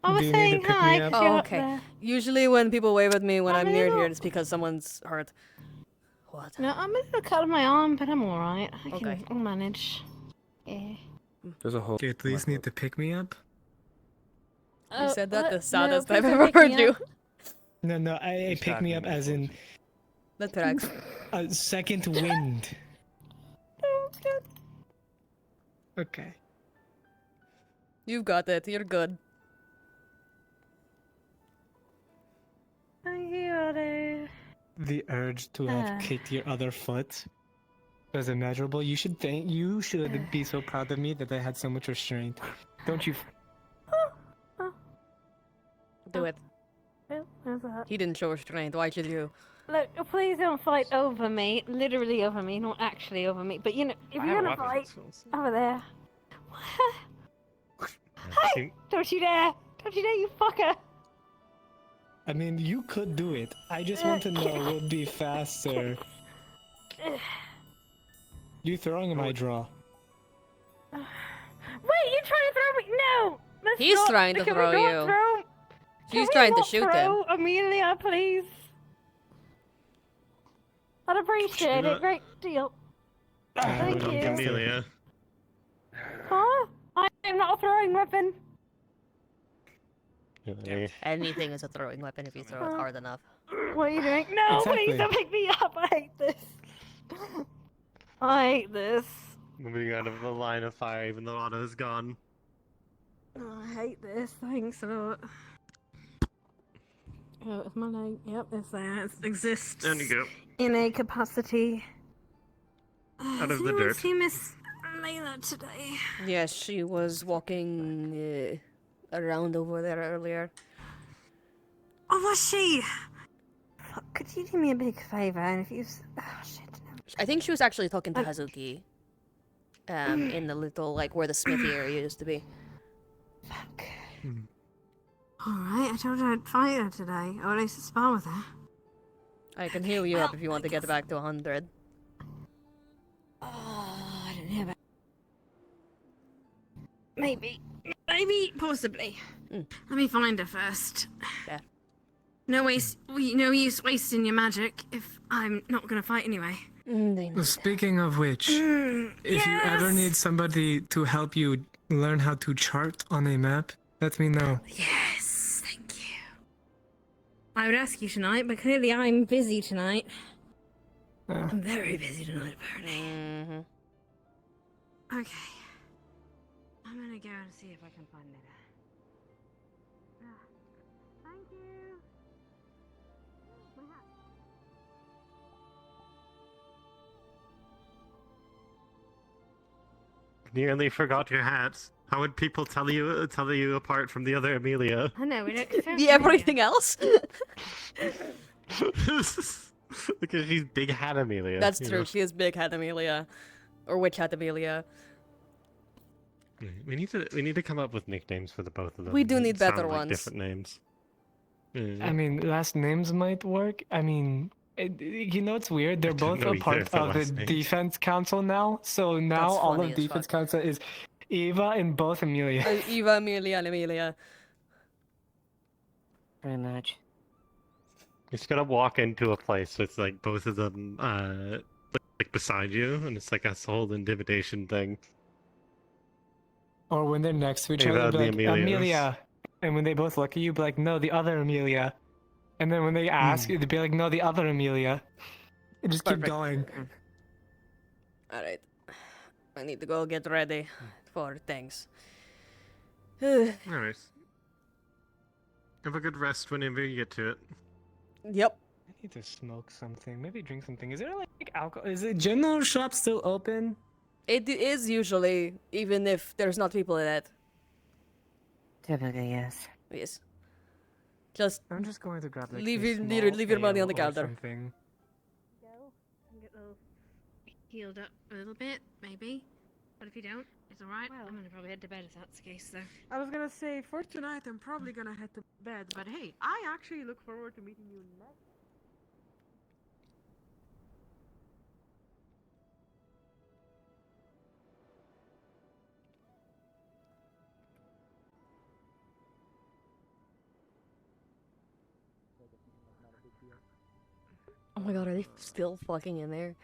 I was Do you need to saying pick me hi up? 'cause you're Oh, up okay. there. Usually when people wave at me when I'm near little- here, it's because someone's hurt. What? No, I'm a little cut on my arm, but I'm alright. Okay. I'll manage. Yeah. There's a whole. Do you at least need to pick me up? You said that the no, saddest please I've don't ever pick me heard you. up. No, I pick me up as in That tracks. a second wind. Okay. You've got it. You're good. Thank you, Odo. The urge to have kicked your other foot was immeasurable. You should be so proud of me that I had so much restraint. Don't you? Do it. How's that? He didn't show restraint. Why should you? Look, please don't fight over me. Literally over me, not actually over me. But you know, if I you're have gonna fight weapons. over there. seem- Don't you dare! Don't you dare, you fucker! I mean, you could do it. I just want to know what would be faster. You throwing or my draw? Wait, you're trying to throw me? No! Let's He's not, trying to can throw we not you. Throw? She's Can we trying to not shoot him. throw Amelia, please. I'd appreciate it. Great deal. Thank you. Amelia. Huh? I am not a throwing weapon. Anything is a throwing weapon if you throw it hard enough. What are you doing? No, Exactly. please don't pick me up. I hate this. I hate this. Moving out of the line of fire, even though Otto's gone. Oh, I hate this. Thanks a lot. Oh, it's my name. Yep, it's there. It exists. There you go. In a capacity. Out of the Anyone dirt. see Miss Layla today? Yes, she was walking around over there earlier. Oh, was she? Fuck, could you do me a big favor? And if you... Oh, shit. I think she was actually talking to Hazuki. In the little, like, where the smithy area used to be. Fuck. Alright, I told her I'd fight her today. Or at least spar with her. I can heal you up if you want to get back to 100. Oh, I don't know about... Maybe. Maybe. Possibly. Let me find her first. Yeah. No use wasting your magic if I'm not gonna fight anyway. Well, speaking of which, if you ever need somebody to help you learn how to chart on a map, let me know. Yes, thank you. I would ask you tonight, but clearly I'm busy tonight. I'm very busy tonight, apparently. Okay. I'm gonna go and see if I can find Nida. Thank you. Nearly forgot your hat. How would people tell you apart from the other Amelia? I know, we don't. The everything else? Because she's Big Hat Amelia. That's you true, know. she is Big Hat Amelia. Or Witch Hat Amelia. We need to come up with nicknames for the both of them. We do need Sound better like ones. Different names. I mean, last names might work. I mean, you know, it's weird. They're both know a either part of the of the last names. defense council now. So now That's all funny of as defense fuck. council is Eva and both Amelia. Eva, Amelia, and Amelia. Pretty much. You just gotta walk into a place with like both of them like beside you, and it's like a whole intimidation thing. Or when they're next to each Eva other, and be the like, Amelias. Amelia. And when they both look at you, be like, no, the other Amelia. And then when they ask you, they'd be like, no, the other Amelia. And just keep Perfect. going. Alright. I need to go get ready for things. Alright. Have a good rest whenever you get to it. Yep. I need to smoke something. Maybe drink something. Is there like alcohol? Is the general shop still open? It is usually, even if there's not people in it. Typically, yes. Yes. Just I'm just going to grab like leave a leave your money ale on the or counter. something. Go and get a little healed up a little bit, maybe. But if you don't, it's alright. I'm gonna probably head to bed if that's the case, though. I was gonna say, for tonight, I'm probably gonna head to bed, but hey, I actually look forward to meeting you next. Oh my god, are they still fucking in there?